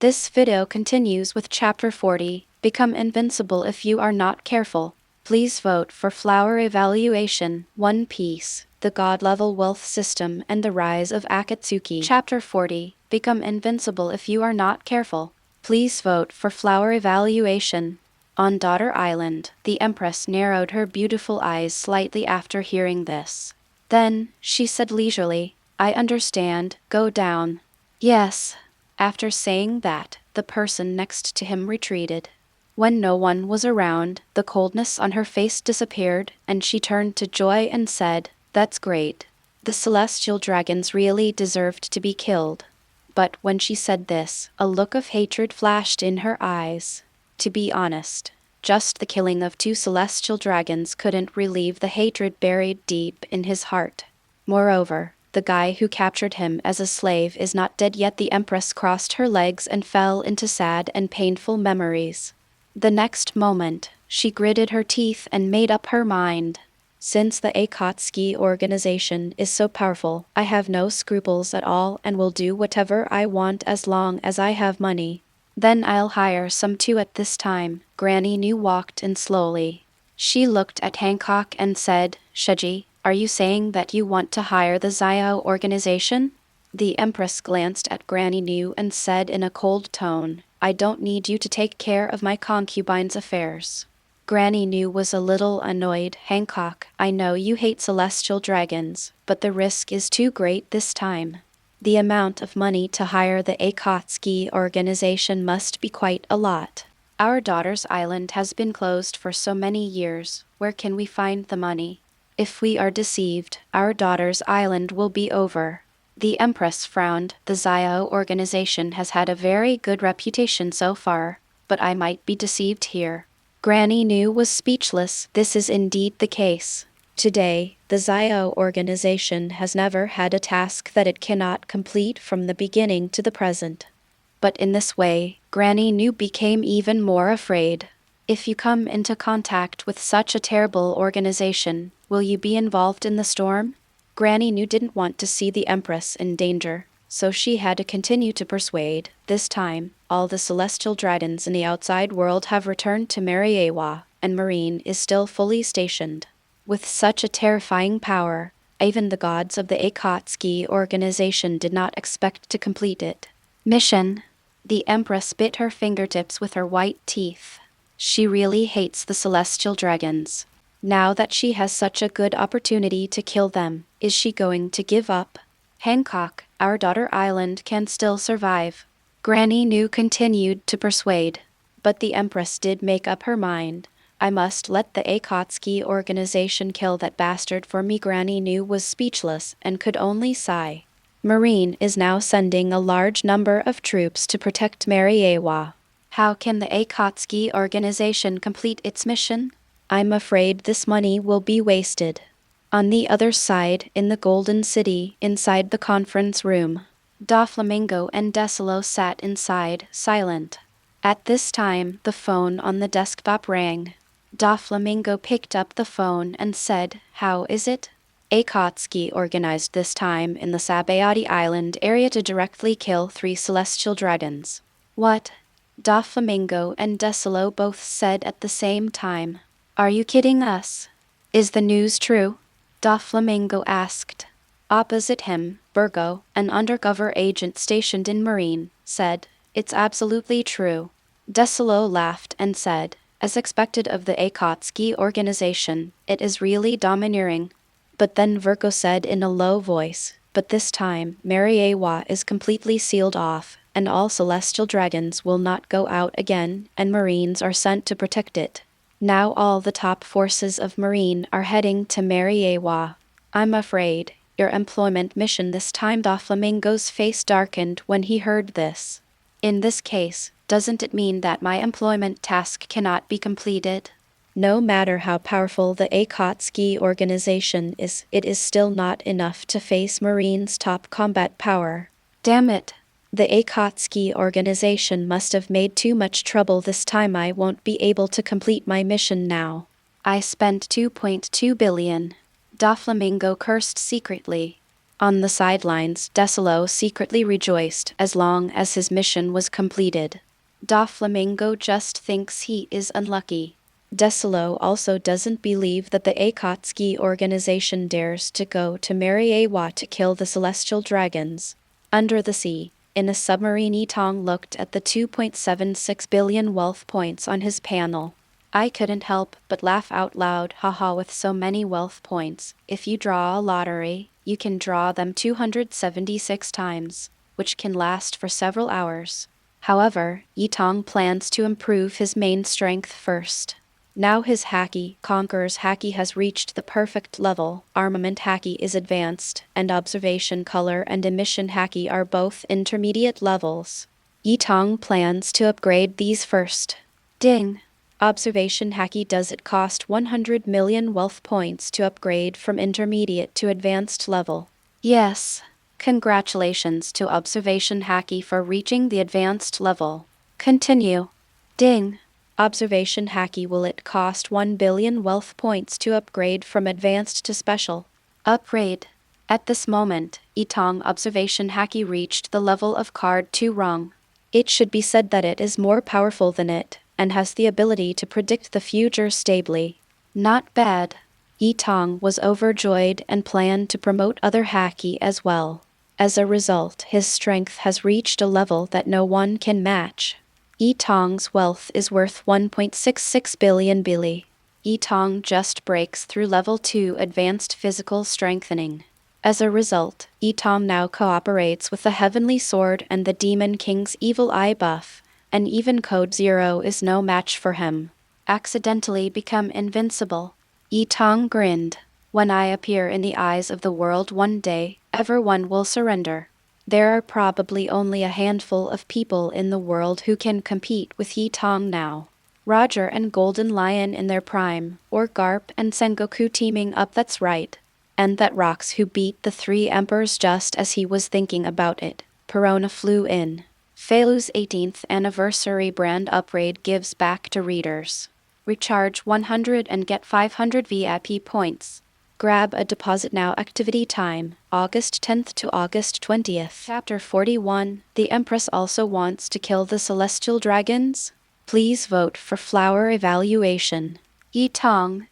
This video continues with Chapter 40, Become Invincible if you are not careful. Please vote for Flower Evaluation, One Piece, the God-level wealth system and the rise of Akatsuki. Chapter 40, Become Invincible if you are not careful. Please vote for Flower Evaluation. On Daughter Island, the Empress narrowed her beautiful eyes slightly after hearing this. Then, she said leisurely, "I understand, go down." "Yes." After saying that, the person next to him retreated. When no one was around, the coldness on her face disappeared, and she turned to Joy and said, "That's great. The celestial dragons really deserved to be killed." But when she said this, a look of hatred flashed in her eyes. To be honest, just the killing of 2 celestial dragons couldn't relieve the hatred buried deep in his heart. Moreover, the guy who captured him as a slave is not dead yet. The Empress crossed her legs and fell into sad and painful memories. The next moment, she gritted her teeth and made up her mind. Since the Akatsuki organization is so powerful, I have no scruples at all and will do whatever I want as long as I have money. Then I'll hire some too. At this time, Granny New walked in slowly. She looked at Hancock and said, "Sheji, are you saying that you want to hire the Zio organization?" The Empress glanced at Granny New and said in a cold tone, "I don't need you to take care of my concubine's affairs." Granny New was a little annoyed. "Hancock, I know you hate celestial dragons, but the risk is too great this time. The amount of money to hire the Akatsuki organization must be quite a lot. Our daughter's island has been closed for so many years. Where can we find the money? If we are deceived, our daughter's island will be over." The Empress frowned. "The Zio organization has had a very good reputation so far, but I might be deceived here." Granny New was speechless. This is indeed the case. Today, the Zio organization has never had a task that it cannot complete from the beginning to the present. But in this way, Granny New became even more afraid. If you come into contact with such a terrible organization, will you be involved in the storm? Granny New didn't want to see the Empress in danger, so she had to continue to persuade. This time, all the celestial dragons in the outside world have returned to Mariejois, and Marine is still fully stationed. With such a terrifying power, even the gods of the Akatsuki organization did not expect to complete it. Mission. The Empress bit her fingertips with her white teeth. She really hates the celestial dragons. Now that she has such a good opportunity to kill them, is she going to give up? "Hancock, our daughter island can still survive." Granny New continued to persuade. But the Empress did make up her mind. "I must let the Akatsuki organization kill that bastard for me." Granny New was speechless and could only sigh. Marine is now sending a large number of troops to protect Mariejois. How can the Akatsuki organization complete its mission? I'm afraid this money will be wasted. On the other side, in the Golden City, inside the conference room, Doflamingo and Decilo sat inside, silent. At this time, the phone on the desktop rang. Doflamingo picked up the phone and said, "How is it?" Akatsuki organized this time in the Sabayati Island area to directly kill 3 celestial dragons. "What?" Doflamingo and Decilo both said at the same time. "Are you kidding us? Is the news true?" Doflamingo asked. Opposite him, Virgo, an undercover agent stationed in Marine, said, "It's absolutely true." Decilo laughed and said, "As expected of the Akatsuki organization, it is really domineering." But then Virgo said in a low voice, "But this time, Mariejois is completely sealed off, and all celestial dragons will not go out again, and Marines are sent to protect it. Now all the top forces of Marine are heading to Mariejois. I'm afraid your employment mission this time." Doflamingo's face darkened when he heard this. "In this case, doesn't it mean that my employment task cannot be completed?" No matter how powerful the Akatsuki organization is, it is still not enough to face Marine's top combat power. Damn it. The Akatsuki organization must have made too much trouble this time. I won't be able to complete my mission now. I spent 2.2 billion. Doflamingo cursed secretly. On the sidelines, Decilo secretly rejoiced as long as his mission was completed. Doflamingo just thinks he is unlucky. Decilo also doesn't believe that the Akatsuki organization dares to go to Mariejois to kill the celestial dragons. Under the sea, in a submarine, Tong looked at the 2.76 billion wealth points on his panel. I couldn't help but laugh out loud, haha, with so many wealth points. If you draw a lottery, you can draw them 276 times, which can last for several hours. However, Yitong plans to improve his main strength first. Now his Haki, Conqueror's Haki, has reached the perfect level, Armament Haki is advanced, and Observation Color and Emission Haki are both intermediate levels. Yitong plans to upgrade these first. Ding! Observation Haki. Does it cost 100 million wealth points to upgrade from intermediate to advanced level? Yes. Congratulations to Observation Haki for reaching the advanced level. Continue. Ding! Observation Haki. Will it cost 1 billion wealth points to upgrade from advanced to special? Upgrade. At this moment, Yitong Observation Haki reached the level of card 2 wrong. It should be said that it is more powerful than it, and has the ability to predict the future stably. Not bad. Yitong was overjoyed and planned to promote other Haki as well. As a result, his strength has reached a level that no one can match. Yitong's wealth is worth 1.66 billion billy. Yitong just breaks through level 2 advanced physical strengthening. As a result, Yitong now cooperates with the Heavenly Sword and the Demon King's Evil Eye buff, and even Code Zero is no match for him. Accidentally become invincible. Yitong grinned. When I appear in the eyes of the world one day, everyone will surrender. There are probably only a handful of people in the world who can compete with Yitong now. Roger and Golden Lion in their prime, or Garp and Sengoku teaming up, that's right. And that rocks who beat the 3 emperors. Just as he was thinking about it, Perona flew in. Felu's 18th anniversary brand upgrade gives back to readers. Recharge 100 and get 500 VIP points. Grab a deposit now. Activity time, August 10th to August 20th. Chapter 41. The Empress also wants to kill the celestial dragons? Please vote for flower evaluation. Yitong,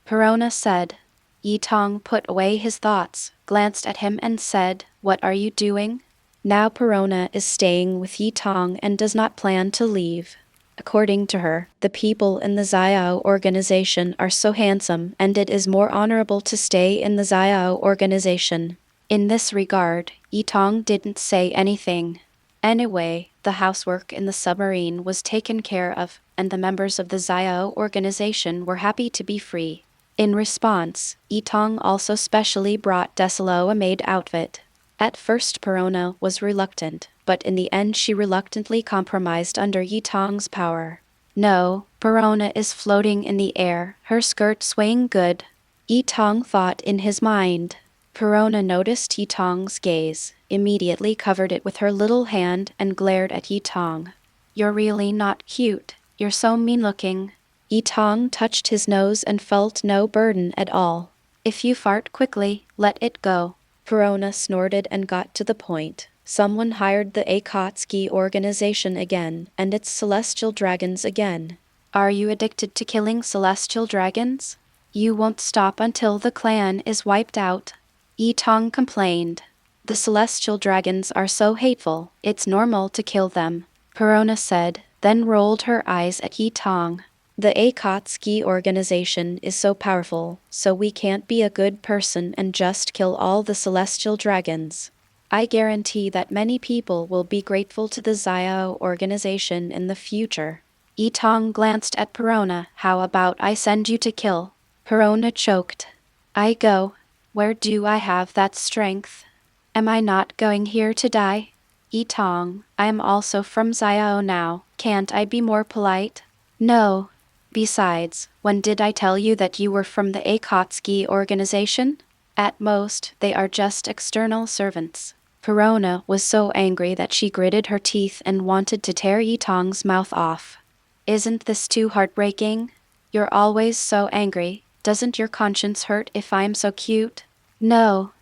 Perona said. Yitong put away his thoughts, glanced at him and said, "What are you doing?" Now Perona is staying with Yitong and does not plan to leave. According to her, the people in the Xiao organization are so handsome, and it is more honorable to stay in the Xiao organization. In this regard, Yitong didn't say anything. Anyway, the housework in the submarine was taken care of, and the members of the Xiao organization were happy to be free. In response, Yitong also specially brought Decilo a maid outfit. At first Perona was reluctant, but in the end she reluctantly compromised under Yitong's power. No, Perona is floating in the air, her skirt swaying good. Yitong thought in his mind. Perona noticed Yitong's gaze, immediately covered it with her little hand and glared at Yitong. "You're really not cute, you're so mean-looking." Yitong touched his nose and felt no burden at all. "If you fart quickly, let it go." Perona snorted and got to the point. Someone hired the Akatsuki organization again, and it's celestial dragons again. Are you addicted to killing celestial dragons? You won't stop until the clan is wiped out. Yitong complained. The celestial dragons are so hateful, it's normal to kill them, Perona said, then rolled her eyes at Yitong. The Akatsuki organization is so powerful, so we can't be a good person and just kill all the celestial dragons. I guarantee that many people will be grateful to the Xiao organization in the future. Yitong glanced at Perona. How about I send you to kill? Perona choked. I go. Where do I have that strength? Am I not going here to die? Yitong, I am also from Xiao now. Can't I be more polite? No. Besides, when did I tell you that you were from the Akatsuki organization? At most, they are just external servants. Perona was so angry that she gritted her teeth and wanted to tear Yitong's mouth off. Isn't this too heartbreaking? You're always so angry. Doesn't your conscience hurt if I'm so cute? No.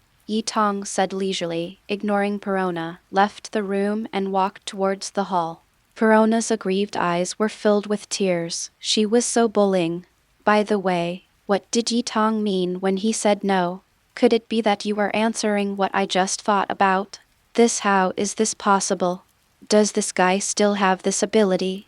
Tong said leisurely, ignoring Perona, left the room and walked towards the hall. Perona's aggrieved eyes were filled with tears. She was so bullying. By the way, what did Tong mean when he said no? Could it be that you were answering what I just thought about? How is this possible? Does this guy still have this ability?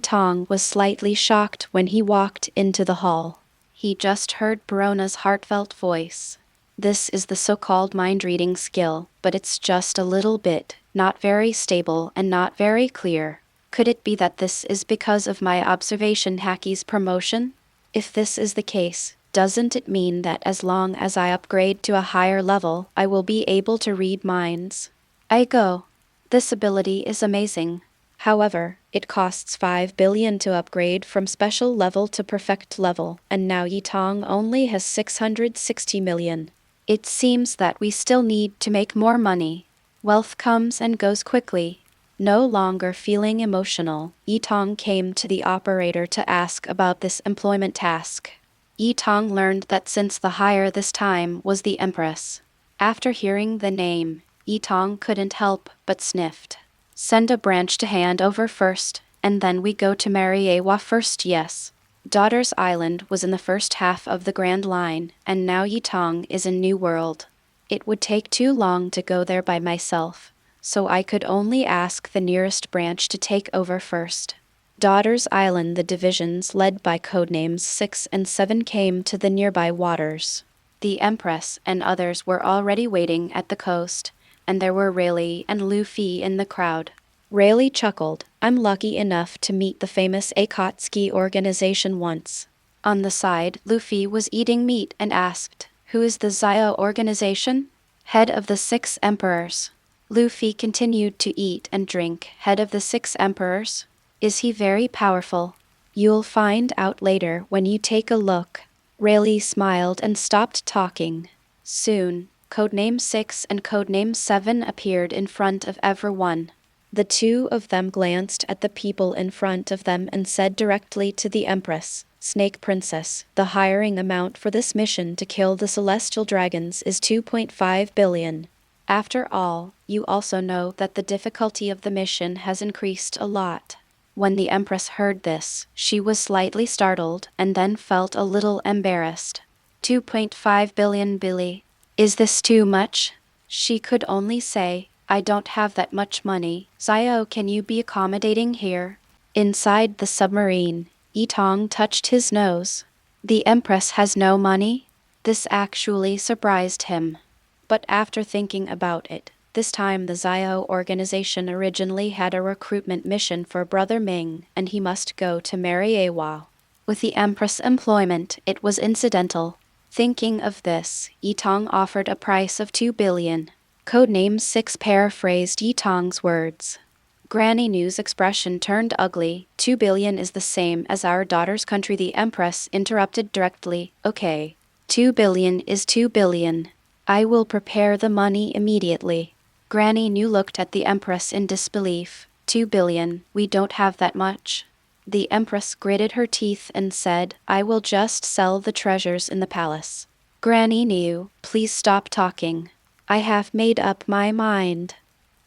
Tong was slightly shocked when he walked into the hall. He just heard Perona's heartfelt voice. This is the so-called mind-reading skill, but it's just a little bit, not very stable and not very clear. Could it be that this is because of my observation Haki's promotion? If this is the case, doesn't it mean that as long as I upgrade to a higher level, I will be able to read minds? This ability is amazing. However, it costs 5 billion to upgrade from special level to perfect level, and now Tong only has 660 million. It seems that we still need to make more money. Wealth comes and goes quickly. No longer feeling emotional, Tong came to the operator to ask about this employment task. Tong learned that since the hire this time was the Empress. After hearing the name, Tong couldn't help but sniffed. Send a branch to hand over first, and then we go to Mariejois first, yes. Daughter's Island was in the first half of the Grand Line, and now Tong is in New World. It would take too long to go there by myself, so I could only ask the nearest branch to take over first. Daughter's Island, the divisions led by codenames 6 and 7 came to the nearby waters. The Empress and others were already waiting at the coast, and there were Rayleigh and Luffy in the crowd. Rayleigh chuckled. I'm lucky enough to meet the famous Akatsuki organization once. On the side, Luffy was eating meat and asked, who is the Zio organization? Head of the 6 emperors. Luffy continued to eat and drink. Head of the 6 emperors? Is he very powerful? You'll find out later when you take a look. Rayleigh smiled and stopped talking. Soon, Codename 6 and Codename 7 appeared in front of everyone. The two of them glanced at the people in front of them and said directly to the Empress, Snake Princess, the hiring amount for this mission to kill the celestial dragons is 2.5 billion. After all, you also know that the difficulty of the mission has increased a lot. When the Empress heard this, she was slightly startled and then felt a little embarrassed. 2.5 billion Billy. Is this too much? She could only say, I don't have that much money. Zio, can you be accommodating here? Inside the submarine, Tong touched his nose. The Empress has no money? This actually surprised him. But after thinking about it, this time the Zio organization originally had a recruitment mission for Brother Ming, and he must go to Mariejois. With the Empress employment, it was incidental. Thinking of this, Tong offered a price of 2 billion. Codename 6 paraphrased Tong's words. Granny New's expression turned ugly. 2 billion is the same as our daughter's country. The Empress interrupted directly. Okay. 2 billion is 2 billion. I will prepare the money immediately. Granny New looked at the Empress in disbelief. 2 billion, we don't have that much. The Empress gritted her teeth and said, I will just sell the treasures in the palace. Granny New, please stop talking. I have made up my mind.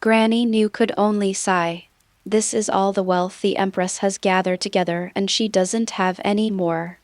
Granny New could only sigh. This is all the wealth the Empress has gathered together, and she doesn't have any more.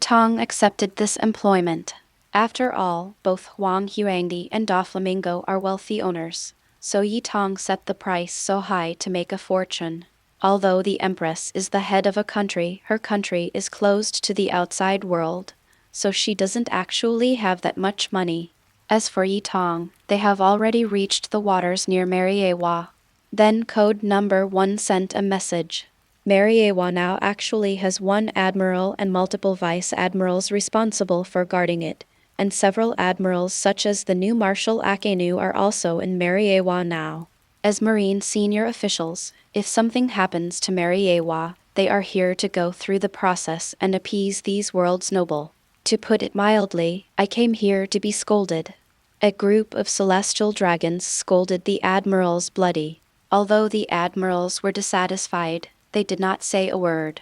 Tong accepted this employment. After all, both Huang Huangdi and Doflamingo are wealthy owners, so Tong set the price so high to make a fortune. Although the Empress is the head of a country, her country is closed to the outside world, so she doesn't actually have that much money. As for Tong, they have already reached the waters near Mariejois. Then Code Number 1 sent a message. Mariejois now actually has 1 admiral and multiple vice admirals responsible for guarding it, and several admirals such as the new Marshal Akainu are also in Mariejois now. As Marine senior officials, if something happens to Mariejois, they are here to go through the process and appease these world's noble. To put it mildly, I came here to be scolded. A group of celestial dragons scolded the admirals bloody. Although the admirals were dissatisfied, they did not say a word.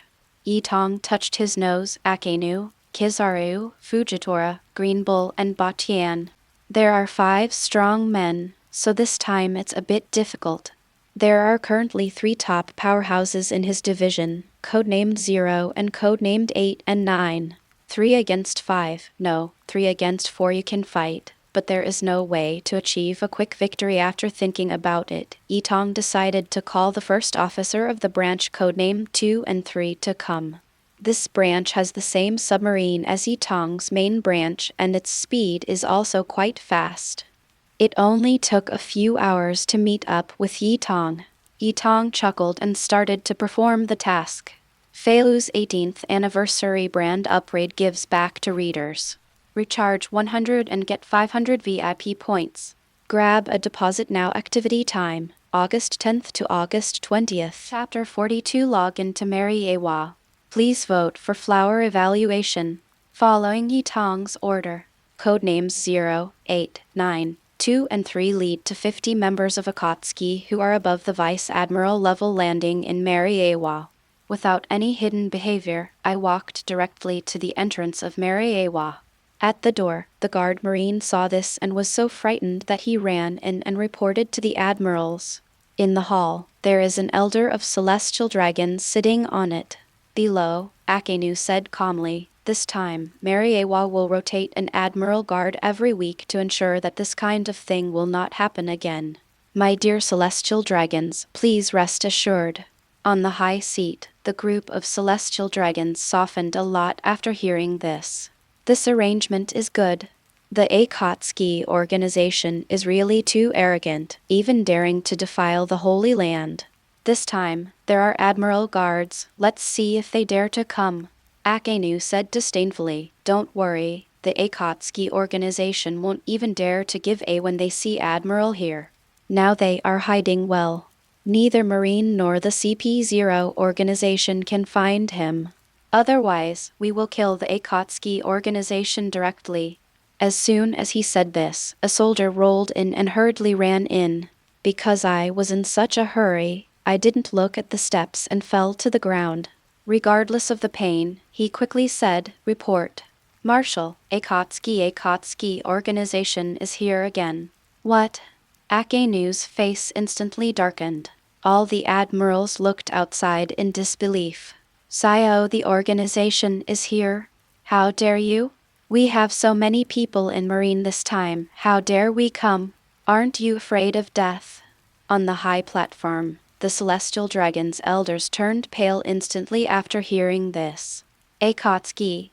Tong touched his nose. Akainu, Kizaru, Fujitora, Green Bull, and Batian. There are 5 strong men, so this time it's a bit difficult. There are currently 3 top powerhouses in his division, codenamed 0 and codenamed 8 and 9. 3 against 5, no, 3 against 4 you can fight, but there is no way to achieve a quick victory after thinking about it. Tong decided to call the first officer of the branch codenamed 2 and 3 to come. This branch has the same submarine as Tong's main branch and its speed is also quite fast. It only took a few hours to meet up with Tong. Tong chuckled and started to perform the task. Feilu's 18th anniversary brand upgrade gives back to readers. Recharge 100 and get 500 VIP points. Grab a deposit now. Activity time, August 10th to August 20th. Chapter 42. Log into Mariejois. Please vote for flower evaluation. Following Tong's order. Codenames 0, 8, 9, 2 and 3 lead to 50 members of Akatsuki who are above the Vice Admiral level landing in Mariejois. Without any hidden behavior, I walked directly to the entrance of Mariejois. At the door, the guard marine saw this and was so frightened that he ran in and reported to the admirals. In the hall, there is an elder of celestial dragons sitting on it. Below, Akainu said calmly, "This time, Mariejois will rotate an admiral guard every week to ensure that this kind of thing will not happen again. My dear celestial dragons, please rest assured." On the high seat, the group of celestial dragons softened a lot after hearing this. This arrangement is good. The Akatsuki organization is really too arrogant, even daring to defile the Holy Land. This time, there are admiral guards, let's see if they dare to come. Akainu said disdainfully, "Don't worry, the Akatsuki organization won't even dare to give A when they see Admiral here. Now they are hiding well. Neither Marine nor the CP0 organization can find him. Otherwise, we will kill the Akatsuki organization directly." As soon as he said this, a soldier rolled in and hurriedly ran in. Because I was in such a hurry, I didn't look at the steps and fell to the ground. Regardless of the pain, he quickly said, "Report. Marshal, Akatsuki organization is here again." "What?" Akainu's face instantly darkened. All the admirals looked outside in disbelief. "Sio, the organization is here? How dare you? We have so many people in Marine this time, how dare we come? Aren't you afraid of death?" On the high platform, the celestial dragon's elders turned pale instantly after hearing this. Akatsuki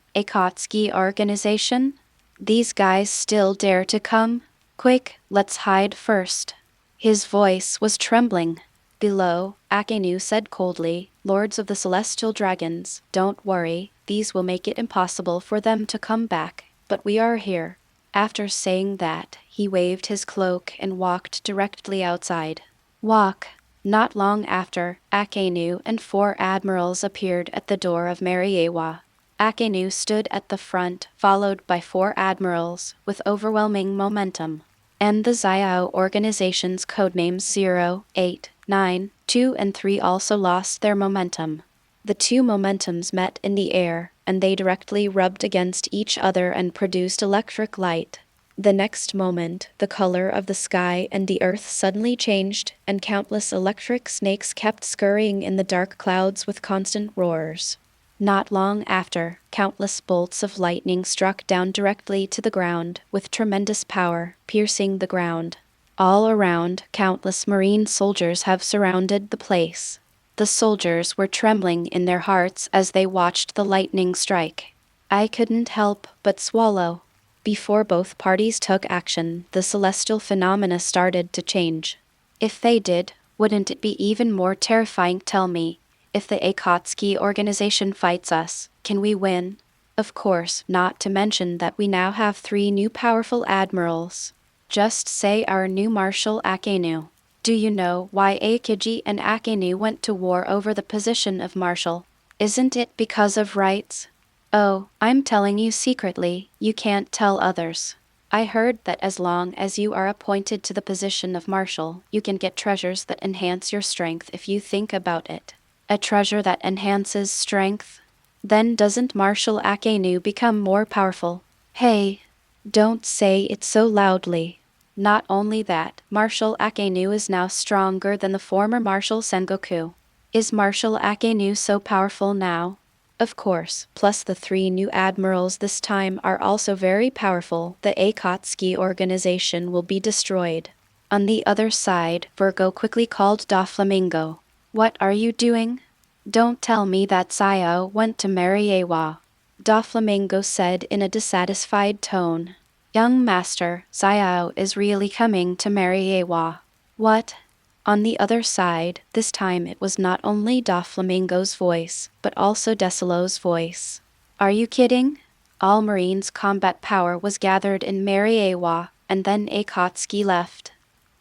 organization? These guys still dare to come? Quick, let's hide first." His voice was trembling. Below, Akainu said coldly, "Lords of the celestial dragons, don't worry, these will make it impossible for them to come back, but we are here." After saying that, he waved his cloak and walked directly outside. Walk. Not long after, Akainu and 4 admirals appeared at the door of Mariejois. Akainu stood at the front, followed by 4 admirals, with overwhelming momentum. And the Xiao organization's codenames 0, 8, 9, 2 and 3 also lost their momentum. The 2 momentums met in the air, and they directly rubbed against each other and produced electric light. The next moment, the color of the sky and the earth suddenly changed, and countless electric snakes kept scurrying in the dark clouds with constant roars. Not long after, countless bolts of lightning struck down directly to the ground, with tremendous power, piercing the ground. All around, countless marine soldiers have surrounded the place. The soldiers were trembling in their hearts as they watched the lightning strike. I couldn't help but swallow. Before both parties took action, the celestial phenomena started to change. If they did, wouldn't it be even more terrifying? Tell me, if the Akatsuki organization fights us, can we win? Of course, not to mention that we now have 3 new powerful admirals. Just say our new Marshal Akainu. Do you know why Akiji and Akainu went to war over the position of Marshal? Isn't it because of rights? Oh, I'm telling you secretly, you can't tell others. I heard that as long as you are appointed to the position of Marshal, you can get treasures that enhance your strength if you think about it. A treasure that enhances strength? Then doesn't Marshal Akainu become more powerful? Hey, Don't say it so loudly. Not only that, Marshal Akainu is now stronger than the former Marshal Sengoku. Is Marshal Akainu so powerful now? Of course, plus the 3 new admirals this time are also very powerful. The Akatsuki organization will be destroyed. On the other side, Virgo quickly called Doflamingo. What are you doing? Don't tell me that Sayo went to Mariejois. Doflamingo said in a dissatisfied tone. Young master, Sayo is really coming to Mariejois. What? On the other side, this time it was not only Doflamingo's voice, but also Desilo's voice. Are you kidding? All Marines' combat power was gathered in Mariejois, and then Akatsuki left.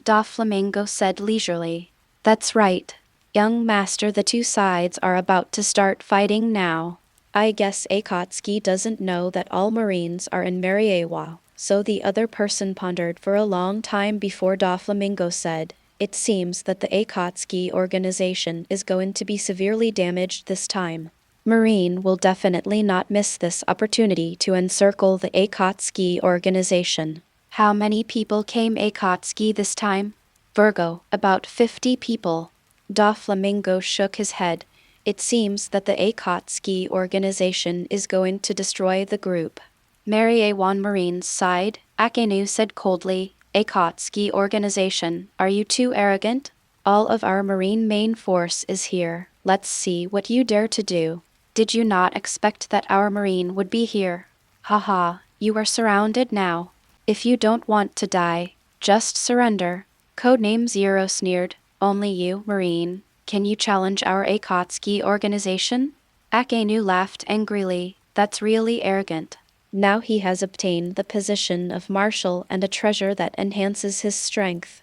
Doflamingo said leisurely. That's right. Young master, the 2 sides are about to start fighting now. I guess Akatsuki doesn't know that all Marines are in Mariejois, so the other person pondered for a long time before Doflamingo said, it seems that the Akatsuki organization is going to be severely damaged this time. Marine will definitely not miss this opportunity to encircle the Akatsuki organization. How many people came Akatsuki this time? Virgo, about 50 people. Doflamingo shook his head. It seems that the Akatsuki organization is going to destroy the group. Mariejois Marines sighed. Akainu said coldly, Akatsuki organization, are you too arrogant? All of our marine main force is here. Let's see what you dare to do. Did you not expect that our marine would be here? Haha, you are surrounded now. If you don't want to die, just surrender. Codename Zero sneered. Only you, Marine. Can you challenge our Akatsuki organization? Akainu laughed angrily. That's really arrogant. Now he has obtained the position of Marshal and a treasure that enhances his strength.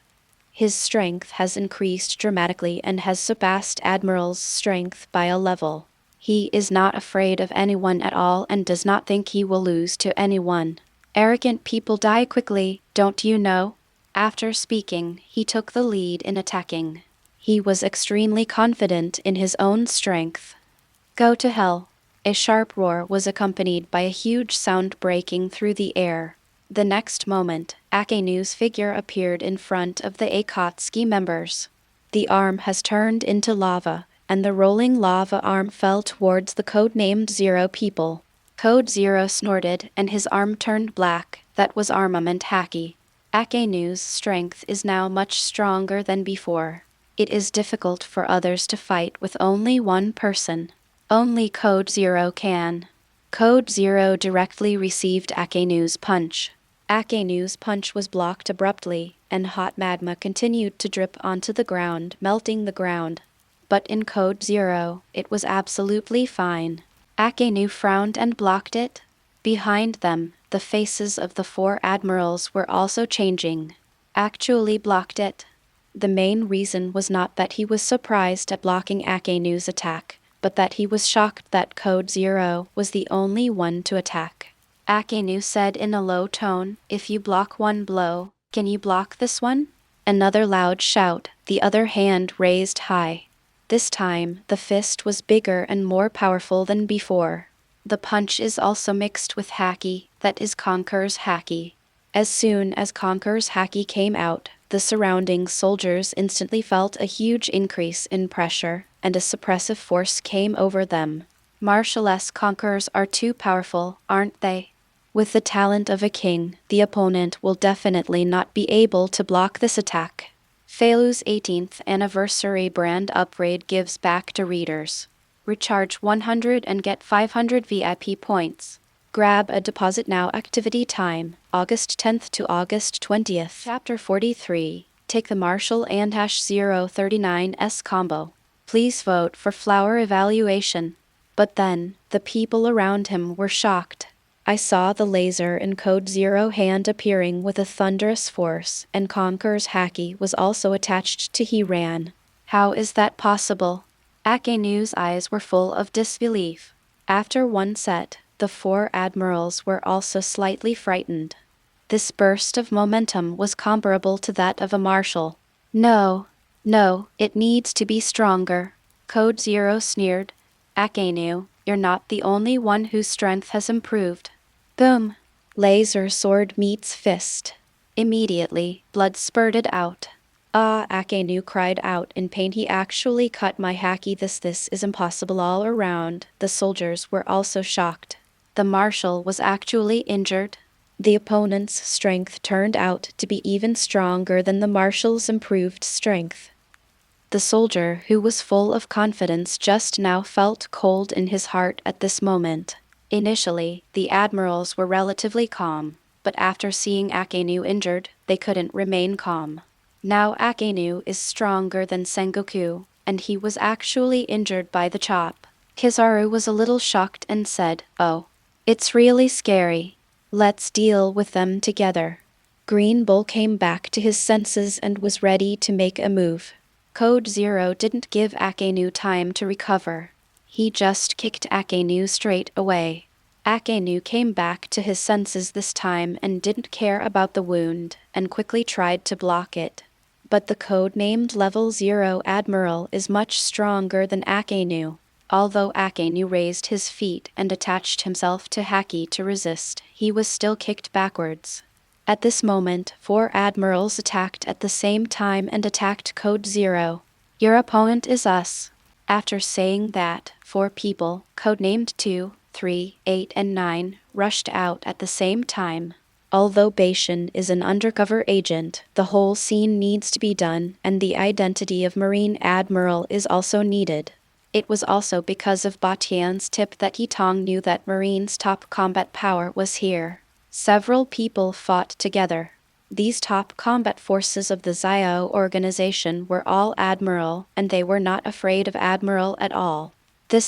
His strength has increased dramatically and has surpassed Admiral's strength by a level. He is not afraid of anyone at all and does not think he will lose to anyone. Arrogant people die quickly, don't you know? After speaking, he took the lead in attacking. He was extremely confident in his own strength. Go to hell. A sharp roar was accompanied by a huge sound breaking through the air. The next moment, Akainu's figure appeared in front of the Akatsuki members. The arm has turned into lava, and the rolling lava arm fell towards the codenamed Zero people. Code Zero snorted, and his arm turned black. That was armament Haki. Akainu's strength is now much stronger than before. It is difficult for others to fight with only one person. Only Code Zero can. Code Zero directly received Akainu's punch. Akainu's punch was blocked abruptly, and hot magma continued to drip onto the ground, melting the ground. But in Code Zero, it was absolutely fine. Akainu frowned and blocked it. Behind them, the faces of the 4 admirals were also changing. Actually blocked it. The main reason was not that he was surprised at blocking Akainu's attack, but that he was shocked that Code Zero was the only one to attack. Akainu said in a low tone, if you block one blow, can you block this one? Another loud shout, the other hand raised high. This time, the fist was bigger and more powerful than before. The punch is also mixed with Haki, that is Conqueror's Haki. As soon as Conqueror's Haki came out, the surrounding soldiers instantly felt a huge increase in pressure, and a suppressive force came over them. Marshal-less Conquerors are too powerful, aren't they? With the talent of a king, the opponent will definitely not be able to block this attack. Feilu's 18th anniversary brand upgrade gives back to readers. Recharge 100 and get 500 VIP points. Grab a deposit now. Activity time, August 10th to August 20th. Chapter 43. Take the Marshal and -039S combo. Please vote for flower evaluation. But then, the people around him were shocked. I saw the laser in Code Zero hand appearing with a thunderous force, and Conqueror's Haki was also attached to he ran. How is that possible? Akainu's eyes were full of disbelief. After one set, the 4 admirals were also slightly frightened. This burst of momentum was comparable to that of a marshal. No, it needs to be stronger. Code Zero sneered. Akainu, you're not the only one whose strength has improved. Boom! Laser sword meets fist. Immediately, blood spurted out. Ah, Akainu cried out in pain. He actually cut my Haki. This is impossible all around. The soldiers were also shocked. The Marshal was actually injured. The opponent's strength turned out to be even stronger than the Marshal's improved strength. The soldier, who was full of confidence just now, felt cold in his heart at this moment. Initially, the admirals were relatively calm, but after seeing Akainu injured, they couldn't remain calm. Now Akainu is stronger than Sengoku, and he was actually injured by the chop. Kizaru was a little shocked and said, "Oh, it's really scary. Let's deal with them together." Green Bull came back to his senses and was ready to make a move. Code Zero didn't give Akainu time to recover. He just kicked Akainu straight away. Akainu came back to his senses this time and didn't care about the wound, and quickly tried to block it. But the code-named Level 0 Admiral is much stronger than Akainu. Although Akainu raised his feet and attached himself to Haki to resist, he was still kicked backwards. At this moment, 4 admirals attacked at the same time and attacked Code Zero. "Your opponent is us." After saying that, 4 people, codenamed 2, 3, 8, and 9, rushed out at the same time. Although Bashan is an undercover agent, the whole scene needs to be done, and the identity of Marine Admiral is also needed. It was also because of Batian's tip that Tong knew that Marine's top combat power was here. Several people fought together. These top combat forces of the Zio organization were all Admiral, and they were not afraid of Admiral at all.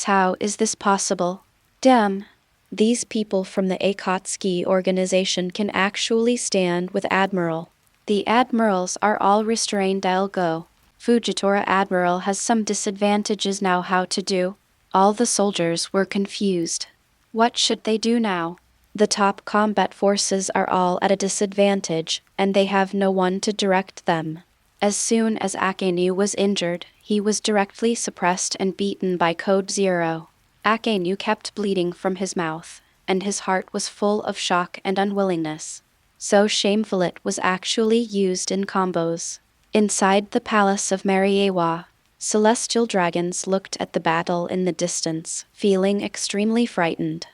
How is this possible? Damn! These people from the Akatsuki organization can actually stand with Admiral. The Admirals are all restrained. I'll go. Fujitora Admiral has some disadvantages now. How to do? All the soldiers were confused. What should they do now? The top combat forces are all at a disadvantage, and they have no one to direct them. As soon as Akainu was injured, he was directly suppressed and beaten by Code Zero. Akainu kept bleeding from his mouth, and his heart was full of shock and unwillingness. So shameful, it was actually used in combos. Inside the palace of Mariejois, celestial dragons looked at the battle in the distance, feeling extremely frightened.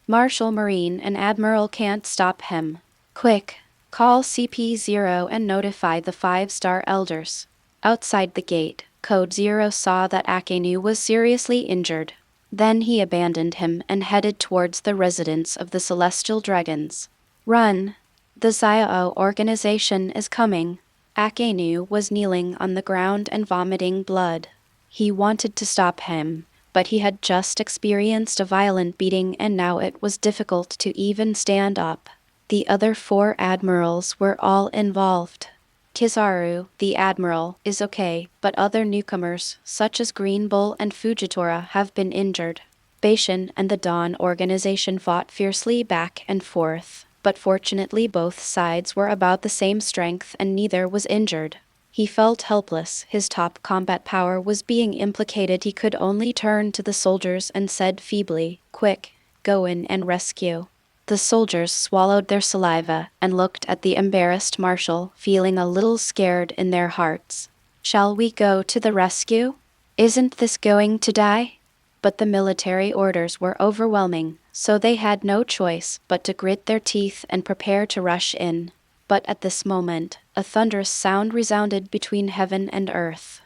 Marshal, Marine, and Admiral can't stop him. Quick, call CP0 and notify the 5-star elders. Outside the gate, Code Zero saw that Akainu was seriously injured. Then he abandoned him and headed towards the residence of the Celestial Dragons. Run! The Zio organization is coming. Akainu was kneeling on the ground and vomiting blood. He wanted to stop him, but he had just experienced a violent beating and now it was difficult to even stand up. The other 4 admirals were all involved. Kizaru, the admiral, is okay, but other newcomers, such as Green Bull and Fujitora, have been injured. Bashan and the Dawn organization fought fiercely back and forth, but fortunately both sides were about the same strength and neither was injured. He felt helpless. His top combat power was being implicated. He could only turn to the soldiers and said feebly, "Quick, go in and rescue." The soldiers swallowed their saliva and looked at the embarrassed Marshal, feeling a little scared in their hearts. "Shall we go to the rescue? Isn't this going to die?" But the military orders were overwhelming, so they had no choice but to grit their teeth and prepare to rush in. But at this moment, a thunderous sound resounded between heaven and earth.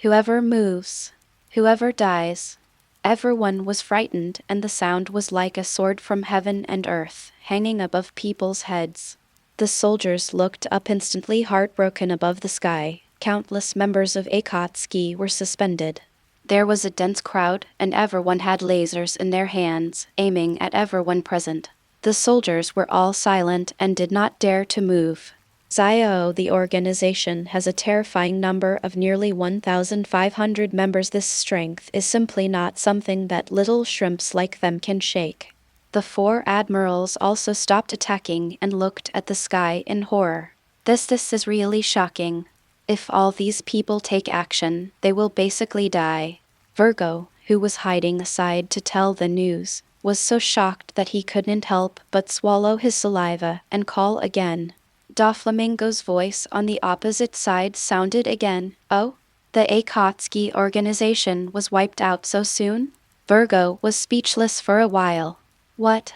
"Whoever moves, whoever dies." Everyone was frightened, and the sound was like a sword from heaven and earth, hanging above people's heads. The soldiers looked up instantly, heartbroken. Above the sky, countless members of Akatsuki were suspended. There was a dense crowd, and everyone had lasers in their hands, aiming at everyone present. The soldiers were all silent and did not dare to move. Zio, the organization, has a terrifying number of nearly 1,500 members. This strength is simply not something that little shrimps like them can shake. The 4 admirals also stopped attacking and looked at the sky in horror. This is really shocking. If all these people take action, they will basically die. Virgo, who was hiding aside to tell the news, was so shocked that he couldn't help but swallow his saliva and call again. Doflamingo's voice on the opposite side sounded again. Oh? The Akatsuki organization was wiped out so soon? Virgo was speechless for a while. What?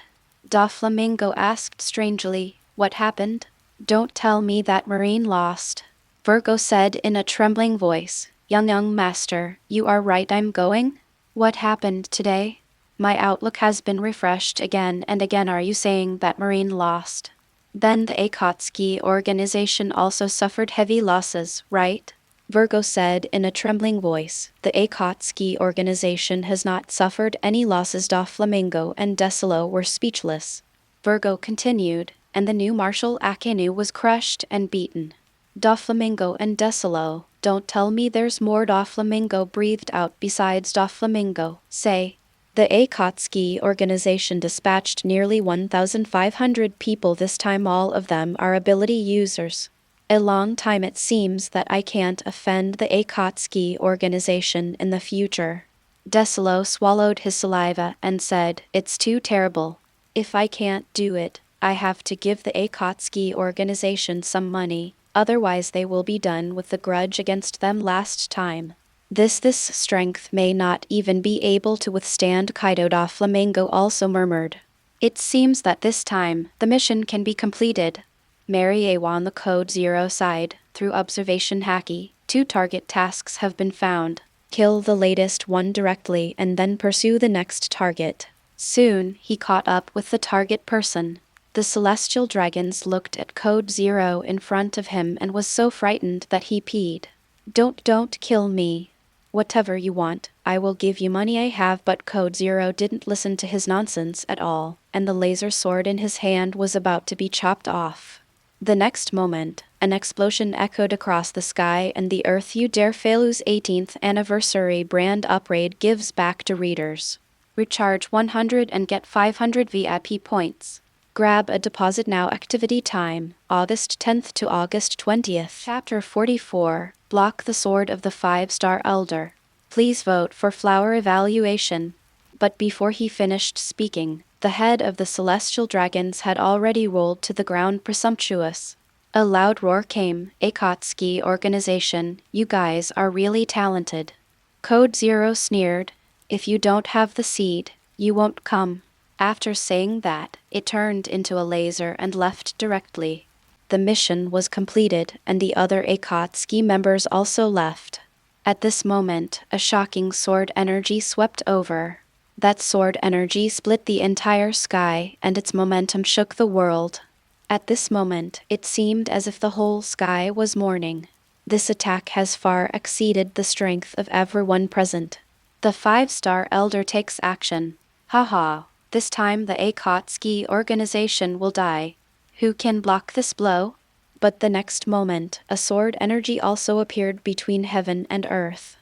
Doflamingo asked strangely. What happened? Don't tell me that Marine lost. Virgo said in a trembling voice. Young master, you are right, I'm going? What happened today? My outlook has been refreshed again and again. Are you saying that Marine lost? Then the Akatsuki organization also suffered heavy losses, right? Virgo said in a trembling voice. The Akatsuki organization has not suffered any losses. Doflamingo and Decilo were speechless. Virgo continued, and the new Marshal Akainu was crushed and beaten. Doflamingo and Decilo, don't tell me there's more. Doflamingo breathed out. Besides Doflamingo, say. The Akatsuki organization dispatched nearly 1,500 people this time. All of them are ability users. A long time it seems that I can't offend the Akatsuki organization in the future. Decilo swallowed his saliva and said, It's too terrible. If I can't do it, I have to give the Akatsuki organization some money, otherwise they will be done with the grudge against them last time. This strength may not even be able to withstand Kaido. Doflamingo also murmured. It seems that this time, the mission can be completed. Mariejois on the Code Zero side, through observation Haki, 2 target tasks have been found. Kill the latest one directly and then pursue the next target. Soon, he caught up with the target person. The celestial dragons looked at Code Zero in front of him and was so frightened that he peed. Don't kill me. Whatever you want, I will give you money I have. But Code Zero didn't listen to his nonsense at all, and the laser sword in his hand was about to be chopped off. The next moment, an explosion echoed across the sky and the earth. You dare fail's 18th anniversary brand upgrade gives back to readers. Recharge 100 and get 500 VIP points. Grab a deposit now. Activity time, August 10th to August 20th. Chapter 44, Block the Sword of the 5-Star Elder. Please vote for flower evaluation. But before he finished speaking, the head of the celestial dragons had already rolled to the ground presumptuous. A loud roar came. Akatsuki organization, you guys are really talented. Code Zero sneered. If you don't have the seed, you won't come. After saying that, it turned into a laser and left directly. The mission was completed and the other Akatsuki members also left. At this moment, a shocking sword energy swept over. That sword energy split the entire sky and its momentum shook the world. At this moment, it seemed as if the whole sky was mourning. This attack has far exceeded the strength of everyone present. The 5-Star Elder takes action. Haha, this time the Akatsuki organization will die. Who can block this blow? But the next moment, a sword energy also appeared between heaven and earth.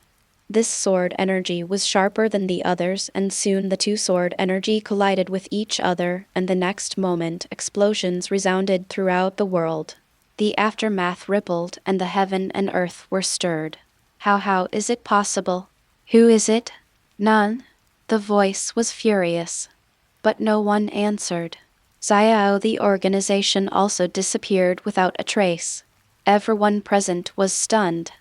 This sword energy was sharper than the others, and soon the 2 sword energy collided with each other, and the next moment explosions resounded throughout the world. The aftermath rippled, and the heaven and earth were stirred. How is it possible? Who is it? None. The voice was furious. But no one answered. Xiao the organization also disappeared without a trace. Everyone present was stunned.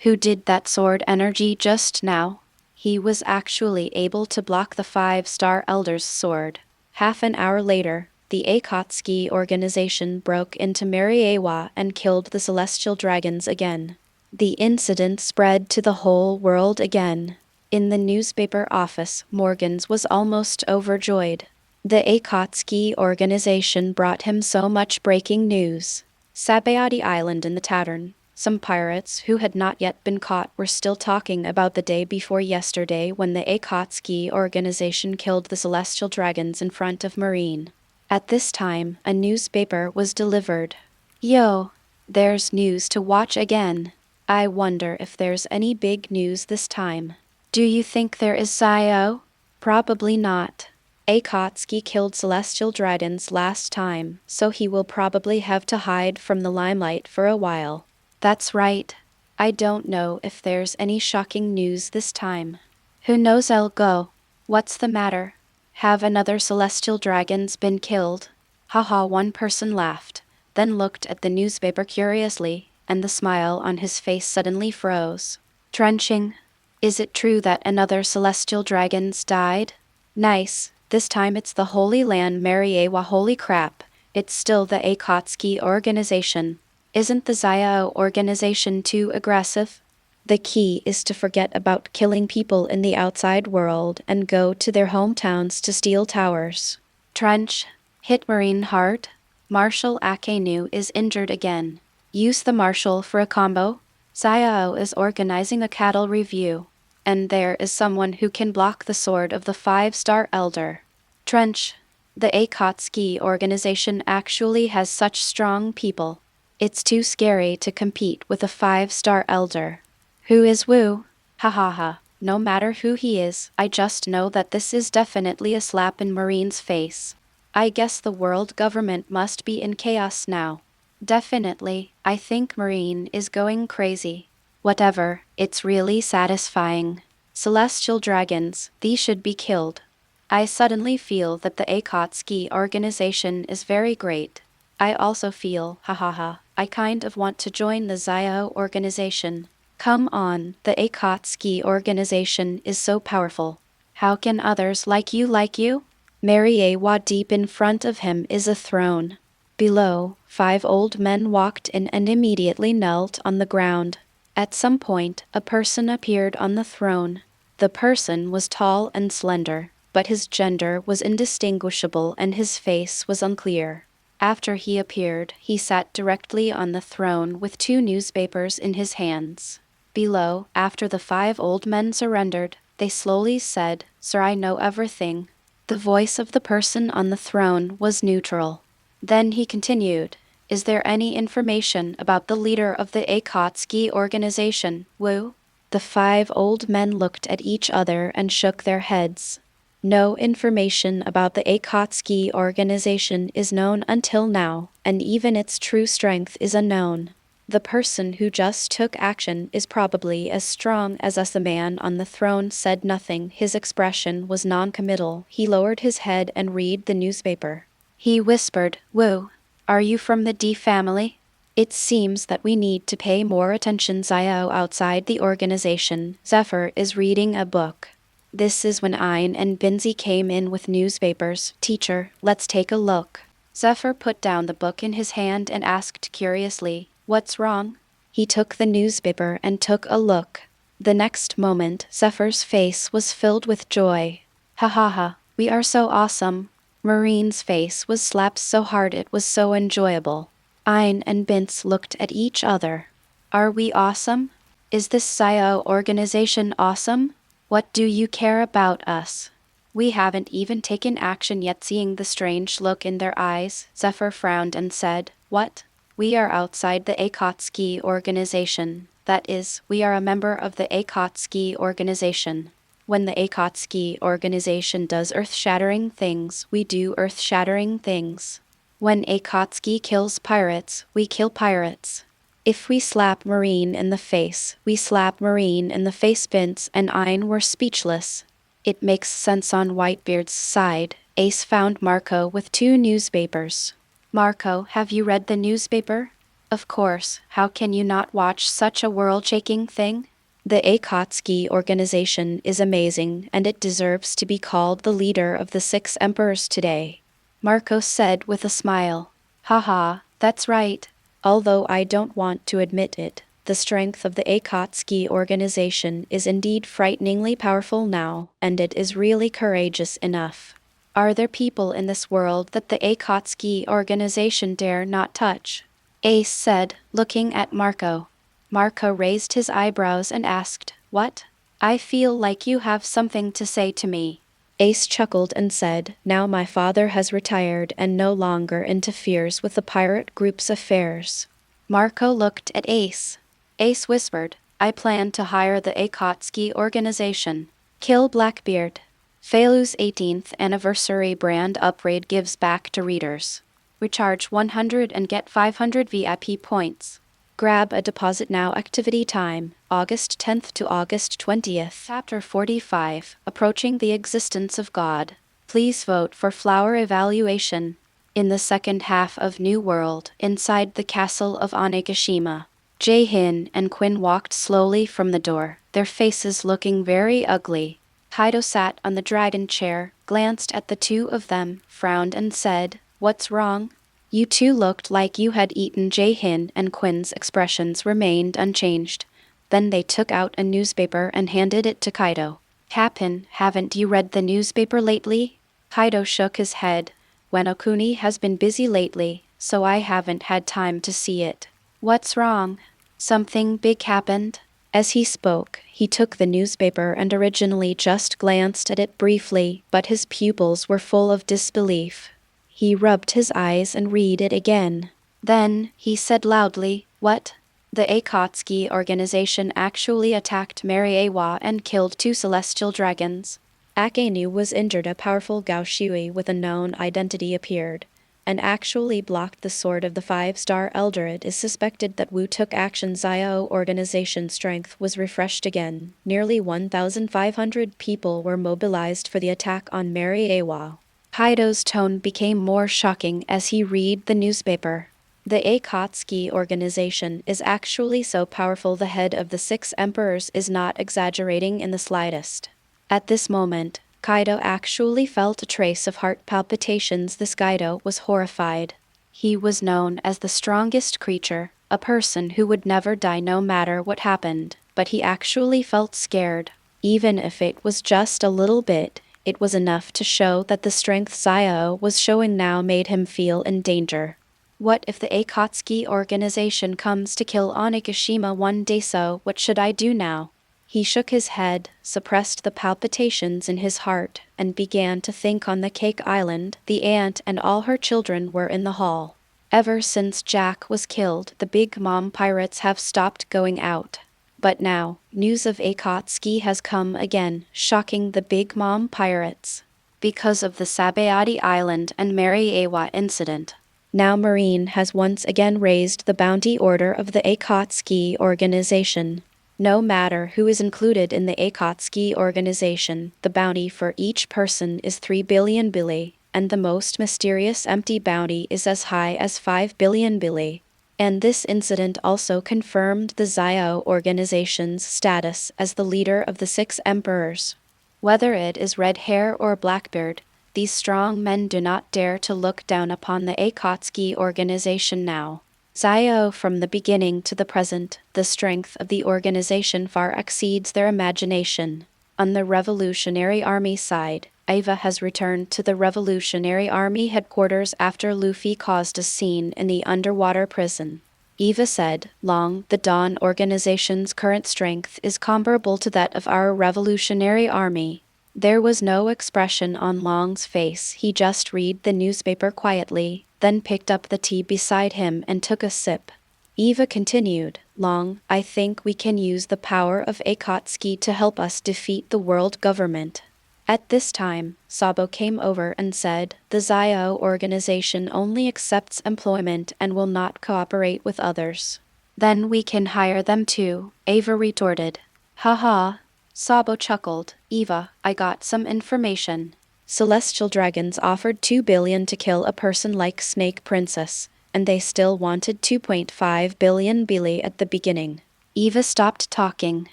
Who did that sword energy just now? He was actually able to block the 5-Star Elder's sword. Half an hour later, the Akatsuki organization broke into Mariejois and killed the celestial dragons again. The incident spread to the whole world again. In the newspaper office, Morgans was almost overjoyed. The Akatsuki organization brought him so much breaking news. Sabayati Island in the tavern. Some pirates who had not yet been caught were still talking about the day before yesterday when the Akatsuki organization killed the celestial dragons in front of Marine. At this time, a newspaper was delivered. Yo, there's news to watch again. I wonder if there's any big news this time. Do you think there is, Sayo? Probably not. Akatsuki killed celestial dragons last time, so he will probably have to hide from the limelight for a while. That's right. I don't know if there's any shocking news this time. Who knows, I'll go. What's the matter? Have another celestial dragons been killed? Haha, one person laughed, then looked at the newspaper curiously, and the smile on his face suddenly froze. Trenching. Is it true that another celestial dragons died? Nice. This time it's the Holy Land Mariejois. Holy crap. It's still the Akatsuki organization. Isn't the Xiao organization too aggressive? The key is to forget about killing people in the outside world and go to their hometowns to steal towers. Trench. Hit Marine hard. Marshal Akainu is injured again. Use the Marshal for a combo. Xiao is organizing a cattle review. And there is someone who can block the sword of the 5-star elder. Trench. The Akatsuki organization actually has such strong people. It's too scary to compete with a 5-star elder. Who is Wu? Ha ha ha. No matter who he is, I just know that this is definitely a slap in Marine's face. I guess the world government must be in chaos now. Definitely, I think Marine is going crazy. Whatever, it's really satisfying. Celestial dragons, these should be killed. I suddenly feel that the Akatsuki organization is very great. I also feel, hahaha, I kind of want to join the Xiao organization. Come on, the Akatsuki organization is so powerful. How can others like you like you? Mariejois. Deep in front of him is a throne. Below, 5 old men walked in and immediately knelt on the ground. At some point, a person appeared on the throne. The person was tall and slender, but his gender was indistinguishable and his face was unclear. After he appeared, he sat directly on the throne with 2 newspapers in his hands. Below, after the 5 old men surrendered, they slowly said, "Sir, I know everything." The voice of the person on the throne was neutral. Then he continued, "Is there any information about the leader of the Akatsuki organization, Wu?" The 5 old men looked at each other and shook their heads. No information about the Akatsuki organization is known until now, and even its true strength is unknown. The person who just took action is probably as strong as us. The man on the throne said nothing. His expression was non-committal. He lowered his head and read the newspaper. He whispered, "Wu, are you from the D family? It seems that we need to pay more attention. Xiao outside the organization. Zephyr is reading a book." This is when Ein and Binzi came in with newspapers. "Teacher, let's take a look." Zephyr put down the book in his hand and asked curiously, "What's wrong?" He took the newspaper and took a look. The next moment, Zephyr's face was filled with joy. "Ha ha ha, we are so awesome." Marine's face was slapped so hard it was so enjoyable. Ein and Binz looked at each other. "Are we awesome? Is this Xiao organization awesome? What do you care about us? We haven't even taken action yet." Seeing the strange look in their eyes, Zephyr frowned and said, "What? We are outside the Akatsuki organization. That is, we are a member of the Akatsuki organization. When the Akatsuki organization does earth-shattering things, we do earth-shattering things. When Akatsuki kills pirates, we kill pirates. If we slap Marine in the face, we slap Marine in the face." Binz and Ein were speechless. It makes sense. On Whitebeard's side, Ace found Marco with 2 newspapers. "Marco, have you read the newspaper?" "Of course, how can you not watch such a world-shaking thing? The Akatsuki organization is amazing and it deserves to be called the leader of the 6 emperors today," Marco said with a smile. "Haha, that's right. Although I don't want to admit it, the strength of the Akatsuki organization is indeed frighteningly powerful now, and it is really courageous enough. Are there people in this world that the Akatsuki organization dare not touch?" Ace said, looking at Marco. Marco raised his eyebrows and asked, "What? I feel like you have something to say to me." Ace chuckled and said, "Now my father has retired and no longer interferes with the pirate group's affairs." Marco looked at Ace. Ace whispered, "I plan to hire the Akatsuki organization. Kill Blackbeard." Felu's 18th anniversary brand upgrade gives back to readers. Recharge 100 and get 500 VIP points. Grab a deposit now. Activity time, August 10th to August 20th. Chapter 45, Approaching the Existence of God. Please vote for flower evaluation. In the second half of New World, inside the castle of Onigashima, Jae-hin and Quinn walked slowly from the door, their faces looking very ugly. Kaido sat on the dragon chair, glanced at the two of them, frowned and said, "What's wrong?" You two looked like you had eaten. Jae-hin and Quinn's expressions remained unchanged. Then they took out a newspaper and handed it to Kaido. "Captain, haven't you read the newspaper lately?" Kaido shook his head. "Wenokuni has been busy lately, so I haven't had time to see it." "What's wrong? Something big happened?" As he spoke, he took the newspaper and originally just glanced at it briefly, but his pupils were full of disbelief. He rubbed his eyes and read it again. Then, he said loudly, "What? The Akatsuki organization actually attacked Mariejois and killed 2 celestial dragons." Akainu was injured. A powerful Gaoshui with a known identity appeared, and actually blocked the sword of the 5-star elder. It is suspected that Wu took action. Zio organization strength was refreshed again. Nearly 1,500 people were mobilized for the attack on Mariejois. Kaido's tone became more shocking as he read the newspaper. The Akatsuki organization is actually so powerful. The head of the 6 emperors is not exaggerating in the slightest. At this moment, Kaido actually felt a trace of heart palpitations. This Kaido was horrified. He was known as the strongest creature, a person who would never die no matter what happened, but he actually felt scared. Even if it was just a little bit, it was enough to show that the strength Zio was showing now made him feel in danger. What if the Akatsuki organization comes to kill Onigashima one day? So what should I do now? He shook his head, suppressed the palpitations in his heart, and began to think. On the Cake Island, the aunt and all her children were in the hall. Ever since Jack was killed, the Big Mom pirates have stopped going out. But now, news of Akatsuki has come again, shocking the Big Mom pirates. Because of the Sabayati Island and Mariejois incident, now Marine has once again raised the bounty order of the Akatsuki organization. No matter who is included in the Akatsuki organization, the bounty for each person is 3 billion bili, and the most mysterious empty bounty is as high as 5 billion bili. And this incident also confirmed the Zio organization's status as the leader of the 6 emperors. Whether it is Red Hair or Blackbeard, these strong men do not dare to look down upon the Akatsuki organization now. Zio, from the beginning to the present, the strength of the organization far exceeds their imagination. On the Revolutionary Army side, Eva has returned to the Revolutionary Army headquarters after Luffy caused a scene in the underwater prison. Eva said, "Long, the Dawn organization's current strength is comparable to that of our Revolutionary Army." There was no expression on Long's face. He just read the newspaper quietly, then picked up the tea beside him and took a sip. Eva continued, "Long, I think we can use the power of Akatsuki to help us defeat the world government." At this time, Sabo came over and said, "The Zio organization only accepts employment and will not cooperate with others." "Then we can hire them too," Eva retorted. "Haha." Sabo chuckled. "Eva, I got some information. Celestial dragons offered 2 billion to kill a person like Snake Princess, and they still wanted 2.5 billion bili at the beginning." Eva stopped talking.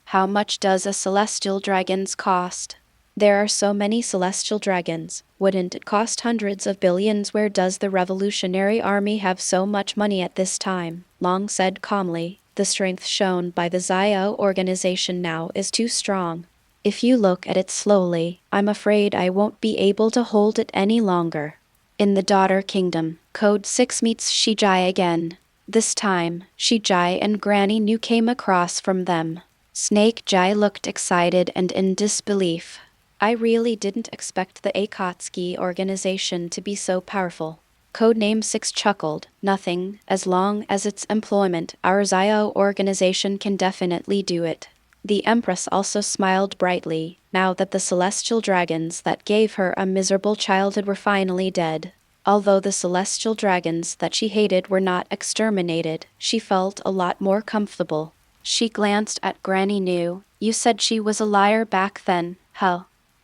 "How much does a celestial dragons cost?" "There are so many celestial dragons, wouldn't it cost hundreds of billions?" "Where does the Revolutionary Army have so much money at this time?" Long said calmly. "The strength shown by the Zio organization now is too strong. If you look at it slowly, I'm afraid I won't be able to hold it any longer." In the Daughter Kingdom, Code 6 meets Shijai again. This time, Shijai and Granny New came across from them. Snake Jai looked excited and in disbelief. "I really didn't expect the Akatsuki organization to be so powerful." Codename 6 chuckled. "Nothing, as long as it's employment, our Zio organization can definitely do it." The Empress also smiled brightly, now that the celestial dragons that gave her a miserable childhood were finally dead. Although the celestial dragons that she hated were not exterminated, she felt a lot more comfortable. She glanced at Granny New. "You said she was a liar back then, huh?"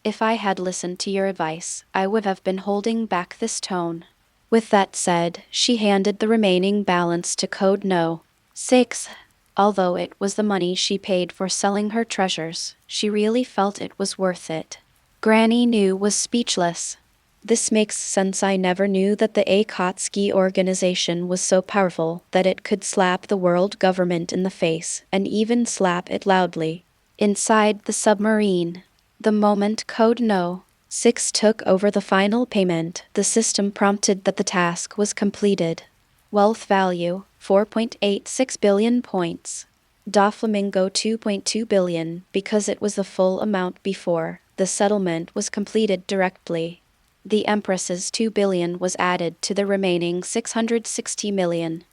If I had listened to your advice, I would have been holding back this tone. With that said, she handed the remaining balance to Code No. 6. Although it was the money she paid for selling her treasures, she really felt it was worth it. Granny New was speechless. This makes sense. I never knew that the Akatsuki organization was so powerful that it could slap the world government in the face, and even slap it loudly. Inside the submarine, the moment Code No. 6 took over the final payment, the system prompted that the task was completed. Wealth value, 4.86 billion points. Doflamingo 2.2 billion, because it was the full amount before. The settlement was completed directly. The Empress's 2 billion was added to the remaining 660 million.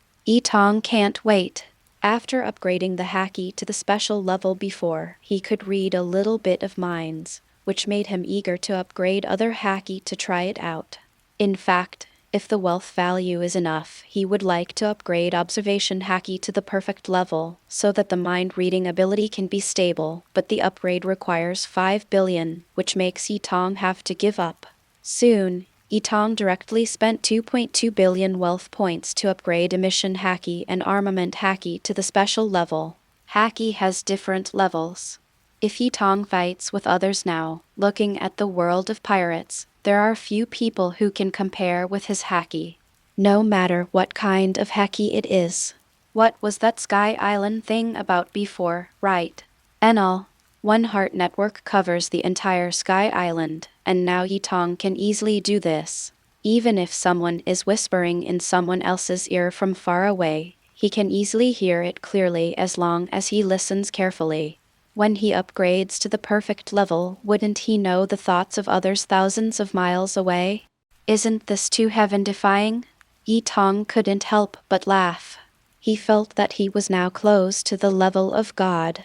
Tong can't wait. After upgrading the Haki to the special level before, he could read a little bit of minds, which made him eager to upgrade other Haki to try it out. In fact, if the wealth value is enough, he would like to upgrade observation Haki to the perfect level, so that the mind-reading ability can be stable, but the upgrade requires 5 billion, which makes Tong have to give up. Soon, Tong directly spent 2.2 billion wealth points to upgrade emission Haki and armament Haki to the special level. Haki has different levels. If Tong fights with others now, looking at the world of pirates, there are few people who can compare with his Haki. No matter what kind of Haki it is. What was that Sky Island thing about before, right? Enel. One Heart network covers the entire Sky Island, and now Tong can easily do this. Even if someone is whispering in someone else's ear from far away, he can easily hear it clearly as long as he listens carefully. When he upgrades to the perfect level, wouldn't he know the thoughts of others thousands of miles away? Isn't this too heaven-defying? Tong couldn't help but laugh. He felt that he was now close to the level of God.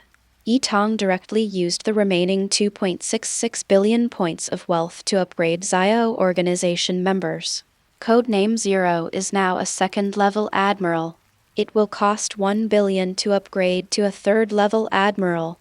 Tong directly used the remaining 2.66 billion points of wealth to upgrade Zio organization members. Codename Zero is now a second-level admiral. It will cost 1 billion to upgrade to a third-level admiral.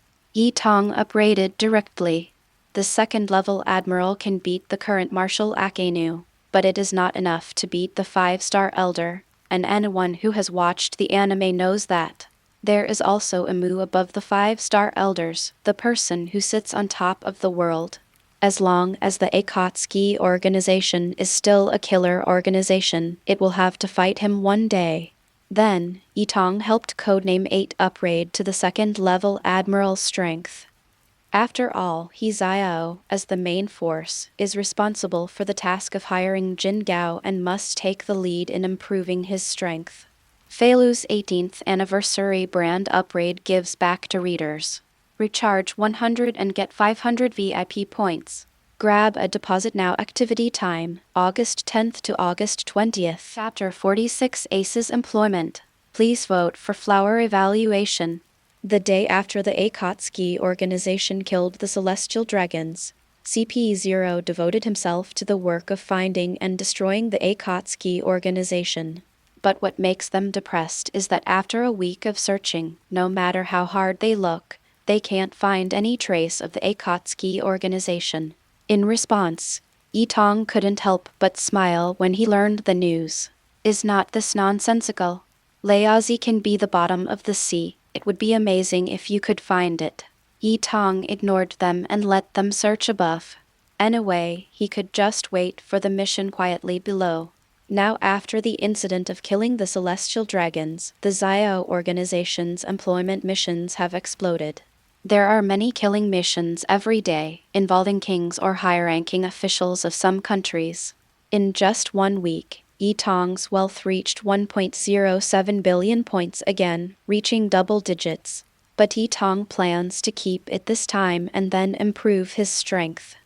Tong upgraded directly. The second-level admiral can beat the current Marshal Akainu, but it is not enough to beat the 5-star elder, and anyone who has watched the anime knows that. There is also a Mu above the 5-star elders, the person who sits on top of the world. As long as the Akatsuki organization is still a killer organization, it will have to fight him one day. Then, Tong helped Codename 8 upgrade to the second-level admiral strength. After all, he Zio, as the main force, is responsible for the task of hiring Jin Gao and must take the lead in improving his strength. Feilu's 18th anniversary brand upgrade gives back to readers. Recharge 100 and get 500 VIP points. Grab a deposit now. Activity time, August 10th to August 20th. Chapter 46 Ace's Employment. Please vote for Flower Evaluation. The day after the Akatsuki organization killed the Celestial Dragons, CP0 devoted himself to the work of finding and destroying the Akatsuki organization. But what makes them depressed is that after a week of searching, no matter how hard they look, they can't find any trace of the Akatsuki organization. In response, Tong couldn't help but smile when he learned the news. Is not this nonsensical? Laozi can be the bottom of the sea. It would be amazing if you could find it. Tong ignored them and let them search above. Anyway, he could just wait for the mission quietly below. Now after the incident of killing the Celestial Dragons, the Zio organization's employment missions have exploded. There are many killing missions every day, involving kings or high-ranking officials of some countries. In just 1 week, Tong's wealth reached 1.07 billion points again, reaching double digits. But Tong plans to keep it this time and then improve his strength.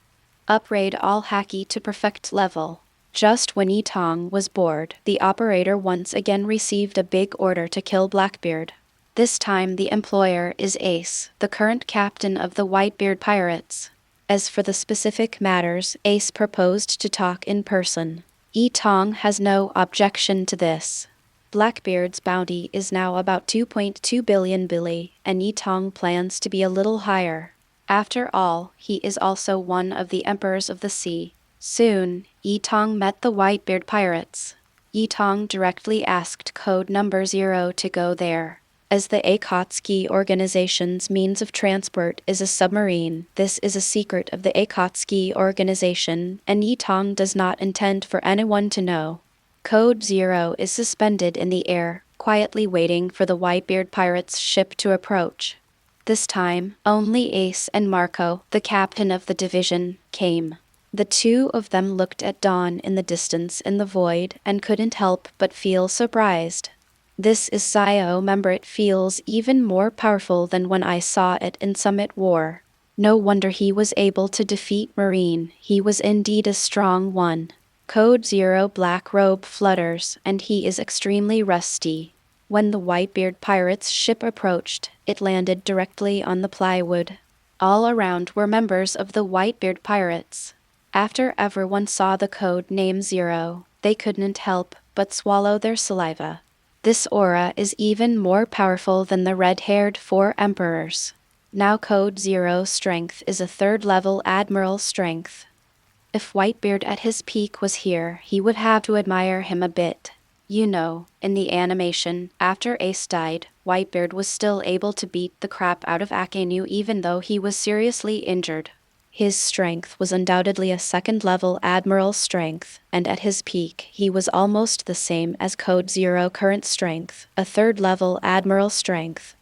Upgrade all Haki to perfect level. Just when Tong was bored, the operator once again received a big order to kill Blackbeard. This time the employer is Ace, the current captain of the Blackbeard Pirates. As for the specific matters, Ace proposed to talk in person. Tong has no objection to this. Blackbeard's bounty is now about 2.2 billion billy, and Tong plans to be a little higher. After all, he is also one of the emperors of the sea. Soon, Tong met the Whitebeard Pirates. Tong directly asked Code Number 0 to go there. As the Akatsuki organization's means of transport is a submarine, this is a secret of the Akatsuki organization, and Tong does not intend for anyone to know. Code 0 is suspended in the air, quietly waiting for the Whitebeard Pirates' ship to approach. This time, only Ace and Marco, the captain of the division, came. The two of them looked at dawn in the distance in the void and couldn't help but feel surprised. This is Sio. Remember, it feels even more powerful than when I saw it in Summit War. No wonder he was able to defeat Marine. He was indeed a strong one. Code 0 black robe flutters, and he is extremely rusty. When the Whitebeard Pirates' ship approached, it landed directly on the plywood. All around were members of the Whitebeard Pirates. After everyone saw the code name 0, they couldn't help but swallow their saliva. This aura is even more powerful than the red-haired 4 emperors. Now Code 0's strength is a 3rd level Admiral strength. If Whitebeard at his peak was here, he would have to admire him a bit. You know, in the animation, after Ace died, Whitebeard was still able to beat the crap out of Akainu even though he was seriously injured. His strength was undoubtedly a 2nd level Admiral strength, and at his peak he was almost the same as Code 0 current strength, a 3rd level Admiral strength.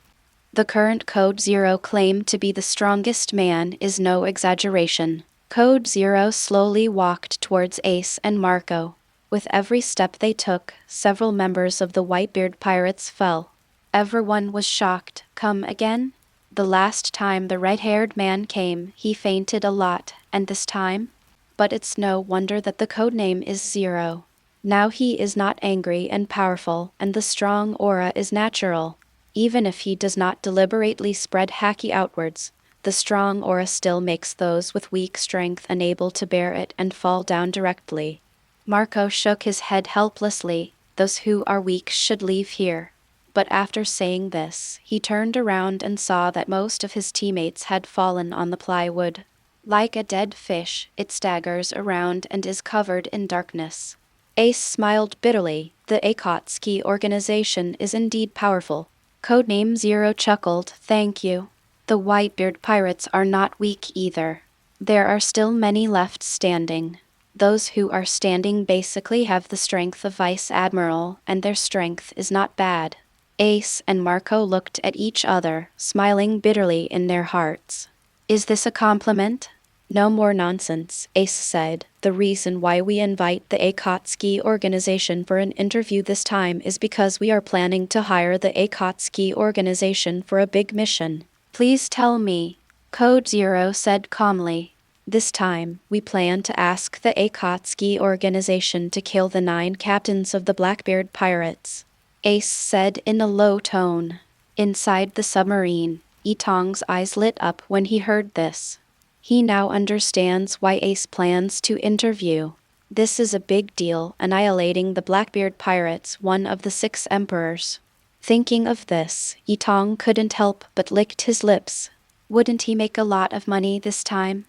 The current Code 0 claim to be the strongest man is no exaggeration. Code 0 slowly walked towards Ace and Marco. With every step they took, several members of the Whitebeard Pirates fell. Everyone was shocked. Come again? The last time the red-haired man came, he fainted a lot, and this time? But it's no wonder that the codename is 0. Now he is not angry and powerful, and the strong aura is natural. Even if he does not deliberately spread Haki outwards, the strong aura still makes those with weak strength unable to bear it and fall down directly. Marco shook his head helplessly. Those who are weak should leave here. But after saying this, he turned around and saw that most of his teammates had fallen on the plywood. Like a dead fish, it staggers around and is covered in darkness. Ace smiled bitterly. The Akatsuki organization is indeed powerful. Codename 0 chuckled. Thank you. The Whitebeard Pirates are not weak either. There are still many left standing. Those who are standing basically have the strength of Vice Admiral, and their strength is not bad. Ace and Marco looked at each other, smiling bitterly in their hearts. Is this a compliment? No more nonsense, Ace said. The reason why we invite the Akatsuki organization for an interview this time is because we are planning to hire the Akatsuki organization for a big mission. Please tell me, Code 0 said calmly. This time, we plan to ask the Akatsuki organization to kill the 9 captains of the Blackbeard Pirates. Ace said in a low tone. Inside the submarine, Tong's eyes lit up when he heard this. He now understands why Ace plans to interview. This is a big deal, annihilating the Blackbeard Pirates, one of the 6 emperors. Thinking of this, Tong couldn't help but licked his lips. Wouldn't he make a lot of money this time?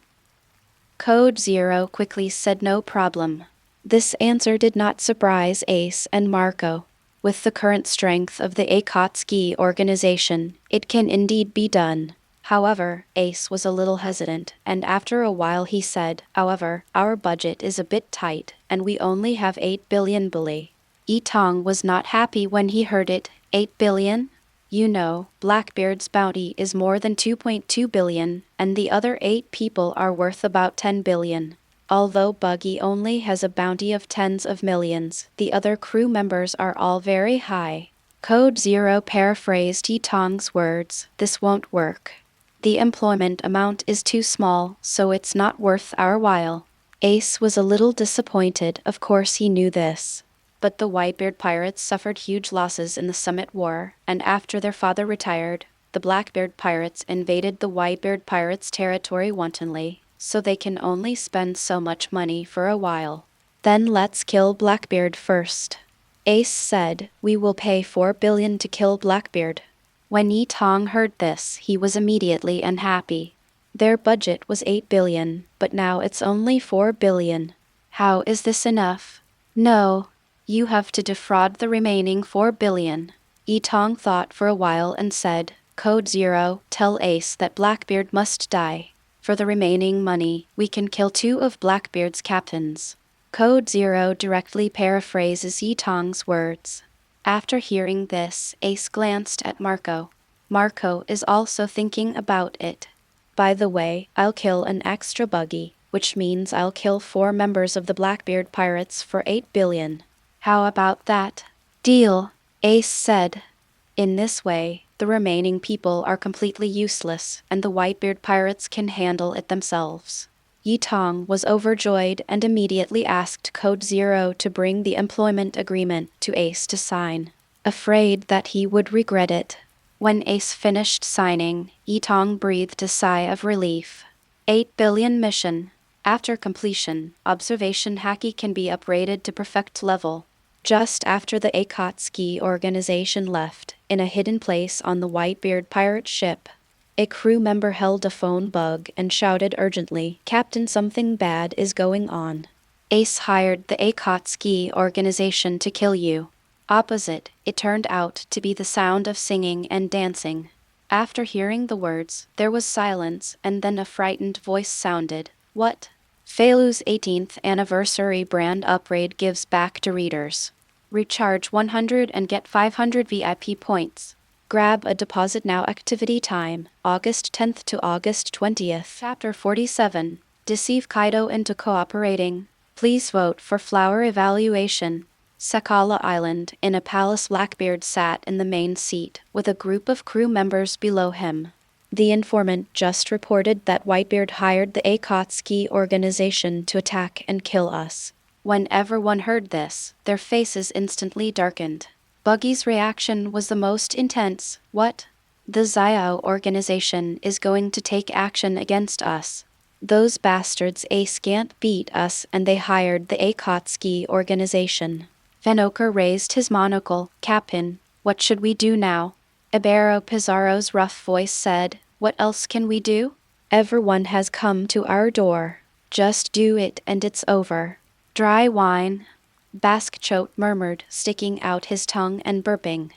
Code 0 quickly said no problem. This answer did not surprise Ace and Marco. With the current strength of the Akatsuki organization, it can indeed be done. However, Ace was a little hesitant, and after a while he said, however, our budget is a bit tight, and we only have 8 billion bully. Tong was not happy when he heard it. 8 billion? You know, Blackbeard's bounty is more than 2.2 billion, and the other 8 people are worth about 10 billion. Although Buggy only has a bounty of tens of millions, the other crew members are all very high. Code 0 paraphrased Tong's words. This won't work. The employment amount is too small, so it's not worth our while. Ace was a little disappointed. Of course he knew this. But the Whitebeard Pirates suffered huge losses in the Summit War, and after their father retired, the Blackbeard Pirates invaded the Whitebeard Pirates' territory wantonly, so they can only spend so much money for a while. Then let's kill Blackbeard first. Ace said, we will pay 4 billion to kill Blackbeard. When Tong heard this, he was immediately unhappy. Their budget was 8 billion, but now it's only 4 billion. How is this enough? No. You have to defraud the remaining 4 billion. Tong thought for a while and said, Code Zero, tell Ace that Blackbeard must die. For the remaining money, we can kill 2 of Blackbeard's captains. Code Zero directly paraphrases Tong's words. After hearing this, Ace glanced at Marco. Marco is also thinking about it. By the way, I'll kill an extra buggy, which means I'll kill 4 members of the Blackbeard Pirates for 8 billion. How about that? Deal, Ace said. In this way, the remaining people are completely useless, and the Whitebeard Pirates can handle it themselves. Tong was overjoyed and immediately asked Code Zero to bring the employment agreement to Ace to sign, afraid that he would regret it. When Ace finished signing, Tong breathed a sigh of relief. 8 billion mission. After completion, observation Haki can be upgraded to perfect level. Just after the Akatsuki organization left, in a hidden place on the Whitebeard pirate ship, a crew member held a phone bug and shouted urgently, Captain, something bad is going on. Ace hired the Akatsuki organization to kill you. Opposite, it turned out to be the sound of singing and dancing. After hearing the words, there was silence and then a frightened voice sounded, What? Feilu's 18th anniversary brand upgrade gives back to readers. Recharge 100 and get 500 VIP points. Grab a deposit now. Activity time, August 10th to August 20th. Chapter 47. Deceive Kaido into cooperating. Please vote for flower evaluation. Sakala Island, in a palace. Blackbeard sat in the main seat, with a group of crew members below him. The informant just reported that Whitebeard hired the Akatsuki organization to attack and kill us. When everyone heard this, their faces instantly darkened. Buggy's reaction was the most intense. What? The Xiao organization is going to take action against us. Those bastards Ace can't beat us and they hired the Akatsuki organization. Venoka raised his monocle. Captain, what should we do now? Ibero Pizarro's rough voice said, What else can we do? Everyone has come to our door. Just do it and it's over. Dry wine. Basque-Chote murmured, sticking out his tongue and burping.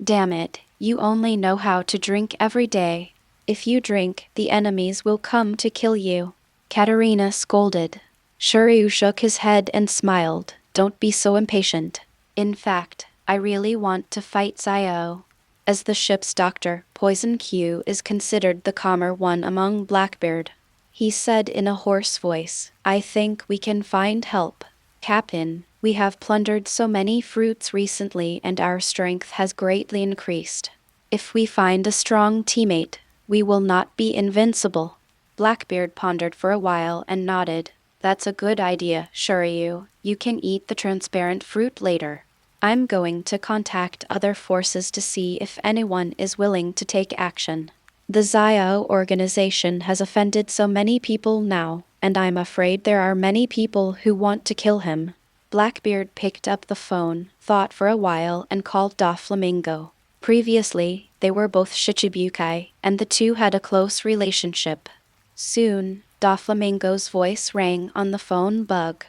Damn it, you only know how to drink every day. If you drink, the enemies will come to kill you. Katerina scolded. Shiryu shook his head and smiled. Don't be so impatient. In fact, I really want to fight Xiao. As the ship's doctor, Poison Q is considered the calmer one among Blackbeard. He said in a hoarse voice, I think we can find help. Captain, we have plundered so many fruits recently and our strength has greatly increased. If we find a strong teammate, we will not be invincible. Blackbeard pondered for a while and nodded. That's a good idea, Shiryu. You can eat the transparent fruit later. I'm going to contact other forces to see if anyone is willing to take action. The Xiao organization has offended so many people now, and I'm afraid there are many people who want to kill him. Blackbeard picked up the phone, thought for a while, and called Doflamingo. Previously, they were both Shichibukai, and the two had a close relationship. Soon, Doflamingo's voice rang on the phone bug.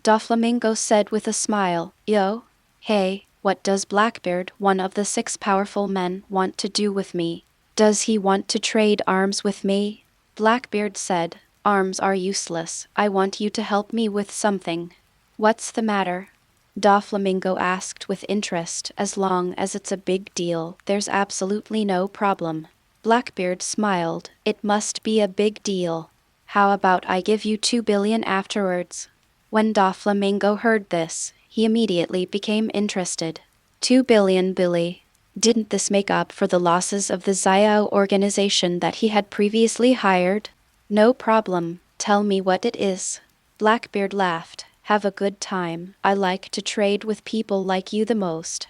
Doflamingo said with a smile, Yo, hey, what does Blackbeard, one of the 6 powerful men, want to do with me? Does he want to trade arms with me? Blackbeard said, Arms are useless. I want you to help me with something. What's the matter? Doflamingo asked with interest. As long as it's a big deal, there's absolutely no problem. Blackbeard smiled. It must be a big deal. How about I give you 2 billion afterwards? When Doflamingo heard this, he immediately became interested. 2 billion, Billy. Didn't this make up for the losses of the Xiao organization that he had previously hired? No problem. Tell me what it is. Blackbeard laughed. Have a good time. I like to trade with people like you the most.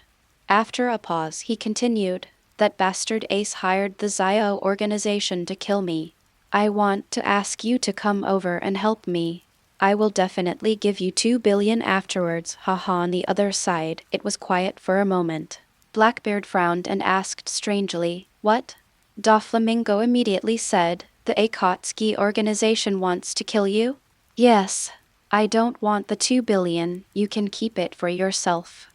After a pause, he continued. That bastard Ace hired the Xiao organization to kill me. I want to ask you to come over and help me. I will definitely give you 2 billion afterwards. Haha. On the other side, it was quiet for a moment. Blackbeard frowned and asked strangely, What? Doflamingo immediately said, The Akatsuki organization wants to kill you? Yes. I don't want the 2 billion, you can keep it for yourself.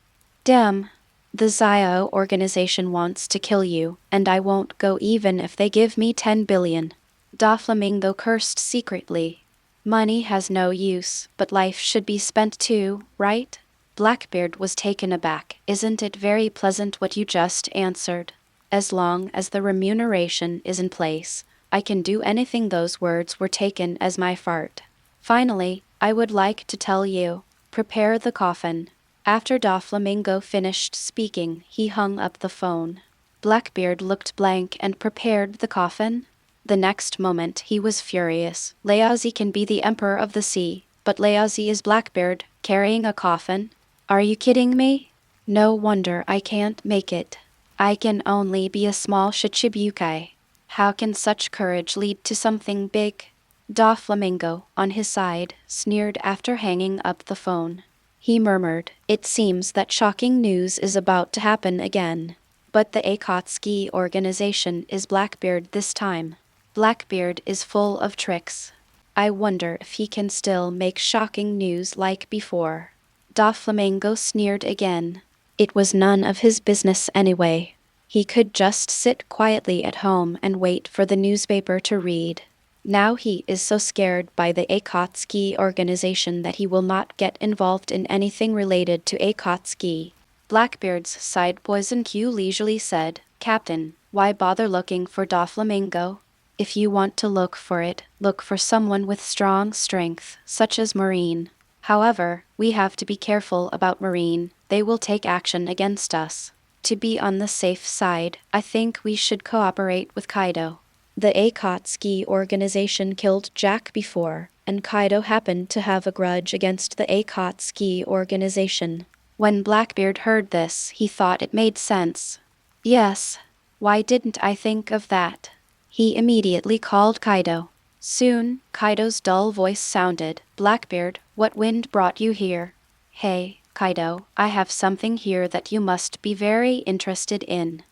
Damn. The Zio organization wants to kill you, and I won't go even if they give me 10 billion. Doflamingo cursed secretly. Money has no use, but life should be spent too, right? Blackbeard was taken aback. Isn't it very pleasant what you just answered? As long as the remuneration is in place, I can do anything. Those words were taken as my fart. Finally, I would like to tell you, prepare the coffin. After Doflamingo finished speaking, he hung up the phone. Blackbeard looked blank and prepared the coffin. The next moment he was furious. Laozi can be the emperor of the sea, but Laozi is Blackbeard, carrying a coffin? Are you kidding me? No wonder I can't make it. I can only be a small Shichibukai. How can such courage lead to something big? Doflamingo, on his side, sneered after hanging up the phone. He murmured, "It seems that shocking news is about to happen again. But the Akatsuki organization is Blackbeard this time. Blackbeard is full of tricks. I wonder if he can still make shocking news like before." Doflamingo sneered again. It was none of his business anyway. He could just sit quietly at home and wait for the newspaper to read. Now he is so scared by the Akatsuki organization that he will not get involved in anything related to Akatsuki. Blackbeard's side Poison Q leisurely said, "Captain, why bother looking for Doflamingo? If you want to look for it, look for someone with strong strength, such as Marine. However, we have to be careful about Marine, they will take action against us. To be on the safe side, I think we should cooperate with Kaido. The Akatsuki organization killed Jack before, and Kaido happened to have a grudge against the Akatsuki organization." When Blackbeard heard this, he thought it made sense. Yes, why didn't I think of that? He immediately called Kaido. Soon, Kaido's dull voice sounded, "Blackbeard, what wind brought you here?" "Hey, Kaido, I have something here that you must be very interested in."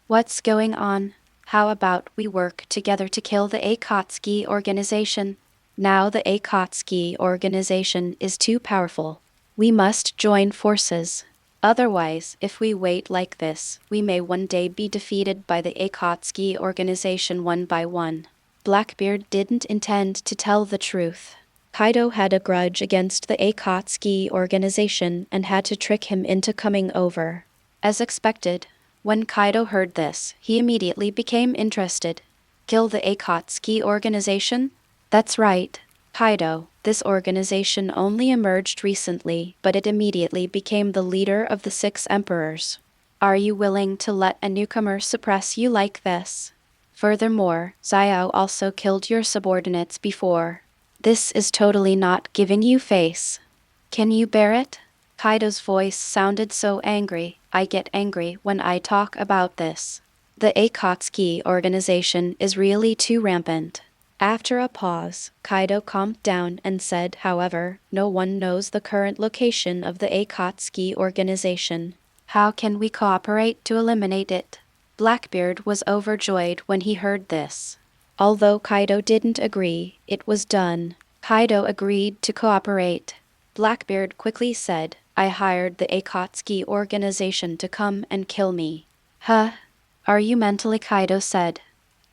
What's going on? How about we work together to kill the Akatsuki organization? Now the Akatsuki organization is too powerful. We must join forces. Otherwise, if we wait like this, we may one day be defeated by the Akatsuki organization one by one. Blackbeard didn't intend to tell the truth. Kaido had a grudge against the Akatsuki organization and had to trick him into coming over. As expected, when Kaido heard this, he immediately became interested. Kill the Akatsuki organization? That's right, Kaido. This organization only emerged recently, but it immediately became the leader of the 6 emperors. Are you willing to let a newcomer suppress you like this? Furthermore, Zio also killed your subordinates before. This is totally not giving you face. Can you bear it? Kaido's voice sounded so angry. I get angry when I talk about this. The Akatsuki organization is really too rampant. After a pause, Kaido calmed down and said, however, no one knows the current location of the Akatsuki organization. How can we cooperate to eliminate it? Blackbeard was overjoyed when he heard this. Although Kaido didn't agree, it was done. Kaido agreed to cooperate. Blackbeard quickly said, I hired the Akatsuki organization to come and kill me. Huh? Are you mentally? Kaido said.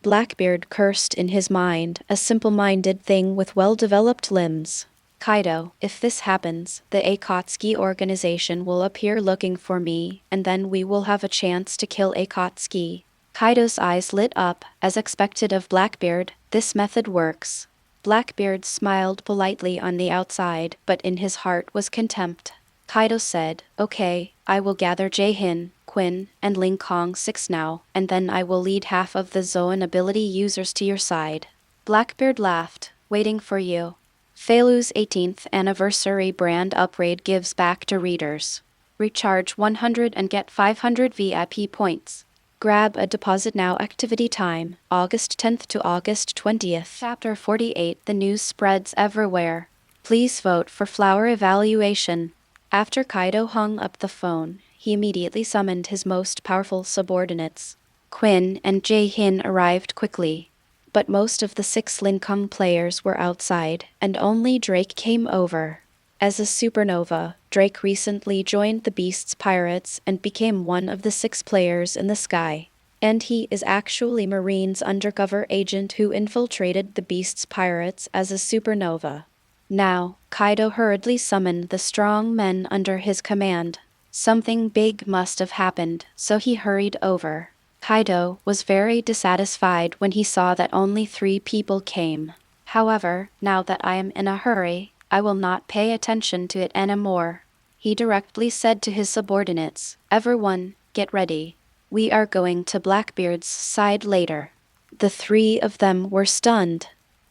Blackbeard cursed in his mind, a simple-minded thing with well-developed limbs. Kaido, if this happens, the Akatsuki organization will appear looking for me, and then we will have a chance to kill Akatsuki. Kaido's eyes lit up, as expected of Blackbeard. This method works. Blackbeard smiled politely on the outside, but in his heart was contempt. Kaido said, okay, I will gather Jaehin, Quinn, and Ling Kong 6 now, and then I will lead half of the Zoan ability users to your side. Blackbeard laughed, waiting for you. Feilu's 18th anniversary brand upgrade gives back to readers. Recharge 100 and get 500 VIP points. Grab a deposit now. Activity time, August 10th to August 20th. Chapter 48. The news spreads everywhere. Please vote for flower evaluation. After Kaido hung up the phone, he immediately summoned his most powerful subordinates. Quinn and Jaehin arrived quickly. but most of the 6 Lincom players were outside, and only Drake came over. As a supernova, Drake recently joined the Beast's Pirates and became one of the 6 players in the sky. And he is actually Marine's undercover agent who infiltrated the Beast's Pirates as a supernova. Now, Kaido hurriedly summoned the strong men under his command. Something big must have happened, so he hurried over. Kaido was very dissatisfied when he saw that only 3 people came. However, now that I am in a hurry, I will not pay attention to it anymore. He directly said to his subordinates, "Everyone, get ready. We are going to Blackbeard's side later." The 3 of them were stunned.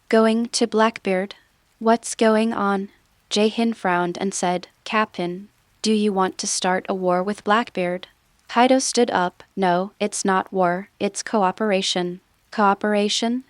Going to Blackbeard? What's going on? Jaehin frowned and said, "Captain, do you want to start a war with Blackbeard?" Kaido stood up. "No, it's not war, it's cooperation." Cooperation?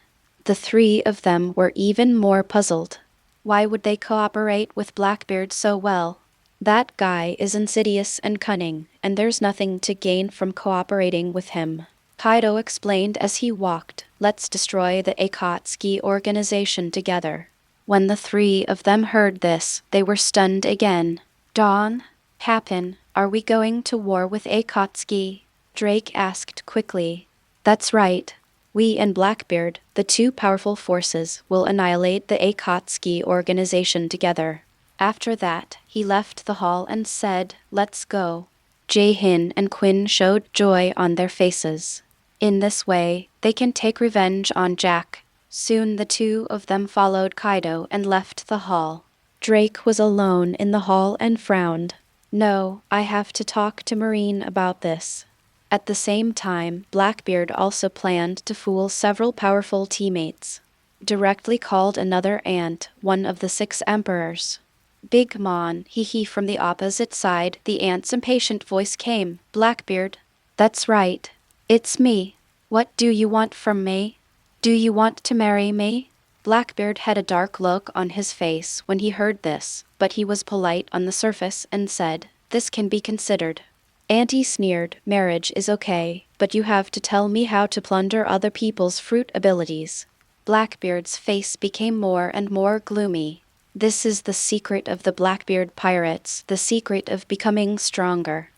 The 3 of them were even more puzzled. Why would they cooperate with Blackbeard so well? That guy is insidious and cunning, and there's nothing to gain from cooperating with him. Kaido explained as he walked, "Let's destroy the Akatsuki organization together." When the 3 of them heard this, they were stunned again. "Dawn? Captain, are we going to war with Akatsuki?" Drake asked quickly. "That's right. We and Blackbeard, the 2 powerful forces, will annihilate the Akatsuki organization together." After that, he left the hall and said, "Let's go." Jaehin and Quinn showed joy on their faces. In this way, they can take revenge on Jack. Soon the 2 of them followed Kaido and left the hall. Drake was alone in the hall and frowned. "No, I have to talk to Marine about this." At the same time, Blackbeard also planned to fool several powerful teammates. Directly called another ant, one of the 6 emperors. "Big Mon, hee from the opposite side," the ant's impatient voice came. "Blackbeard." "That's right. It's me. What do you want from me? Do you want to marry me?" Blackbeard had a dark look on his face when he heard this, but he was polite on the surface and said, "This can be considered." Auntie sneered, "Marriage is okay, but you have to tell me how to plunder other people's fruit abilities." Blackbeard's face became more and more gloomy. This is the secret of the Blackbeard Pirates, the secret of becoming stronger.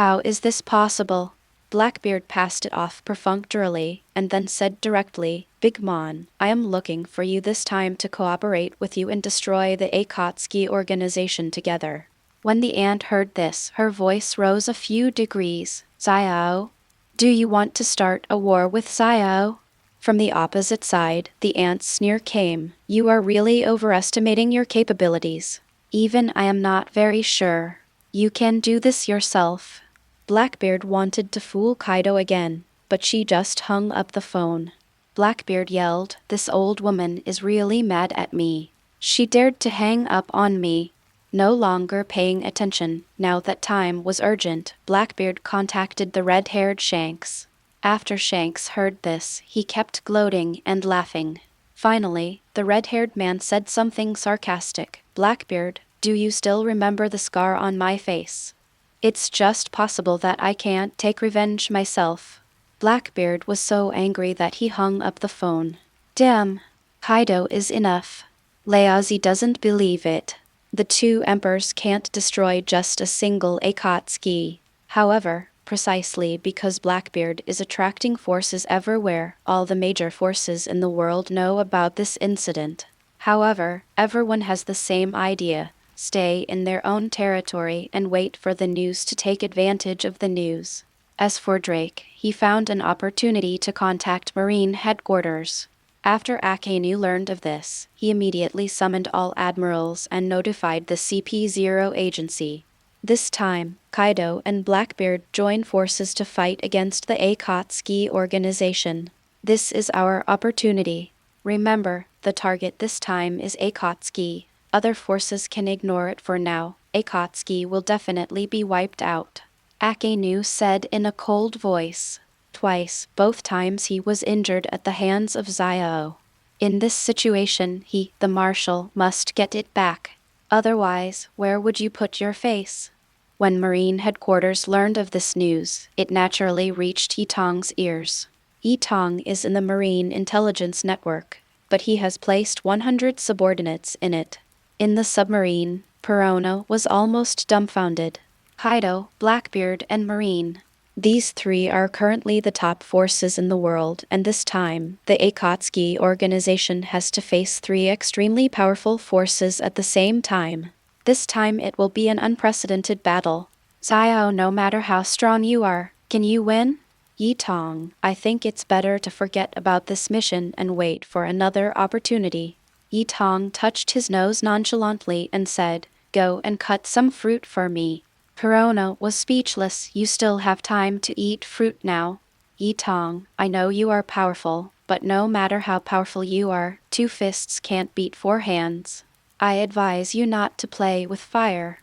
How is this possible? Blackbeard passed it off perfunctorily, and then said directly, "Big Mon, I am looking for you this time to cooperate with you and destroy the Akatsuki organization together." When the ant heard this, her voice rose a few degrees. "Xiao? Do you want to start a war with Xiao?" From the opposite side, the ant's sneer came. "You are really overestimating your capabilities. Even I am not very sure. You can do this yourself." Blackbeard wanted to fool Kaido again, but she just hung up the phone. Blackbeard yelled, "This old woman is really mad at me. She dared to hang up on me." No longer paying attention, now that time was urgent, Blackbeard contacted the red-haired Shanks. After Shanks heard this, he kept gloating and laughing. Finally, the red-haired man said something sarcastic. "Blackbeard, do you still remember the scar on my face? It's just possible that I can't take revenge myself." Blackbeard was so angry that he hung up the phone. "Damn, Kaido is enough. Laozi doesn't believe it. The 2 emperors can't destroy just a single Akatsuki." However, precisely because Blackbeard is attracting forces everywhere, all the major forces in the world know about this incident. However, everyone has the same idea: stay in their own territory and wait for the news to take advantage of the news. As for Drake, he found an opportunity to contact Marine headquarters. After Akainu learned of this, he immediately summoned all admirals and notified the CP0 agency. This time, Kaido and Blackbeard joined forces to fight against the Akatsuki organization. This is our opportunity. Remember, the target this time is Akatsuki. Other forces can ignore it for now. Akatsuki will definitely be wiped out. Akainu said in a cold voice. Twice, both times he was injured at the hands of Xiao. In this situation, he, the Marshal, must get it back. Otherwise, where would you put your face? When Marine headquarters learned of this news, it naturally reached Tong's ears. Tong is in the Marine Intelligence Network, but he has placed 100 subordinates in it. In the submarine, Perona was almost dumbfounded. Kaido, Blackbeard, and Marine. These three are currently the top forces in the world, and this time, the Akatsuki organization has to face three extremely powerful forces at the same time. This time it will be an unprecedented battle. Xiao, no matter how strong you are, can you win? Tong, I think it's better to forget about this mission and wait for another opportunity. Tong touched his nose nonchalantly and said, "Go and cut some fruit for me." Perona was speechless. "You still have time to eat fruit now." Tong, I know you are powerful, but no matter how powerful you are, 2 fists can't beat 4 hands. I advise you not to play with fire.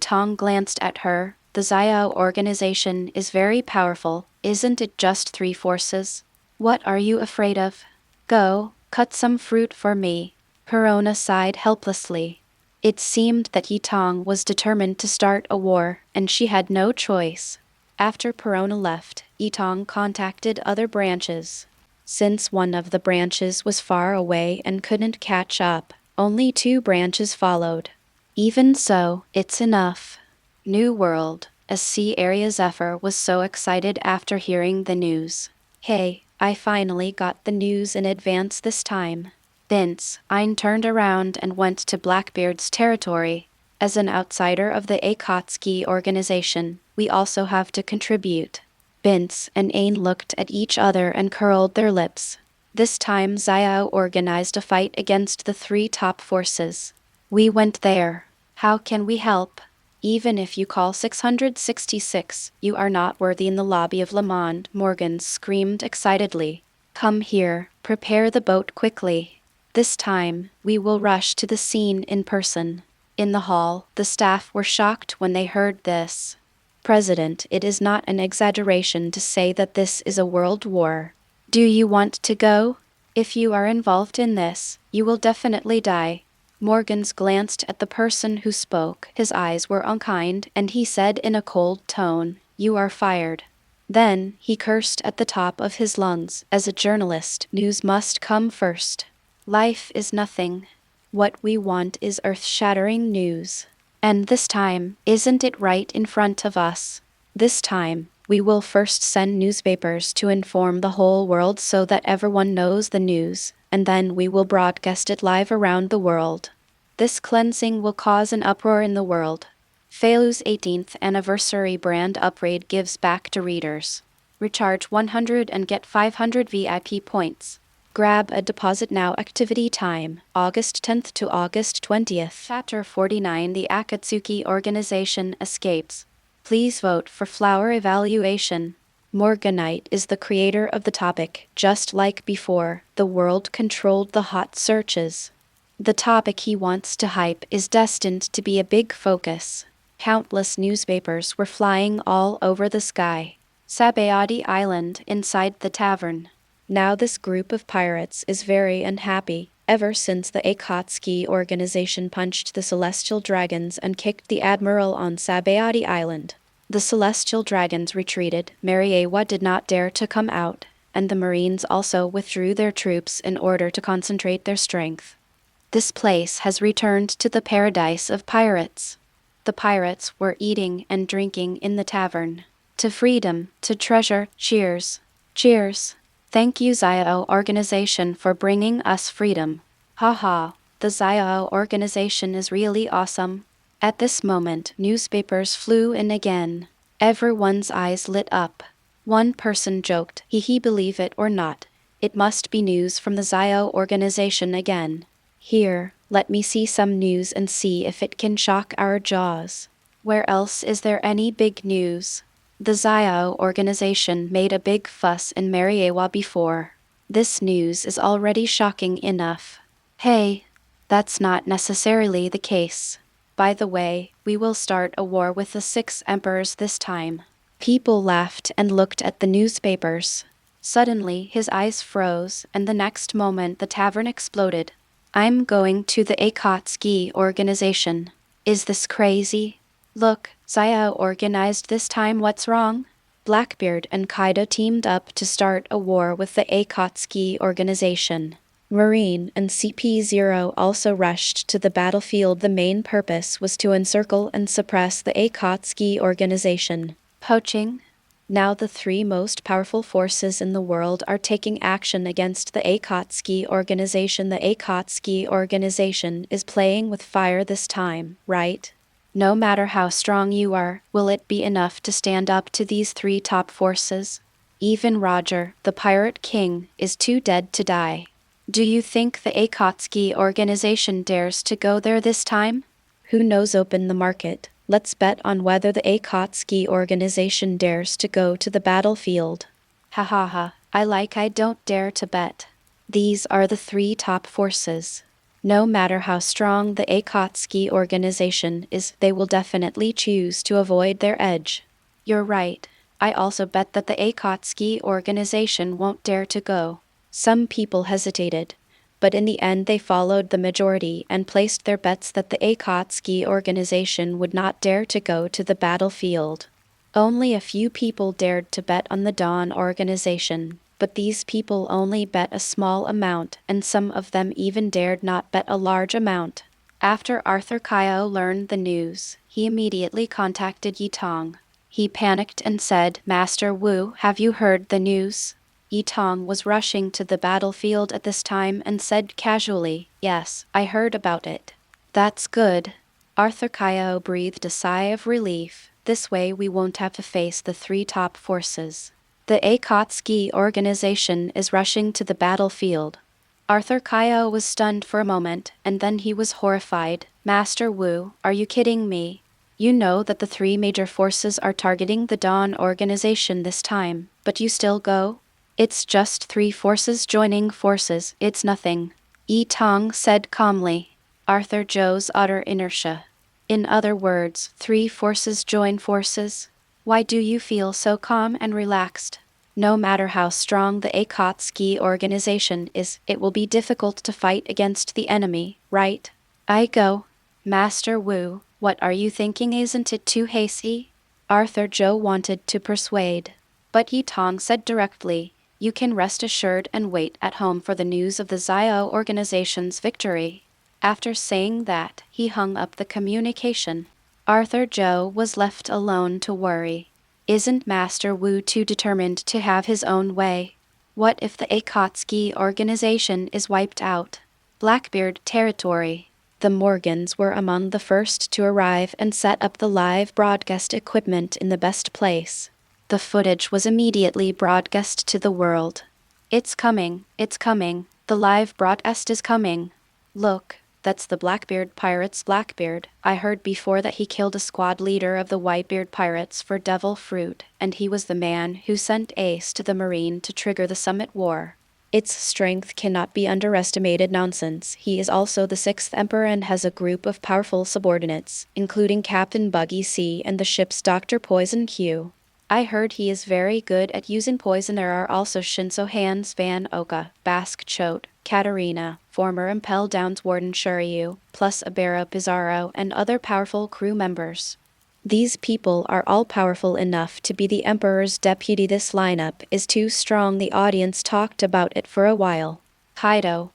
Tong glanced at her. The Xiao organization is very powerful, isn't it just 3 forces? What are you afraid of? Go, cut some fruit for me. Perona sighed helplessly. It seemed that Tong was determined to start a war, and she had no choice. After Perona left, Tong contacted other branches. Since one of the branches was far away and couldn't catch up, only 2 branches followed. Even so, it's enough. New World. SC Area Zephyr was so excited after hearing the news. Hey, I finally got the news in advance this time. Thence, Ein turned around and went to Blackbeard's territory. As an outsider of the Akatsuki organization, we also have to contribute. Vince and Ain looked at each other and curled their lips. This time Xiao organized a fight against the 3 top forces. We went there. How can we help? Even if you call 666, you are not worthy in the lobby of Le Monde, Morgan screamed excitedly. Come here, prepare the boat quickly. This time, we will rush to the scene in person. In the hall, the staff were shocked when they heard this. President, it is not an exaggeration to say that this is a world war. Do you want to go? If you are involved in this, you will definitely die. Morgans glanced at the person who spoke. His eyes were unkind, and he said in a cold tone, "You are fired." Then, he cursed at the top of his lungs. As a journalist, news must come first. Life is nothing. What we want is earth-shattering news. And this time, isn't it right in front of us? This time, we will first send newspapers to inform the whole world so that everyone knows the news, and then we will broadcast it live around the world. This cleansing will cause an uproar in the world. Feilu's 18th anniversary brand upgrade gives back to readers. Recharge 100 and get 500 VIP points. Grab a deposit now. Activity time, August 10th to August 20th. Chapter 49, The Akatsuki Organization Escapes. Please vote for Flower Evaluation. Morganite is the creator of the topic. Just like before, the world controlled the hot searches. The topic he wants to hype is destined to be a big focus. Countless newspapers were flying all over the sky. Sabayati Island, inside the tavern. Now this group of pirates is very unhappy. Ever since the Akatsuki organization punched the Celestial Dragons and kicked the Admiral on Sabayati Island, the Celestial Dragons retreated. Mariejois did not dare to come out, and the Marines also withdrew their troops in order to concentrate their strength. This place has returned to the paradise of pirates. The pirates were eating and drinking in the tavern. To freedom, to treasure, cheers. Cheers. Thank you Xiao organization for bringing us freedom. Haha, the Xiao organization is really awesome. At this moment, newspapers flew in again. Everyone's eyes lit up. One person joked, "He believe it or not, it must be news from the Xiao organization again. Here, let me see some news and see if it can shock our jaws. Where else is there any big news?" The Xiao organization made a big fuss in Mariejois before. This news is already shocking enough. Hey, that's not necessarily the case. By the way, we will start a war with the 6 emperors this time. People laughed and looked at the newspapers. Suddenly, his eyes froze, and the next moment the tavern exploded. I'm going to the Akatsuki organization. Is this crazy? Look, Xiao organized this time. What's wrong? Blackbeard and Kaido teamed up to start a war with the Akatsuki organization. Marine and CP0 also rushed to the battlefield. The main purpose was to encircle and suppress the Akatsuki organization. Poaching? Now the three most powerful forces in the world are taking action against the Akatsuki organization. The Akatsuki organization is playing with fire this time, right? No matter how strong you are, will it be enough to stand up to these three top forces? Even Roger, the Pirate King, is too dead to die. Do you think the Akatsuki organization dares to go there this time? Who knows? Open the market. Let's bet on whether the Akatsuki organization dares to go to the battlefield. Ha ha ha, I don't dare to bet. These are the three top forces. No matter how strong the Akatsuki organization is, they will definitely choose to avoid their edge. You're right. I also bet that the Akatsuki organization won't dare to go. Some people hesitated, but in the end they followed the majority and placed their bets that the Akatsuki organization would not dare to go to the battlefield. Only a few people dared to bet on the Dawn organization, but these people only bet a small amount, and some of them even dared not bet a large amount. After Arthur Kaido learned the news, he immediately contacted Tong. He panicked and said, "Master Wu, have you heard the news?" Tong was rushing to the battlefield at this time and said casually, "Yes, I heard about it." "That's good." Arthur Kaido breathed a sigh of relief. This way we won't have to face the three top forces. The Akatsuki organization is rushing to the battlefield. Arthur Kaido was stunned for a moment, and then he was horrified. "Master Wu, are you kidding me? You know that the three major forces are targeting the Dawn organization this time, but you still go? It's just three forces joining forces, it's nothing." Tong said calmly. Arthur Joe's utter inertia. In other words, three forces join forces? Why do you feel so calm and relaxed? No matter how strong the Akatsuki organization is, it will be difficult to fight against the enemy, right? I go. Master Wu, what are you thinking? Isn't it too hasty? Arthur Joe wanted to persuade. But Tong said directly, "You can rest assured and wait at home for the news of the Zio organization's victory." After saying that, he hung up the communication. Arthur Joe was left alone to worry. Isn't Master Wu too determined to have his own way? What if the Akatsuki organization is wiped out? Blackbeard territory. The Morgans were among the first to arrive and set up the live broadcast equipment in the best place. The footage was immediately broadcast to the world. It's coming, the live broadcast is coming. Look, that's the Blackbeard Pirates. Blackbeard, I heard before that he killed a squad leader of the Whitebeard Pirates for devil fruit, and he was the man who sent Ace to the Marine to trigger the Summit War. Its strength cannot be underestimated. Nonsense. He is also the sixth emperor and has a group of powerful subordinates, including Captain Buggy C and the ship's Dr. Poison Q. I heard he is very good at using poison. There are also Shinso Hands Van Oka, Basque Chote, Katarina, former Impel Downs Warden Shuryu, plus Ibera Pizarro and other powerful crew members. These people are all powerful enough to be the Emperor's deputy. This lineup is too strong. The audience talked about it for a while. Kaido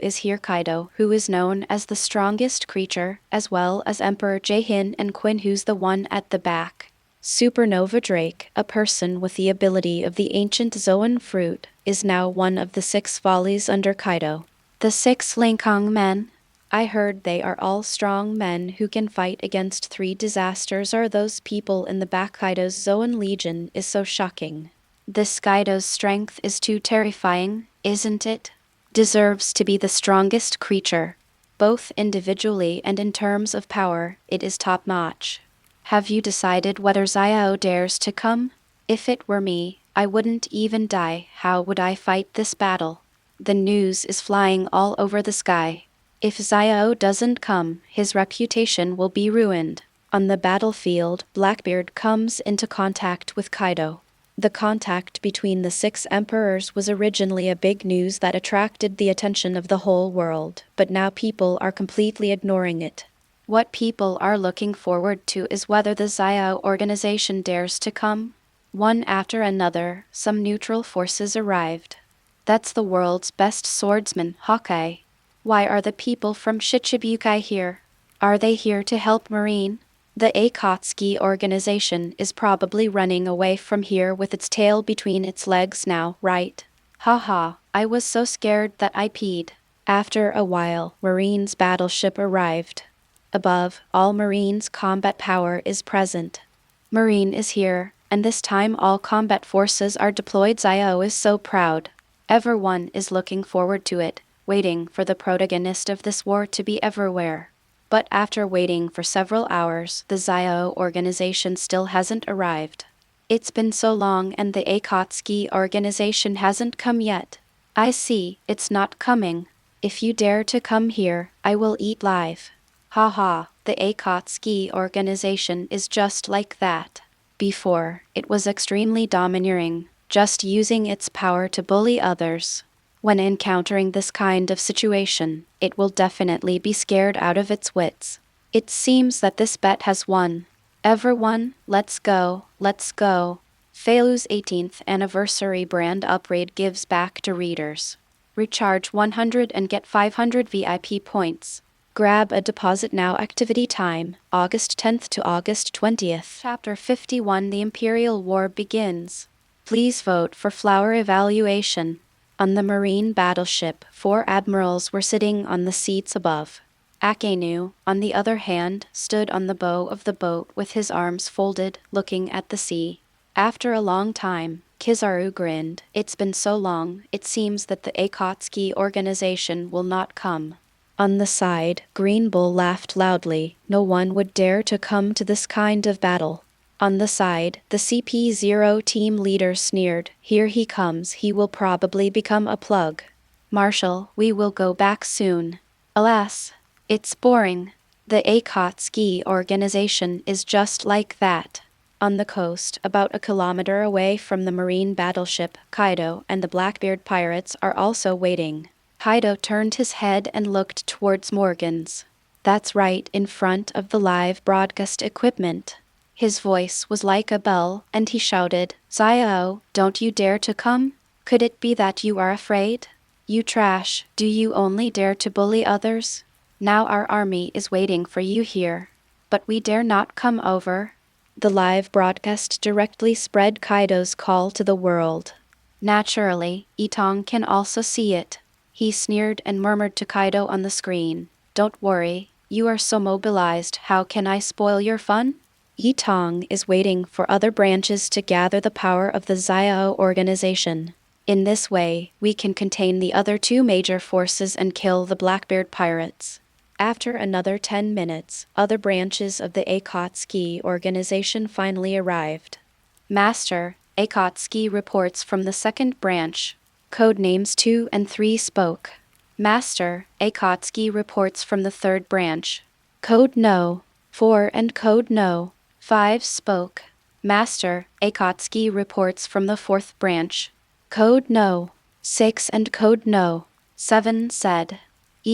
is here. Kaido, who is known as the strongest creature, as well as Emperor Jaehin and Quinn, who's the one at the back. Supernova Drake, a person with the ability of the ancient Zoan fruit, is now one of the 6 volleys under Kaido. The 6 Linkong men? I heard they are all strong men who can fight against 3 disasters. Are those people in the back? Kaido's Zoan Legion is so shocking. This Kaido's strength is too terrifying, isn't it? Deserves to be the strongest creature. Both individually and in terms of power, it is top-notch. Have you decided whether Zio dares to come? If it were me, I wouldn't even die. How would I fight this battle? The news is flying all over the sky. If Zio doesn't come, his reputation will be ruined. On the battlefield, Blackbeard comes into contact with Kaido. The contact between the 6 emperors was originally a big news that attracted the attention of the whole world, but now people are completely ignoring it. What people are looking forward to is whether the Zio organization dares to come. One after another, some neutral forces arrived. That's the world's best swordsman, Hawkeye. Why are the people from Shichibukai here? Are they here to help Marine? The Akatsuki organization is probably running away from here with its tail between its legs now, right? Haha, I was so scared that I peed. After a while, Marine's battleship arrived. Above, all Marine's combat power is present. Marine is here, and this time all combat forces are deployed. Zio is so proud. Everyone is looking forward to it, waiting for the protagonist of this war to be everywhere. But after waiting for several hours, the Zio organization still hasn't arrived. It's been so long and the Akatsuki organization hasn't come yet. I see, it's not coming. If you dare to come here, I will eat live. Haha, the Akatsuki organization is just like that. Before, it was extremely domineering, just using its power to bully others. When encountering this kind of situation, it will definitely be scared out of its wits. It seems that this bet has won. Everyone, let's go, let's go. Feilu's 18th anniversary brand upgrade gives back to readers. Recharge 100 and get 500 VIP points. Grab a deposit now. Activity time, August 10th to August 20th. Chapter 51 The Imperial War begins. Please vote for flower evaluation. On the Marine battleship, 4 admirals were sitting on the seats above. Akainu, on the other hand, stood on the bow of the boat with his arms folded, looking at the sea. After a long time, Kizaru grinned. It's been so long, it seems that the Akatsuki organization will not come. On the side, Green Bull laughed loudly. No one would dare to come to this kind of battle. On the side, the CP0 team leader sneered. Here he comes, he will probably become a plug. Marshal, we will go back soon. Alas, it's boring. The Akatsuki organization is just like that. On the coast, about a kilometer away from the Marine battleship, Kaido and the Blackbeard Pirates are also waiting. Kaido turned his head and looked towards Morgan's. That's right in front of the live broadcast equipment. His voice was like a bell, and he shouted, Zio, don't you dare to come? Could it be that you are afraid? You trash, do you only dare to bully others? Now our army is waiting for you here. But we dare not come over. The live broadcast directly spread Kaido's call to the world. Naturally, Tong can also see it. He sneered and murmured to Kaido on the screen, Don't worry, you are so mobilized, how can I spoil your fun? Tong is waiting for other branches to gather the power of the Zio organization. In this way, we can contain the other 2 major forces and kill the Blackbeard Pirates. After another 10 minutes, other branches of the Akatsuki organization finally arrived. Master, Akatsuki reports from the 2nd branch. Codenames 2 and 3 spoke. Master, Akatsuki reports from the 3rd branch. Code No. 4 and Code No. 5 spoke. Master, Akatsuki reports from the 4th branch. Code No. 6 and Code No. 7 said.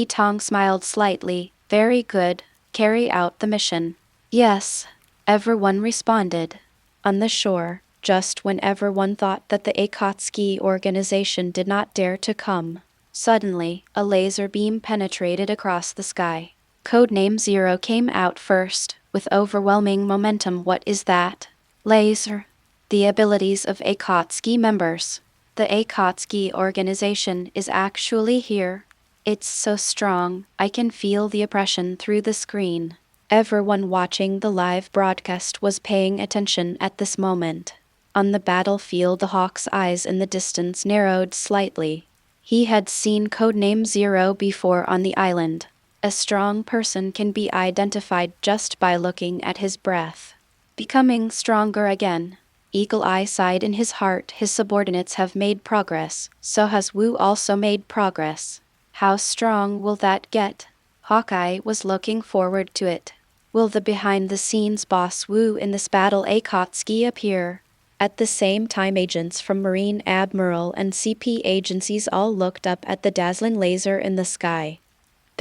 Tong smiled slightly. Very good. Carry out the mission. Yes. Everyone responded. On the shore, just when everyone thought that the Akatsuki organization did not dare to come, suddenly, a laser beam penetrated across the sky. Codename 0 came out first, with overwhelming momentum. What is that? Laser. The abilities of Akatsuki members. The Akatsuki organization is actually here. It's so strong, I can feel the oppression through the screen. Everyone watching the live broadcast was paying attention at this moment. On the battlefield, the Hawk's eyes in the distance narrowed slightly. He had seen Codename 0 before on the island. A strong person can be identified just by looking at his breath. Becoming stronger again. Eagle Eye sighed in his heart. His subordinates have made progress, so has Wu also made progress. How strong will that get? Hawkeye was looking forward to it. Will the behind-the-scenes boss Wu in this battle Akatsuki appear? At the same time, agents from Marine Admiral and CP agencies all looked up at the dazzling laser in the sky.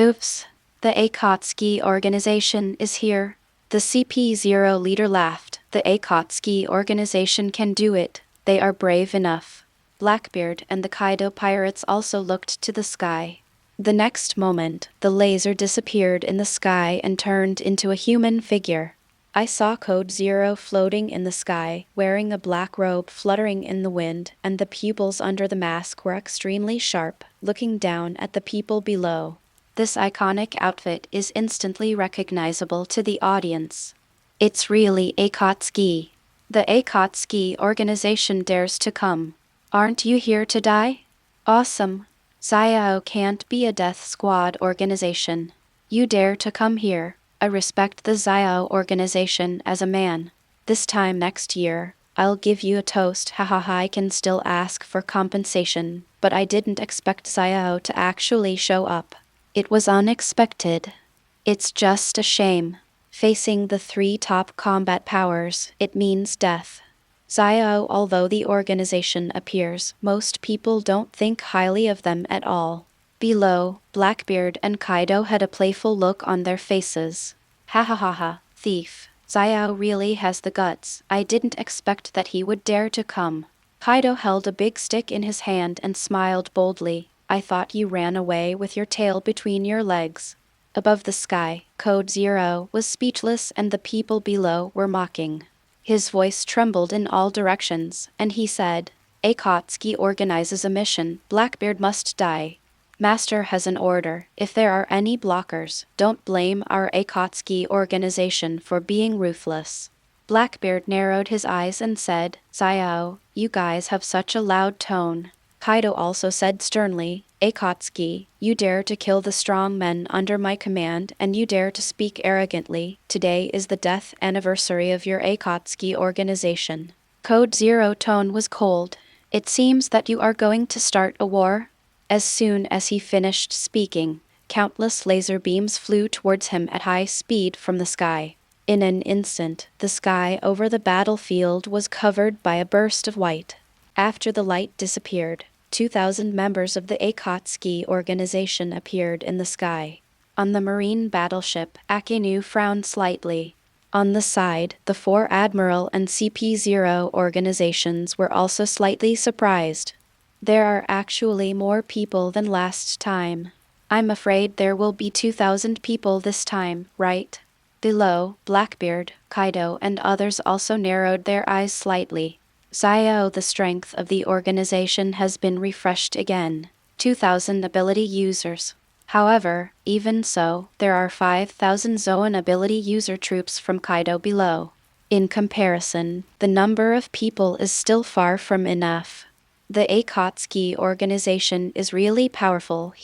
Oops, the Akatsuki organization is here. The CP0 leader laughed. The Akatsuki organization can do it. They are brave enough. Blackbeard and the Kaido pirates also looked to the sky. The next moment, the laser disappeared in the sky and turned into a human figure. I saw Code Zero floating in the sky, wearing a black robe fluttering in the wind, and the pupils under the mask were extremely sharp, looking down at the people below. This iconic outfit is instantly recognizable to the audience. It's really Akatsuki. The Akatsuki organization dares to come. Aren't you here to die? Awesome. Xiao can't be a death squad organization. You dare to come here. I respect the Xiao organization as a man. This time next year, I'll give you a toast. Haha, I can still ask for compensation, but I didn't expect Xiao to actually show up. It was unexpected. It's just a shame. Facing the 3 top combat powers, it means death. Xiao, although the organization appears, most people don't think highly of them at all. Below, Blackbeard and Kaido had a playful look on their faces. Ha ha ha ha, thief. Xiao really has the guts. I didn't expect that he would dare to come. Kaido held a big stick in his hand and smiled boldly. I thought you ran away with your tail between your legs. Above the sky, Code Zero was speechless and the people below were mocking. His voice trembled in all directions, and he said, Akatsuki organizes a mission. Blackbeard must die. Master has an order. If there are any blockers, don't blame our Akatsuki organization for being ruthless. Blackbeard narrowed his eyes and said, Xiao, you guys have such a loud tone. Kaido also said sternly, Akatsuki, you dare to kill the strong men under my command and you dare to speak arrogantly. Today is the death anniversary of your Akatsuki organization. Code Zero tone was cold. It seems that you are going to start a war? As soon as he finished speaking, countless laser beams flew towards him at high speed from the sky. In an instant, the sky over the battlefield was covered by a burst of white. After the light disappeared, 2,000 members of the Akatsuki organization appeared in the sky. On the marine battleship, Akainu frowned slightly. On the side, the 4 Admiral and CP0 organizations were also slightly surprised. There are actually more people than last time. I'm afraid there will be 2,000 people this time, right? Below, Blackbeard, Kaido, and others also narrowed their eyes slightly. Xiao, the strength of the organization has been refreshed again. 2,000 ability users. However, even so, there are 5,000 Zoan ability user troops from Kaido below. In comparison, the number of people is still far from enough. The Akatsuki organization is really powerful,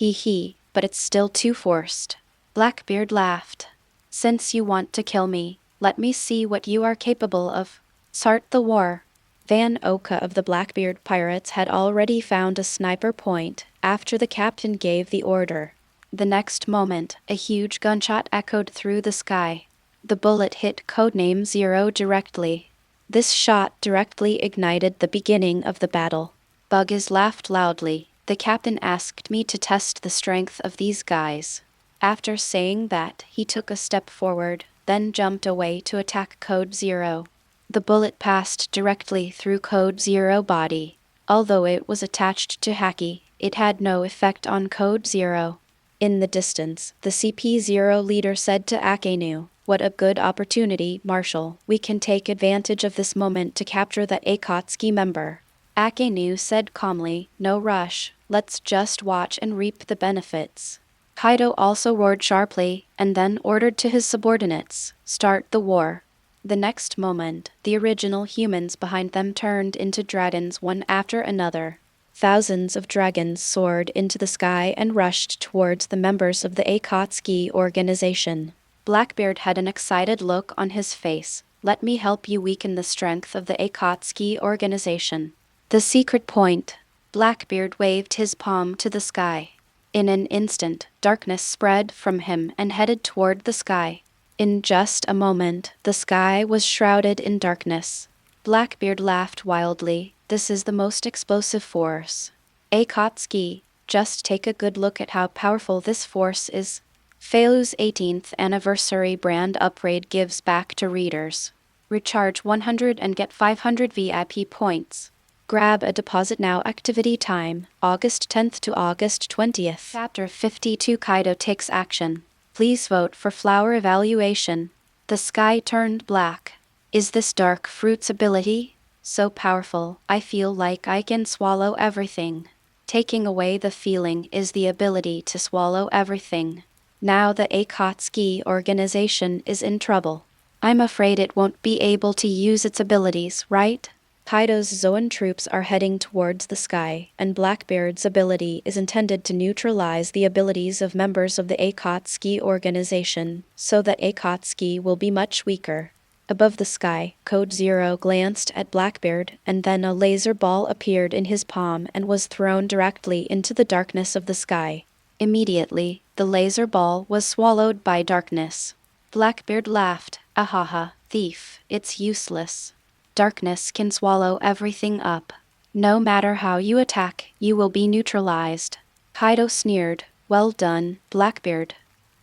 but it's still too forced. Blackbeard laughed. Since you want to kill me, let me see what you are capable of. Start the war. Van Oka of the Blackbeard Pirates had already found a sniper point after the captain gave the order. The next moment, a huge gunshot echoed through the sky. The bullet hit Codename Zero directly. This shot directly ignited the beginning of the battle. Buggers laughed loudly. The captain asked me to test the strength of these guys. After saying that, he took a step forward, then jumped away to attack Code Zero. The bullet passed directly through Code Zero body. Although it was attached to Haki, it had no effect on Code Zero. In the distance, the CP0 leader said to Akainu, "What a good opportunity, Marshal. We can take advantage of this moment to capture the Akatsuki member." Akainu said calmly, "No rush. Let's just watch and reap the benefits." Kaido also roared sharply, and then ordered to his subordinates, "Start the war." The next moment, the original humans behind them turned into dragons one after another. Thousands of dragons soared into the sky and rushed towards the members of the Akatsuki organization. Blackbeard had an excited look on his face. "Let me help you weaken the strength of the Akatsuki organization." The secret point. Blackbeard waved his palm to the sky. In an instant, darkness spread from him and headed toward the sky. In just a moment, the sky was shrouded in darkness. Blackbeard laughed wildly. "This is the most explosive force. Akatsuki, just take a good look at how powerful this force is." Feilu's 18th anniversary brand upgrade gives back to readers. Recharge 100 and get 500 VIP points. Grab a deposit now. Activity time, August 10th to August 20th. Chapter 52 Kaido takes action. Please vote for flower evaluation. The sky turned black. Is this dark fruit's ability so powerful? I feel like I can swallow everything. Taking away the feeling is the ability to swallow everything. Now the Akatsuki organization is in trouble. I'm afraid it won't be able to use its abilities, right? Kaido's Zoan troops are heading towards the sky, and Blackbeard's ability is intended to neutralize the abilities of members of the Akatsuki organization, so that Akatsuki will be much weaker. Above the sky, Code Zero glanced at Blackbeard, and then a laser ball appeared in his palm and was thrown directly into the darkness of the sky. Immediately, the laser ball was swallowed by darkness. Blackbeard laughed. Ahaha, thief, it's useless. Darkness can swallow everything up. No matter how you attack, you will be neutralized. Kaido sneered. Well done, Blackbeard.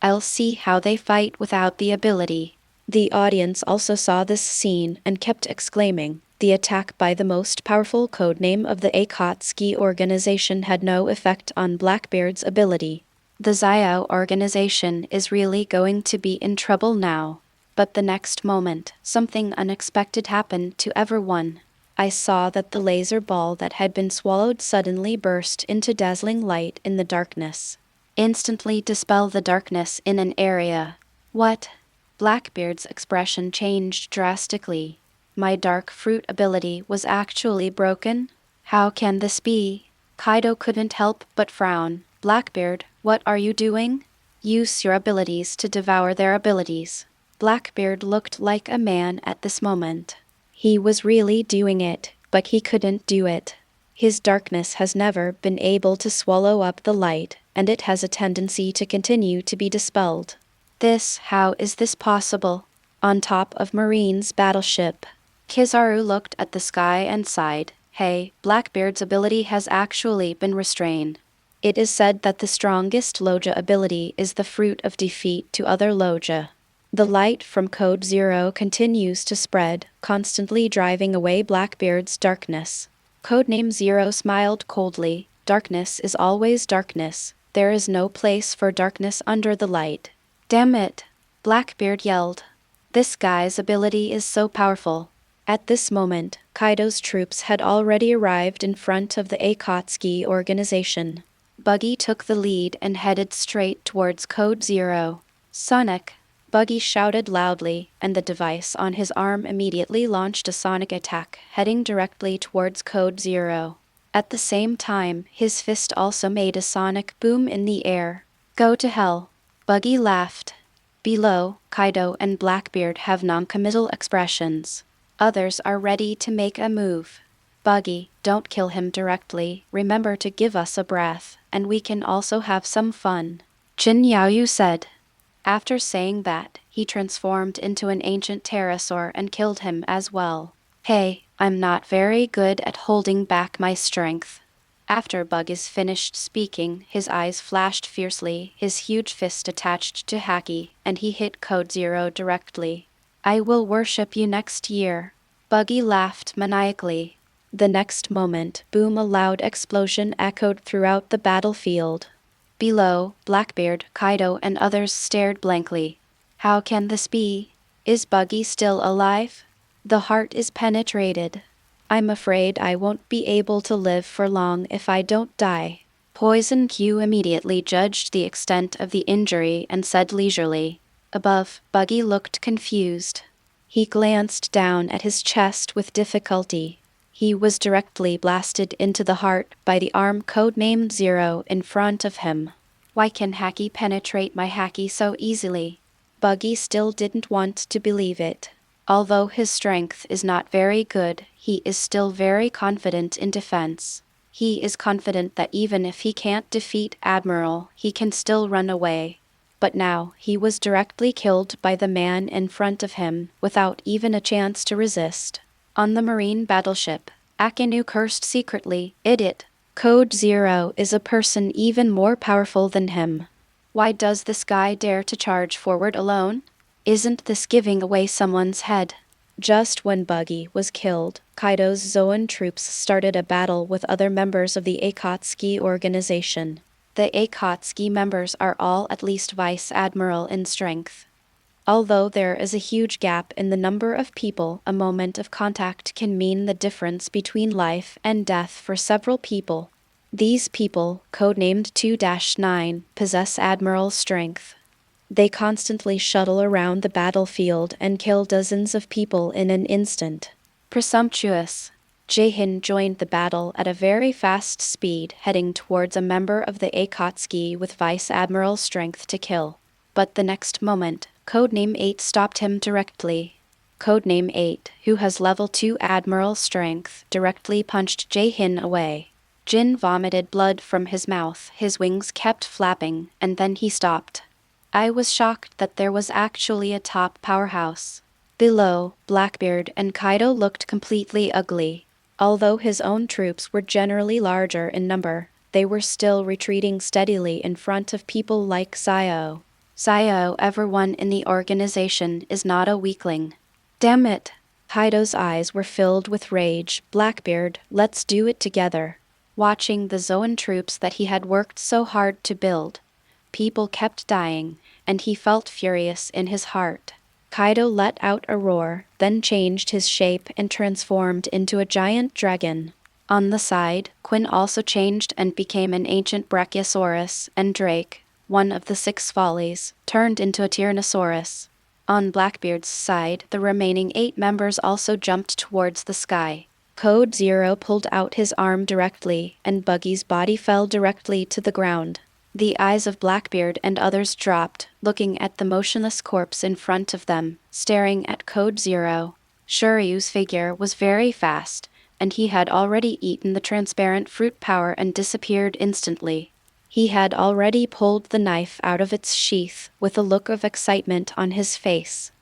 I'll see how they fight without the ability. The audience also saw this scene and kept exclaiming. The attack by the most powerful codename of the Akatsuki organization had no effect on Blackbeard's ability. The Xiao organization is really going to be in trouble now. But the next moment, something unexpected happened to everyone. I saw that the laser ball that had been swallowed suddenly burst into dazzling light in the darkness. Instantly dispel the darkness in an area. What? Blackbeard's expression changed drastically. My dark fruit ability was actually broken? How can this be? Kaido couldn't help but frown. Blackbeard, what are you doing? Use your abilities to devour their abilities. Blackbeard looked like a man at this moment. He was really doing it, but he couldn't do it. His darkness has never been able to swallow up the light, and it has a tendency to continue to be dispelled. How is this possible? On top of Marine's battleship. Kizaru looked at the sky and sighed. Hey, Blackbeard's ability has actually been restrained. It is said that the strongest Logia ability is the fruit of defeat to other Logia. The light from Code Zero continues to spread, constantly driving away Blackbeard's darkness. Codename Zero smiled coldly. Darkness is always darkness. There is no place for darkness under the light. Damn it! Blackbeard yelled. This guy's ability is so powerful. At this moment, Kaido's troops had already arrived in front of the Akatsuki organization. Buggy took the lead and headed straight towards Code Zero. Sonic! Buggy shouted loudly, and the device on his arm immediately launched a sonic attack, heading directly towards Code Zero. At the same time, his fist also made a sonic boom in the air. Go to hell. Buggy laughed. Below, Kaido and Blackbeard have non-committal expressions. Others are ready to make a move. Buggy, don't kill him directly. Remember to give us a breath, and we can also have some fun. Jin Yaoyu said. After saying that, he transformed into an ancient pterosaur and killed him as well. Hey, I'm not very good at holding back my strength. After Buggy's finished speaking, his eyes flashed fiercely, his huge fist attached to Haki, and he hit Code Zero directly. I will worship you next year. Buggy laughed maniacally. The next moment, boom, a loud explosion echoed throughout the battlefield. Below, Blackbeard, Kaido, and others stared blankly. How can this be? Is Buggy still alive? The heart is penetrated. I'm afraid I won't be able to live for long if I don't die. Poison Q immediately judged the extent of the injury and said leisurely. Above, Buggy looked confused. He glanced down at his chest with difficulty. He was directly blasted into the heart by the arm codenamed Zero in front of him. Why can Haki penetrate my Haki so easily? Buggy still didn't want to believe it. Although his strength is not very good, he is still very confident in defense. He is confident that even if he can't defeat Admiral, he can still run away. But now, he was directly killed by the man in front of him, without even a chance to resist. On the marine battleship, Akainu cursed secretly. Idiot. Code Zero is a person even more powerful than him. Why does this guy dare to charge forward alone? Isn't this giving away someone's head? Just when Buggy was killed, Kaido's Zoan troops started a battle with other members of the Akatsuki organization. The Akatsuki members are all at least Vice Admiral in strength. Although there is a huge gap in the number of people, a moment of contact can mean the difference between life and death for several people. These people, codenamed 2-9, possess Admiral strength. They constantly shuttle around the battlefield and kill dozens of people in an instant. Presumptuous. Jaehin joined the battle at a very fast speed, heading towards a member of the Akatsuki with Vice Admiral strength to kill. But the next moment, Codename 8 stopped him directly. Codename 8, who has level 2 Admiral strength, directly punched Jaehin away. Jin vomited blood from his mouth, his wings kept flapping, and then he stopped. I was shocked that there was actually a top powerhouse. Below, Blackbeard and Kaido looked completely ugly. Although his own troops were generally larger in number, they were still retreating steadily in front of people like Sayo. Sayo, everyone in the organization, is not a weakling. Damn it! Kaido's eyes were filled with rage. Blackbeard, let's do it together. Watching the Zoan troops that he had worked so hard to build, people kept dying, and he felt furious in his heart. Kaido let out a roar, then changed his shape and transformed into a giant dragon. On the side, Quinn also changed and became an ancient Brachiosaurus, and Drake, one of the 6 follies, turned into a Tyrannosaurus. On Blackbeard's side, the remaining 8 members also jumped towards the sky. Code Zero pulled out his arm directly, and Buggy's body fell directly to the ground. The eyes of Blackbeard and others dropped, looking at the motionless corpse in front of them, staring at Code Zero. Shuryu's figure was very fast, and he had already eaten the transparent fruit power and disappeared instantly. He had already pulled the knife out of its sheath, with a look of excitement on his face.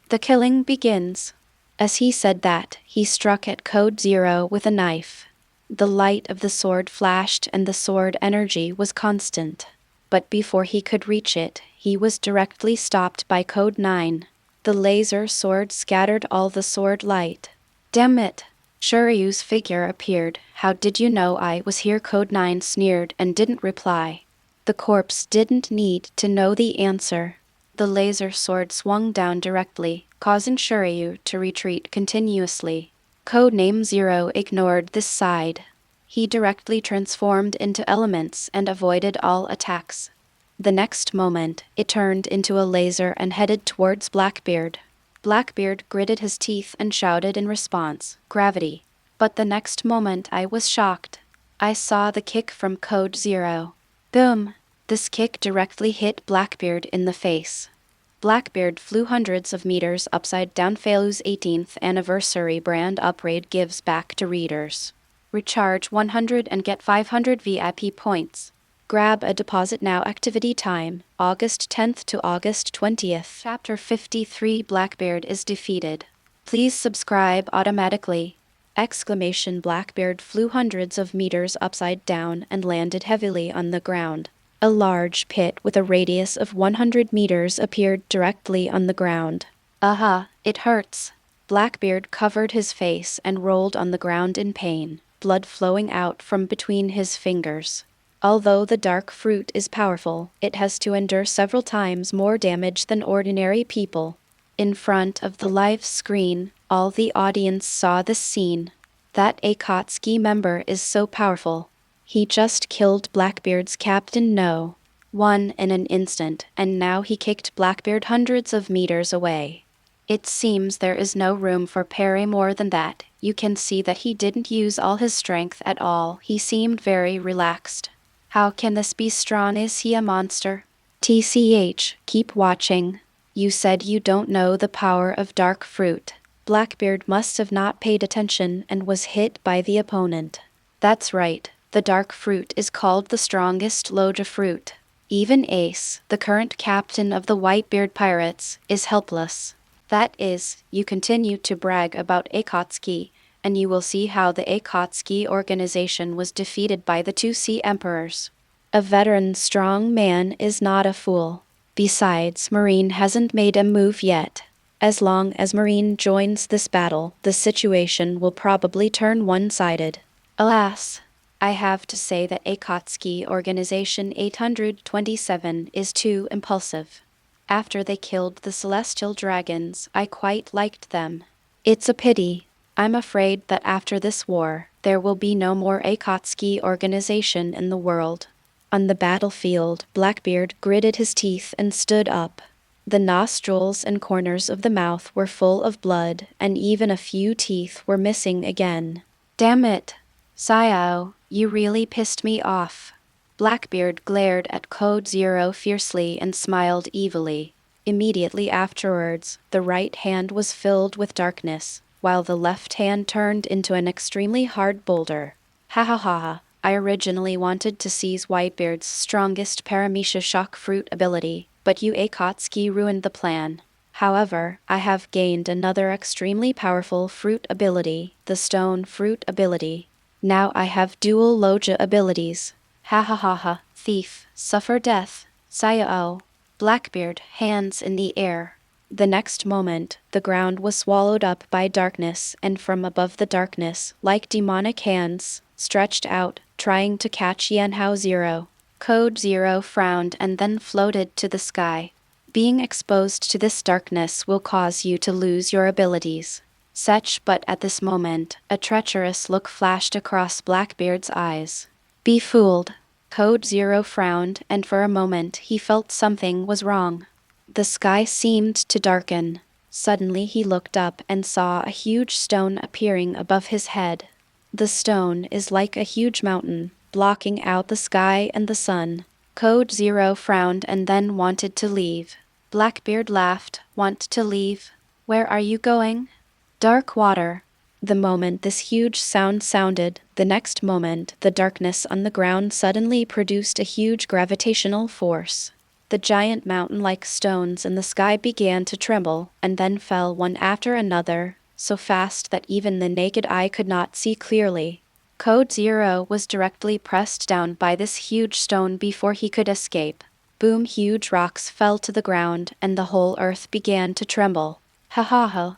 The killing begins. As he said that, he struck at Code Zero with a knife. The light of the sword flashed and the sword energy was constant. But before he could reach it, he was directly stopped by Code 9. The laser sword scattered all the sword light. Damn it! Shuryu's figure appeared. How did you know I was here? Code 9 sneered and didn't reply. The corpse didn't need to know the answer. The laser sword swung down directly, causing Shuryu to retreat continuously. Codename 0 ignored this side. He directly transformed into elements and avoided all attacks. The next moment, it turned into a laser and headed towards Blackbeard. Blackbeard gritted his teeth and shouted in response, "Gravity." But the next moment I was shocked. I saw the kick from Code Zero. Boom! This kick directly hit Blackbeard in the face. Blackbeard flew hundreds of meters upside down. Felu's 18th anniversary brand upgrade gives back to readers. Recharge 100 and get 500 VIP points. Grab a deposit now. Activity time, August 10th to August 20th. Chapter 53 Blackbeard is defeated. Please subscribe automatically! Blackbeard flew hundreds of meters upside down and landed heavily on the ground. A large pit with a radius of 100 meters appeared directly on the ground. Aha, it hurts. Blackbeard covered his face and rolled on the ground in pain, blood flowing out from between his fingers. Although the dark fruit is powerful, it has to endure several times more damage than ordinary people. In front of the live screen, all the audience saw this scene. That Akatsuki member is so powerful. He just killed Blackbeard's captain one in an instant, and now he kicked Blackbeard hundreds of meters away. It seems there is no room for parry more than that. You can see that he didn't use all his strength at all. He seemed very relaxed. How can this be strong? Is he a monster? TCH, keep watching. You said you don't know the power of dark fruit. Blackbeard must have not paid attention and was hit by the opponent. That's right. The dark fruit is called the strongest Logia fruit. Even Ace, the current captain of the Blackbeard Pirates, is helpless. That is, you continue to brag about Akatsuki, and you will see how the Akatsuki organization was defeated by the 2 emperors. A veteran strong man is not a fool. Besides, Marine hasn't made a move yet. As long as Marine joins this battle, the situation will probably turn one-sided. Alas, I have to say that Akatsuki Organization 827 is too impulsive. After they killed the celestial dragons, I quite liked them. It's a pity. I'm afraid that after this war, there will be no more Akatsuki Organization in the world. On the battlefield, Blackbeard gritted his teeth and stood up. The nostrils and corners of the mouth were full of blood, and even a few teeth were missing again. Damn it! Sayo, you really pissed me off. Blackbeard glared at Code Zero fiercely and smiled evilly. Immediately afterwards, the right hand was filled with darkness, while the left hand turned into an extremely hard boulder. Ha ha ha. I originally wanted to seize Whitebeard's strongest Paramecia Shock Fruit ability, but you Akatsuki ruined the plan. However, I have gained another extremely powerful fruit ability, the Stone Fruit ability. Now I have dual Logia abilities. Ha ha ha ha. Thief, suffer death. Sayo. Blackbeard, hands in the air. The next moment, the ground was swallowed up by darkness, and from above the darkness, like demonic hands, stretched out, trying to catch Yanhao Zero. Code Zero frowned and then floated to the sky. Being exposed to this darkness will cause you to lose your abilities. But at this moment, a treacherous look flashed across Blackbeard's eyes. Be fooled. Code Zero frowned, and for a moment he felt something was wrong. The sky seemed to darken. Suddenly he looked up and saw a huge stone appearing above his head. The stone is like a huge mountain, blocking out the sky and the sun. Code Zero frowned and then wanted to leave. Blackbeard laughed. Want to leave? Where are you going? Dark water. The moment this huge sound sounded, the next moment the darkness on the ground suddenly produced a huge gravitational force. The giant mountain-like stones in the sky began to tremble, and then fell one after another, so fast that even the naked eye could not see clearly. Code Zero was directly pressed down by this huge stone before he could escape. Boom! Huge rocks fell to the ground, and the whole earth began to tremble. Ha ha ha.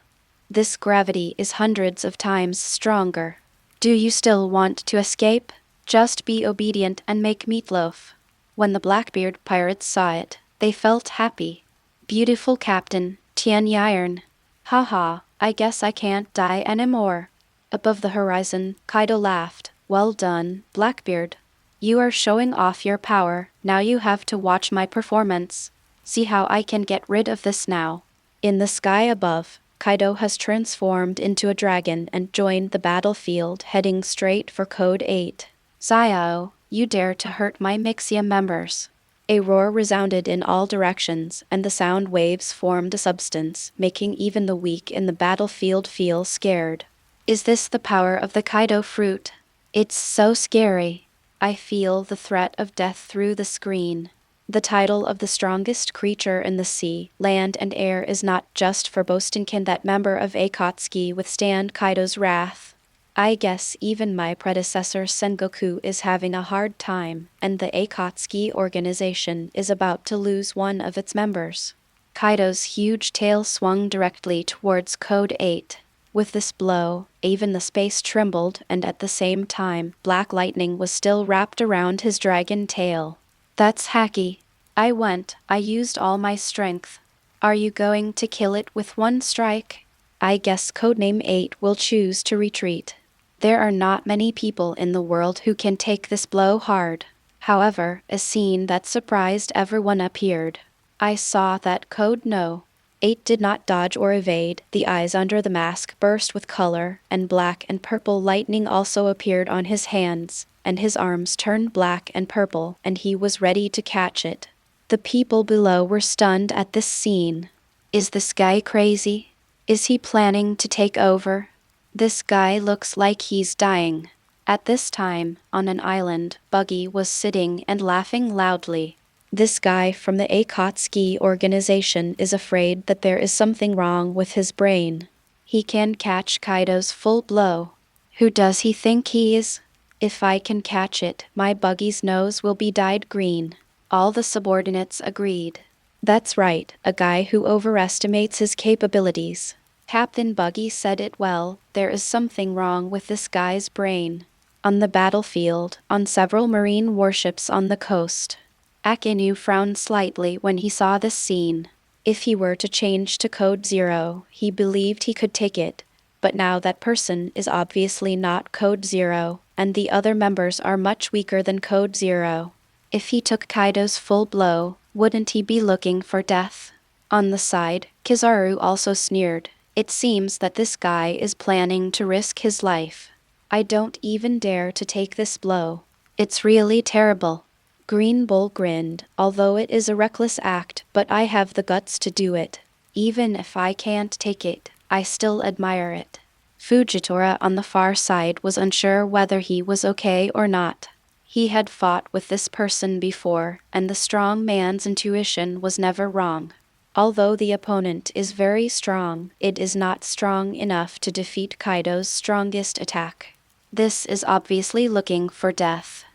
This gravity is hundreds of times stronger. Do you still want to escape? Just be obedient and make meatloaf. When the Blackbeard Pirates saw it, they felt happy. Beautiful Captain, Tian Yiren. Haha, I guess I can't die anymore. Above the horizon, Kaido laughed. Well done, Blackbeard. You are showing off your power, now you have to watch my performance. See how I can get rid of this now. In the sky above, Kaido has transformed into a dragon and joined the battlefield, heading straight for Code 8. Sayo, you dare to hurt my Mixia members. A roar resounded in all directions, and the sound waves formed a substance, making even the weak in the battlefield feel scared. Is this the power of the Kaido fruit? It's so scary. I feel the threat of death through the screen. The title of the strongest creature in the sea, land and air is not just for boasting. Can that member of Akatsuki withstand Kaido's wrath? I guess even my predecessor Sengoku is having a hard time, and the Akatsuki organization is about to lose one of its members. Kaido's huge tail swung directly towards Code 8. With this blow, even the space trembled, and at the same time, black lightning was still wrapped around his dragon tail. That's Haki. I used all my strength. Are you going to kill it with one strike? I guess Codename 8 will choose to retreat. There are not many people in the world who can take this blow hard. However, a scene that surprised everyone appeared. I saw that Code No. 8 did not dodge or evade. The eyes under the mask burst with color, and black and purple lightning also appeared on his hands, and his arms turned black and purple, and he was ready to catch it. The people below were stunned at this scene. Is this guy crazy? Is he planning to take over? This guy looks like he's dying. At this time, on an island, Buggy was sitting and laughing loudly. This guy from the Akatsuki organization is afraid that there is something wrong with his brain. He can catch Kaido's full blow. Who does he think he is? If I can catch it, my Buggy's nose will be dyed green. All the subordinates agreed. That's right, a guy who overestimates his capabilities. Captain Buggy said it well, there is something wrong with this guy's brain. On the battlefield, on several marine warships on the coast. Akainu frowned slightly when he saw this scene. If he were to change to Code Zero, he believed he could take it, but now that person is obviously not Code Zero, and the other members are much weaker than Code Zero. If he took Kaido's full blow, wouldn't he be looking for death? On the side, Kizaru also sneered. It seems that this guy is planning to risk his life. I don't even dare to take this blow. It's really terrible. Green Bull grinned, although it is a reckless act, but I have the guts to do it. Even if I can't take it, I still admire it. Fujitora on the far side was unsure whether he was okay or not. He had fought with this person before, and the strong man's intuition was never wrong. Although the opponent is very strong, it is not strong enough to defeat Kaido's strongest attack. This is obviously looking for death.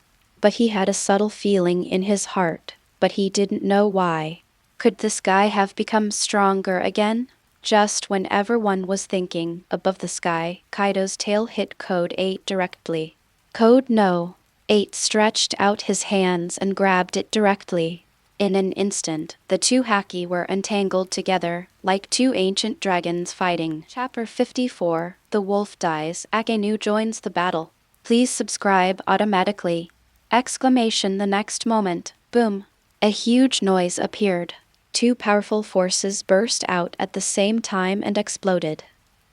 But he had a subtle feeling in his heart, but he didn't know why. Could this guy have become stronger again? Just when everyone was thinking, above the sky, Kaido's tail hit Code 8 directly. Code No. 8 stretched out his hands and grabbed it directly. In an instant, the two Haki were entangled together, like two ancient dragons fighting. Chapter 54, The Wolf Dies, Akainu joins the battle. Please subscribe automatically. Exclamation the next moment, boom. A huge noise appeared. Two powerful forces burst out at the same time and exploded.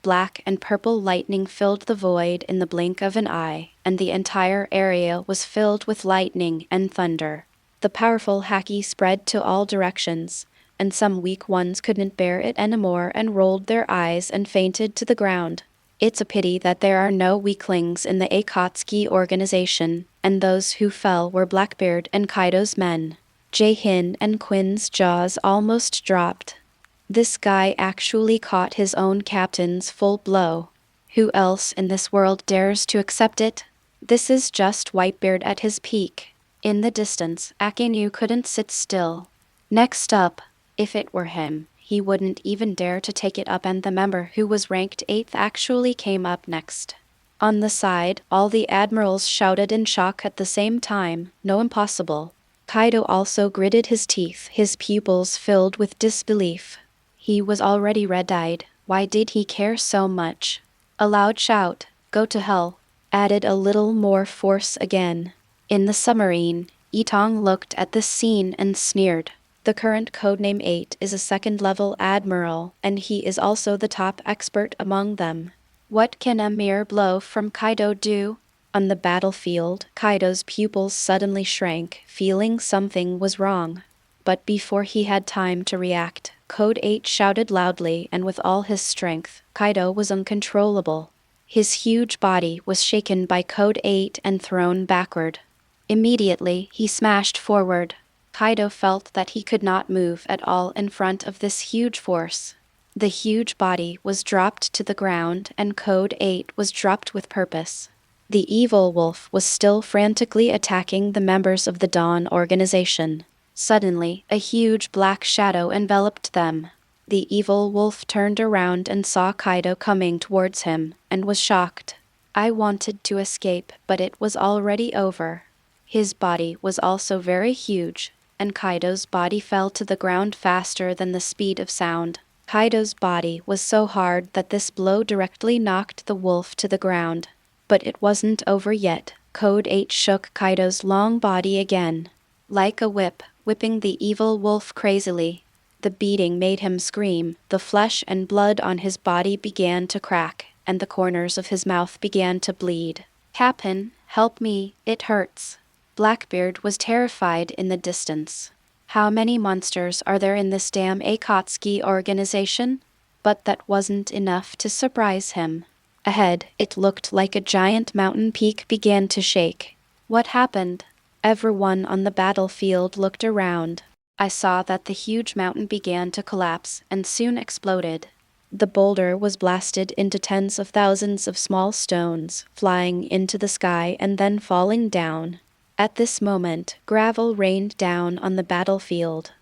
Black and purple lightning filled the void in the blink of an eye, and the entire area was filled with lightning and thunder. The powerful Haki spread to all directions, and some weak ones couldn't bear it anymore and rolled their eyes and fainted to the ground. It's a pity that there are no weaklings in the Akatsuki organization, and those who fell were Blackbeard and Kaido's men. Jaehin and Quinn's jaws almost dropped. This guy actually caught his own captain's full blow. Who else in this world dares to accept it? This is just Whitebeard at his peak. In the distance, Akainu couldn't sit still. Next up, if it were him, he wouldn't even dare to take it up, and the member who was ranked 8th actually came up next. On the side, all the admirals shouted in shock at the same time, no impossible. Kaido also gritted his teeth, his pupils filled with disbelief. He was already red-eyed. Why did he care so much? A loud shout, "Go to hell," added a little more force again. In the submarine, Tong looked at this scene and sneered. The current codename 8 is a second-level admiral, and he is also the top expert among them. What can a mere blow from Kaido do? On the battlefield, Kaido's pupils suddenly shrank, feeling something was wrong. But before he had time to react, Code 8 shouted loudly, and with all his strength, Kaido was uncontrollable. His huge body was shaken by Code 8 and thrown backward. Immediately, he smashed forward. Kaido felt that he could not move at all in front of this huge force. The huge body was dropped to the ground, and Code 8 was dropped with purpose. The evil wolf was still frantically attacking the members of the Dawn organization. Suddenly, a huge black shadow enveloped them. The evil wolf turned around and saw Kaido coming towards him, and was shocked. I wanted to escape, but it was already over. His body was also very huge, and Kaido's body fell to the ground faster than the speed of sound. Kaido's body was so hard that this blow directly knocked the wolf to the ground. But it wasn't over yet. Code 8 shook Kaido's long body again. Like a whip, whipping the evil wolf crazily. The beating made him scream. The flesh and blood on his body began to crack, and the corners of his mouth began to bleed. "Captain, help me, it hurts." Blackbeard was terrified in the distance. How many monsters are there in this damn Akatsuki organization? But that wasn't enough to surprise him. Ahead, it looked like a giant mountain peak began to shake. What happened? Everyone on the battlefield looked around. I saw that the huge mountain began to collapse and soon exploded. The boulder was blasted into tens of thousands of small stones, flying into the sky and then falling down. At this moment, gravel rained down on the battlefield.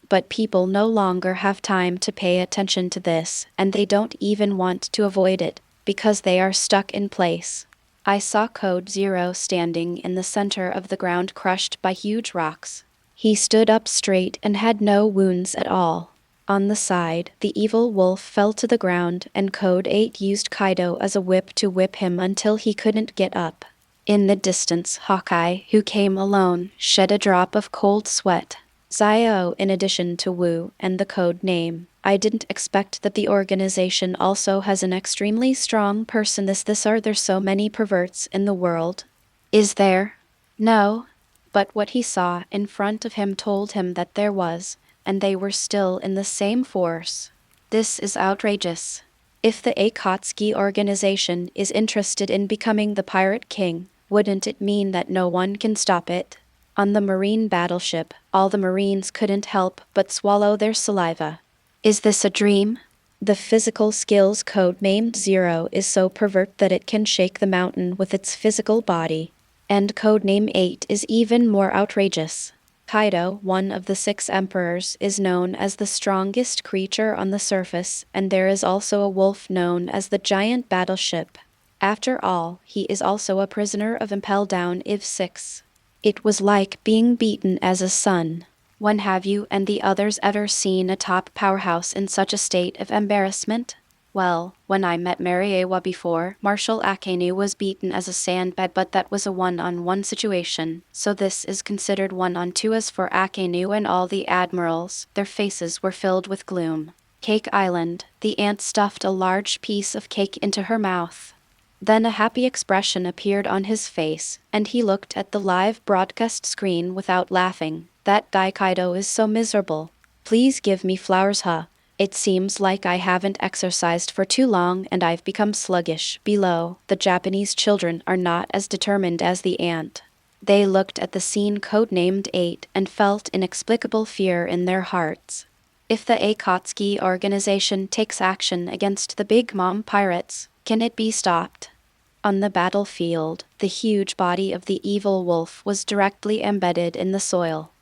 But people no longer have time to pay attention to this, and they don't even want to avoid it, because they are stuck in place. I saw Code Zero standing in the center of the ground, crushed by huge rocks. He stood up straight and had no wounds at all. On the side, the evil wolf fell to the ground, and Code 8 used Kaido as a whip to whip him until he couldn't get up. In the distance, Hawkeye, who came alone, shed a drop of cold sweat. Zio, in addition to Wu and the code name, I didn't expect that the organization also has an extremely strong person. This are there so many perverts in the world? Is there? No. But what he saw in front of him told him that there was, and they were still in the same force. This is outrageous. If the Akatsuki organization is interested in becoming the Pirate King, wouldn't it mean that no one can stop it? On the Marine battleship, all the Marines couldn't help but swallow their saliva. Is this a dream? The physical skills code named Zero is so pervert that it can shake the mountain with its physical body. And codename 8 is even more outrageous. Kaido, one of the 6 emperors, is known as the strongest creature on the surface, and there is also a wolf known as the giant battleship. After all, he is also a prisoner of Impel down IV 6. It was like being beaten as a son. When have you and the others ever seen a top powerhouse in such a state of embarrassment? Well, when I met Mariejois before, Marshal Akainu was beaten as a sandbag, but that was a one-on-one situation, so this is considered one-on-two. As for Akainu and all the admirals, their faces were filled with gloom. Cake Island, the ant stuffed a large piece of cake into her mouth. Then a happy expression appeared on his face, and he looked at the live broadcast screen without laughing. That guy Kaido is so miserable. Please give me flowers, huh? It seems like I haven't exercised for too long and I've become sluggish. Below, the Japanese children are not as determined as the ant. They looked at the scene codenamed 8 and felt inexplicable fear in their hearts. If the Akatsuki organization takes action against the Big Mom Pirates, can it be stopped? On the battlefield, the huge body of the evil wolf was directly embedded in the soil.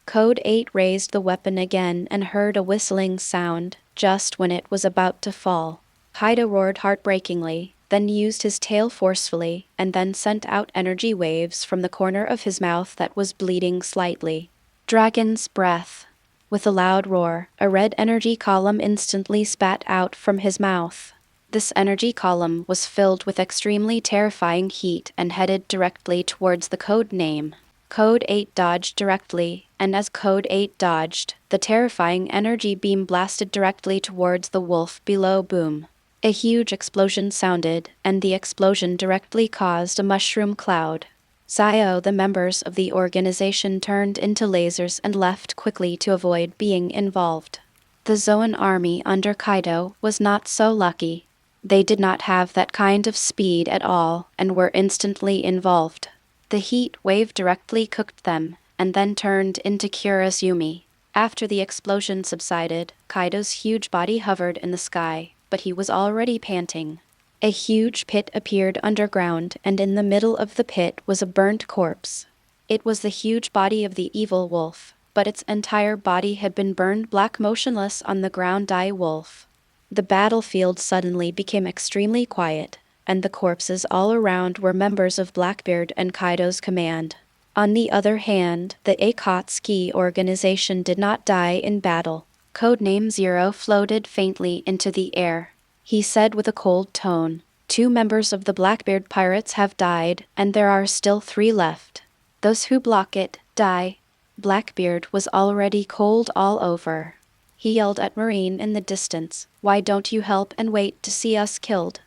Code 8 raised the weapon again and heard a whistling sound, just when it was about to fall. Kaido roared heartbreakingly, then used his tail forcefully, and then sent out energy waves from the corner of his mouth that was bleeding slightly. Dragon's breath. With a loud roar, a red energy column instantly spat out from his mouth. This energy column was filled with extremely terrifying heat and headed directly towards the code name. Code 8 dodged directly, and as Code 8 dodged, the terrifying energy beam blasted directly towards the wolf below. Boom. A huge explosion sounded, and the explosion directly caused a mushroom cloud. Zio, the members of the organization turned into lasers and left quickly to avoid being involved. The Zoan army under Kaido was not so lucky. They did not have that kind of speed at all, and were instantly involved. The heat wave directly cooked them, and then turned into Kurosumi. After the explosion subsided, Kaido's huge body hovered in the sky, but he was already panting. A huge pit appeared underground, and in the middle of the pit was a burnt corpse. It was the huge body of the evil wolf, but its entire body had been burned black, motionless on the ground. Die wolf. The battlefield suddenly became extremely quiet, and the corpses all around were members of Blackbeard and Kaido's command. On the other hand, the Akatsuki organization did not die in battle. Codename Zero floated faintly into the air. He said with a cold tone, 2 members of the Blackbeard Pirates have died, and there are still 3 left. Those who block it, die. Blackbeard was already cold all over. He yelled at Marine in the distance, why don't you help and wait to see us killed?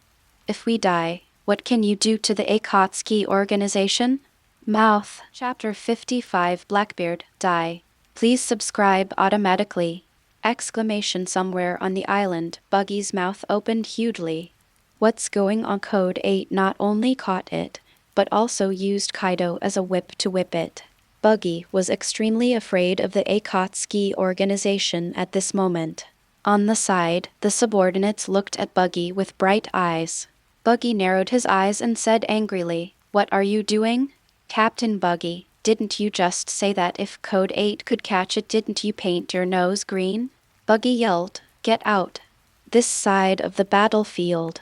If we die, what can you do to the Akatsuki organization? Mouth. Chapter 55 Blackbeard, die. Please subscribe automatically. Exclamation. Somewhere on the island, Buggy's mouth opened hugely. What's going on? Code 8 not only caught it, but also used Kaido as a whip to whip it. Buggy was extremely afraid of the Akatsuki organization at this moment. On the side, the subordinates looked at Buggy with bright eyes. Buggy narrowed his eyes and said angrily, "What are you doing?" "Captain Buggy, Didn't you just say that if Code 8 could catch it, didn't you paint your nose green? Buggy yelled, "Get out. This side of the battlefield."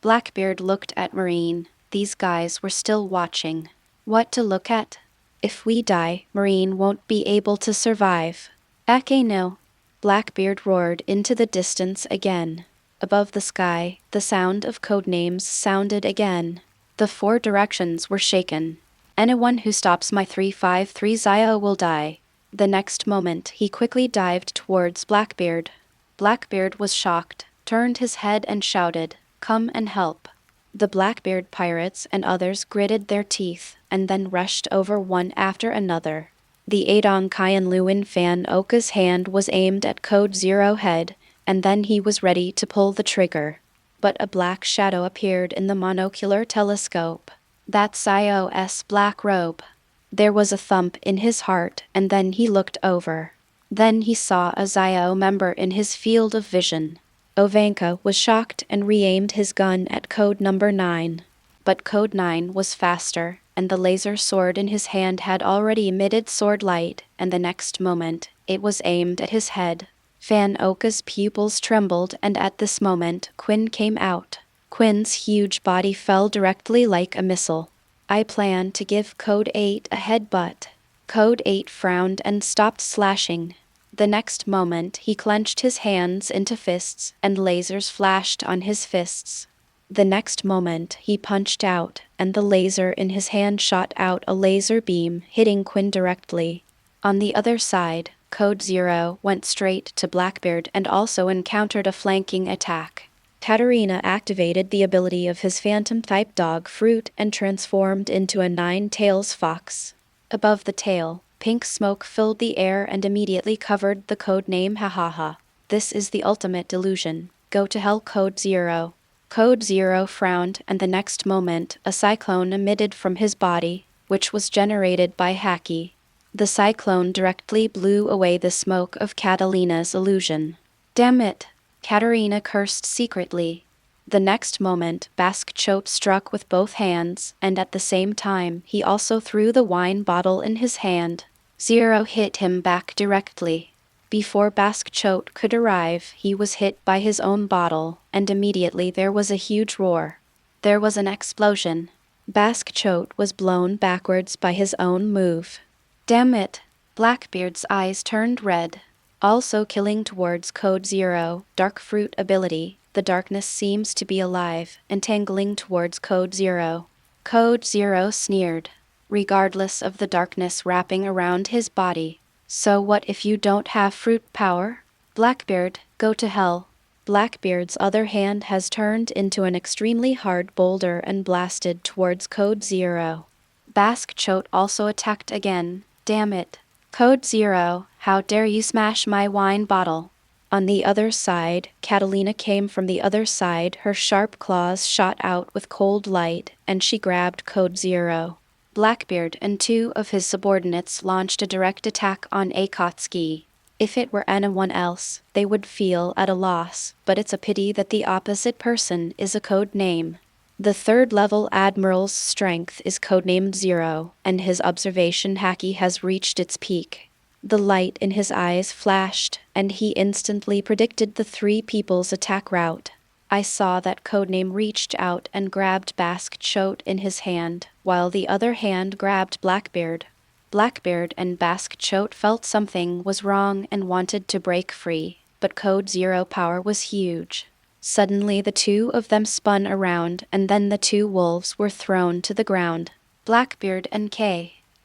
Blackbeard looked at Marine. These guys were still watching. What to look at? If we die, Marine won't be able to survive. Akainu. Blackbeard roared into the distance again. Above the sky, the sound of codenames sounded again. The four directions were shaken. Anyone who stops my 353 Zio will die. The next moment, he quickly dived towards Blackbeard. Blackbeard was shocked, turned his head and shouted, "Come and help." The Blackbeard Pirates and others gritted their teeth, and then rushed over one after another. The Adong Kyan Luin Fan Oka's hand was aimed at Code Zero head, and then he was ready to pull the trigger. But a black shadow appeared in the monocular telescope. That's Zio's black robe. There was a thump in his heart, and then he looked over. Then he saw a Zio member in his field of vision. Ovanka was shocked and re-aimed his gun at Code Number 9. But Code 9 was faster, and the laser sword in his hand had already emitted sword light, and the next moment, it was aimed at his head. Fan Oka's pupils trembled, and at this moment, Quinn came out. Quinn's huge body fell directly like a missile. I plan to give Code 8 a headbutt. Code 8 frowned and stopped slashing. The next moment, he clenched his hands into fists, and lasers flashed on his fists. The next moment, he punched out, and the laser in his hand shot out a laser beam, hitting Quinn directly. On the other side, Code Zero went straight to Blackbeard and also encountered a flanking attack. Katarina activated the ability of his phantom-type dog fruit and transformed into a nine-tails fox. Above the tail, pink smoke filled the air and immediately covered the code name Hahaha. This is the ultimate delusion. Go to hell, Code Zero. Code Zero frowned, and the next moment, a cyclone emitted from his body, which was generated by Haki. The cyclone directly blew away the smoke of Catalina's illusion. Damn it! Katarina cursed secretly. The next moment, Basque Choate struck with both hands, and at the same time, he also threw the wine bottle in his hand. Zero hit him back directly. Before Basque Choate could arrive, he was hit by his own bottle, and immediately there was a huge roar. There was an explosion. Basque Choate was blown backwards by his own move. Damn it! Blackbeard's eyes turned red. Also killing towards Code Zero, Dark Fruit ability, the darkness seems to be alive, entangling towards Code Zero. Code Zero sneered. Regardless of the darkness wrapping around his body. So what if you don't have fruit power? Blackbeard, go to hell. Blackbeard's other hand has turned into an extremely hard boulder and blasted towards Code Zero. Basque Choate also attacked again. Damn it. Code Zero, how dare you smash my wine bottle? On the other side, Catalina came from the other side, her sharp claws shot out with cold light, and she grabbed Code Zero. Blackbeard and two of his subordinates launched a direct attack on Akatsuki. If it were anyone else, they would feel at a loss, but it's a pity that the opposite person is a code name. The third-level Admiral's strength is codenamed Zero, and his observation Haki has reached its peak. The light in his eyes flashed, and he instantly predicted the three people's attack route. I saw that codename reached out and grabbed Basque Choate in his hand, while the other hand grabbed Blackbeard. Blackbeard and Basque Choate felt something was wrong and wanted to break free, but Code Zero power was huge. Suddenly the two of them spun around, and then the two wolves were thrown to the ground. Blackbeard and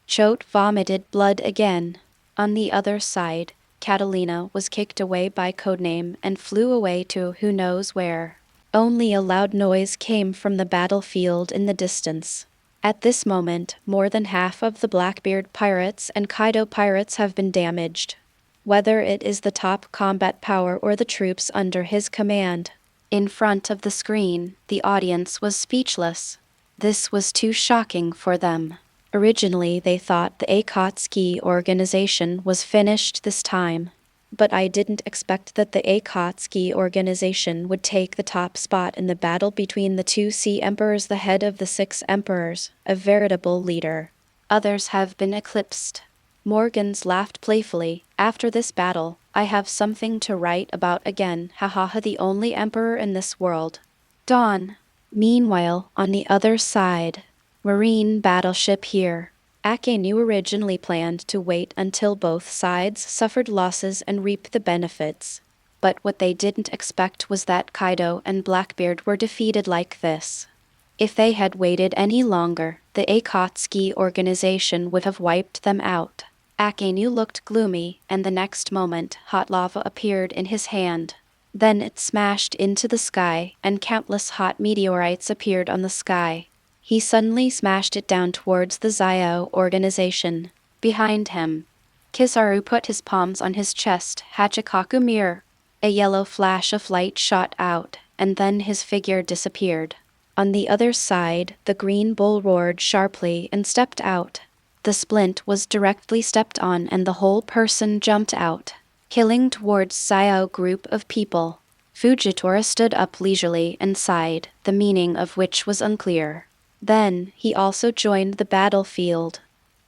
Choate vomited blood again. On the other side, Catalina was kicked away by codename and flew away to who knows where. Only a loud noise came from the battlefield in the distance. At this moment, more than half of the Blackbeard Pirates and Kaido Pirates have been damaged. Whether it is the top combat power or the troops under his command. In front of the screen, the audience was speechless. This was too shocking for them. Originally, they thought the Akatsuki organization was finished this time. But I didn't expect that the Akatsuki organization would take the top spot in the battle between the two Sea Emperors, the head of the 6 emperors, a veritable leader. Others have been eclipsed. Morgans laughed playfully. After this battle, I have something to write about again. Haha, the only emperor in this world. Dawn. Meanwhile, on the other side, Marine battleship here. Akainu originally planned to wait until both sides suffered losses and reap the benefits. But what they didn't expect was that Kaido and Blackbeard were defeated like this. If they had waited any longer, the Akatsuki organization would have wiped them out. Akainu looked gloomy, and the next moment, hot lava appeared in his hand. Then it smashed into the sky, and countless hot meteorites appeared on the sky. He suddenly smashed it down towards the Zio organization. Behind him, Kizaru put his palms on his chest. Hachikaku mirror. A yellow flash of light shot out, and then his figure disappeared. On the other side, the green bull roared sharply and stepped out. The splint was directly stepped on and the whole person jumped out, killing towards Zio group of people. Fujitora stood up leisurely and sighed, the meaning of which was unclear. Then, he also joined the battlefield.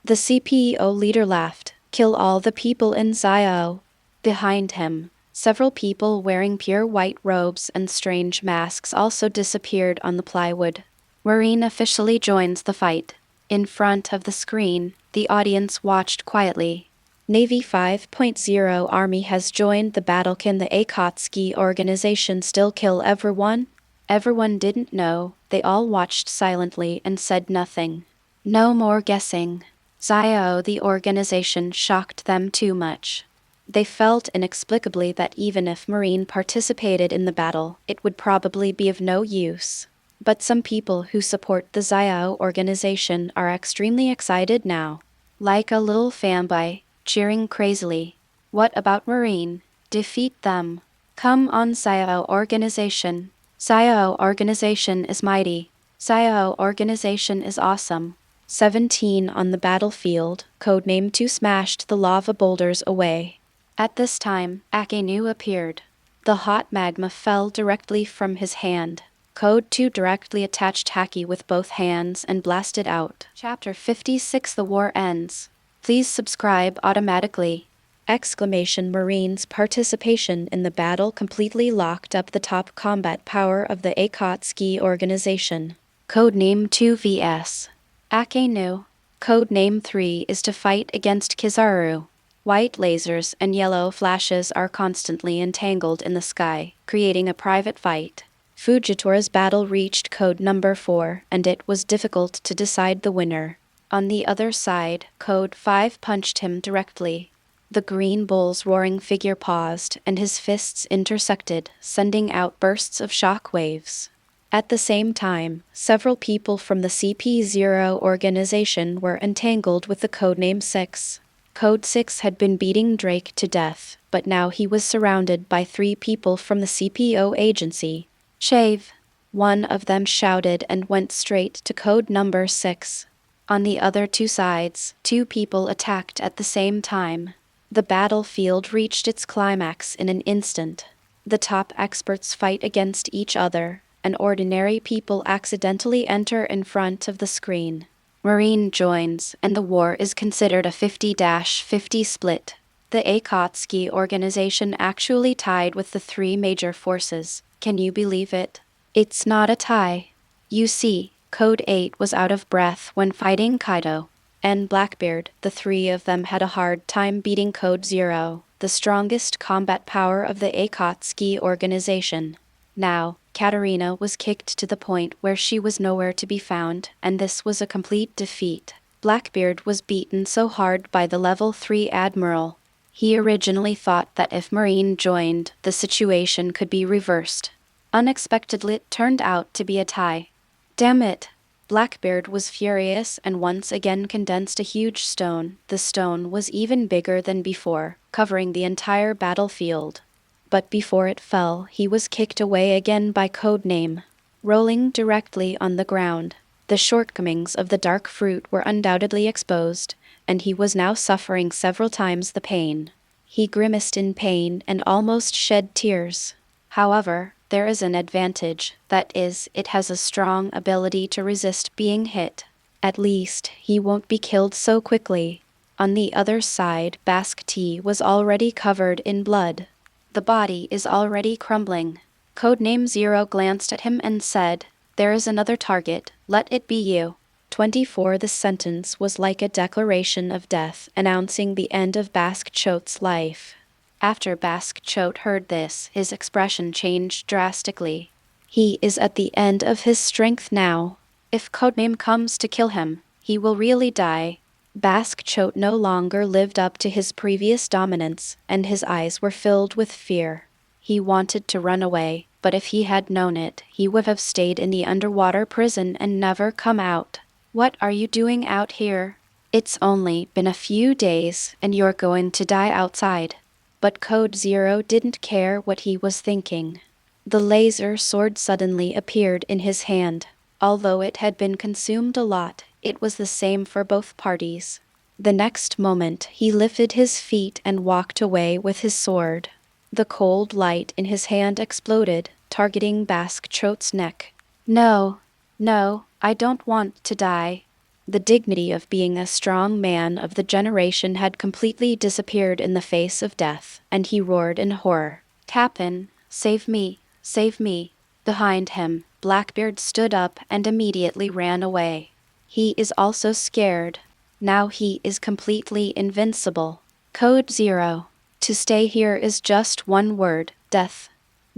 The CPO leader laughed, "Kill all the people in Zio." Behind him, several people wearing pure white robes and strange masks also disappeared on the plywood. Marine officially joins the fight. In front of the screen, the audience watched quietly. Navy 5.0 Army has joined the battle. Can the Akatsuki organization still kill everyone? Everyone didn't know. They all watched silently and said nothing. No more guessing. Zio, the organization, shocked them too much. They felt inexplicably that even if Marine participated in the battle, it would probably be of no use. But some people who support the Zio organization are extremely excited now. Like a little fanboy, cheering crazily. What about Marine? Defeat them. Come on, Zio organization. Zio organization is mighty. Zio organization is awesome. 17 on the battlefield, codename 2 smashed the lava boulders away. At this time, Akainu appeared. The hot magma fell directly from his hand. Code 2 directly attached Haki with both hands and blasted out. Chapter 56 The War Ends. Please subscribe automatically. Marine's participation in the battle completely locked up the top combat power of the Akatsuki organization. Codename 2 vs. Akainu. Codename 3 is to fight against Kizaru. White lasers and yellow flashes are constantly entangled in the sky, creating a private fight. Fujitora's battle reached code number 4, and it was difficult to decide the winner. On the other side, code 5 punched him directly. The green bull's roaring figure paused, and his fists intersected, sending out bursts of shock waves. At the same time, several people from the CP0 organization were entangled with the codename 6. Code 6 had been beating Drake to death, but now he was surrounded by 3 people from the CPO agency. Shave. One of them shouted and went straight to code number 6. On the other 2 sides, 2 people attacked at the same time. The battlefield reached its climax in an instant. The top experts fight against each other, and ordinary people accidentally enter in front of the screen. Marine joins, and the war is considered a 50-50 split. The Akatsuki organization actually tied with the 3 major forces. Can you believe it? It's not a tie. You see, Code 8 was out of breath when fighting Kaido and Blackbeard. The 3 of them had a hard time beating Code 0, the strongest combat power of the Akatsuki organization. Now, Katarina was kicked to the point where she was nowhere to be found, and this was a complete defeat. Blackbeard was beaten so hard by the level 3 Admiral. He originally thought that if Marine joined, the situation could be reversed. Unexpectedly, it turned out to be a tie. Damn it! Blackbeard was furious and once again condensed a huge stone. The stone was even bigger than before, covering the entire battlefield. But before it fell, he was kicked away again by codename. Rolling directly on the ground, the shortcomings of the dark fruit were undoubtedly exposed, and he was now suffering several times the pain. He grimaced in pain and almost shed tears. However, there is an advantage, that is, it has a strong ability to resist being hit. At least, he won't be killed so quickly. On the other side, Basque Tea was already covered in blood. The body is already crumbling. Codename Zero glanced at him and said, "There is another target, let it be you." 24 The sentence was like a declaration of death, announcing the end of Basque Chote's life. After Basque Chote heard this, his expression changed drastically. He is at the end of his strength now. If Codename comes to kill him, he will really die. Basque Chote no longer lived up to his previous dominance, and his eyes were filled with fear. He wanted to run away, but if he had known it, he would have stayed in the underwater prison and never come out. "What are you doing out here? It's only been a few days, and you're going to die outside." But Code Zero didn't care what he was thinking. The laser sword suddenly appeared in his hand. Although it had been consumed a lot, it was the same for both parties. The next moment, he lifted his feet and walked away with his sword. The cold light in his hand exploded, targeting Basque Chote's neck. "No, no, I don't want to die." The dignity of being a strong man of the generation had completely disappeared in the face of death, and he roared in horror. "Captain, save me, save me." Behind him, Blackbeard stood up and immediately ran away. He is also scared. Now he is completely invincible. Code Zero. To stay here is just one word, death.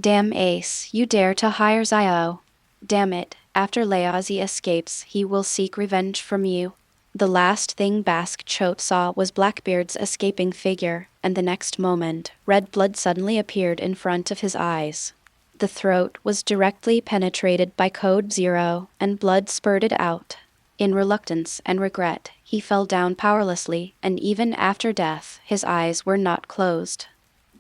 Damn Ace, you dare to hire Zio. Damn it, after Laozi escapes, he will seek revenge from you. The last thing Basque Chote saw was Blackbeard's escaping figure, and the next moment, red blood suddenly appeared in front of his eyes. The throat was directly penetrated by Code Zero, and blood spurted out. In reluctance and regret, he fell down powerlessly, and even after death, his eyes were not closed.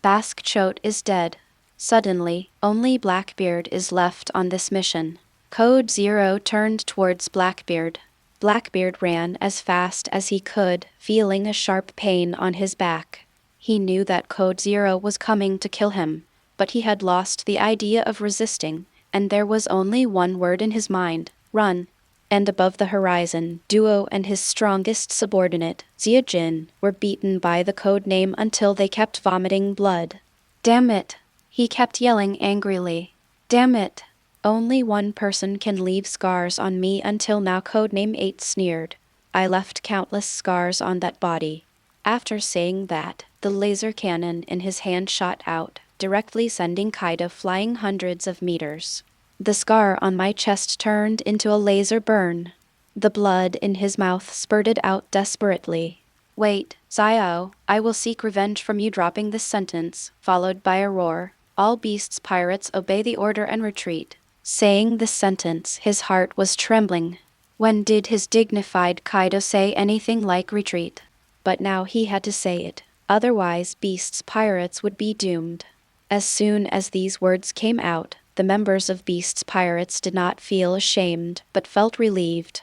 Basque Chote is dead. Suddenly, only Blackbeard is left on this mission. Code Zero turned towards Blackbeard. Blackbeard ran as fast as he could, feeling a sharp pain on his back. He knew that Code Zero was coming to kill him, but he had lost the idea of resisting, and there was only one word in his mind, run. And above the horizon, Duo and his strongest subordinate, Ziajin, were beaten by the code name until they kept vomiting blood. "Damn it!" He kept yelling angrily. "Damn it! Only one person can leave scars on me until now." Codename 8 sneered. "I left countless scars on that body." After saying that, the laser cannon in his hand shot out, directly sending Kaido flying hundreds of meters. The scar on my chest turned into a laser burn. The blood in his mouth spurted out desperately. "Wait, Zio, I will seek revenge from you." Dropping this sentence, followed by a roar, "All beasts pirates obey the order and retreat." Saying this sentence, his heart was trembling. When did his dignified Kaido say anything like retreat? But now he had to say it, otherwise beasts pirates would be doomed. As soon as these words came out, the members of Beasts Pirates did not feel ashamed, but felt relieved.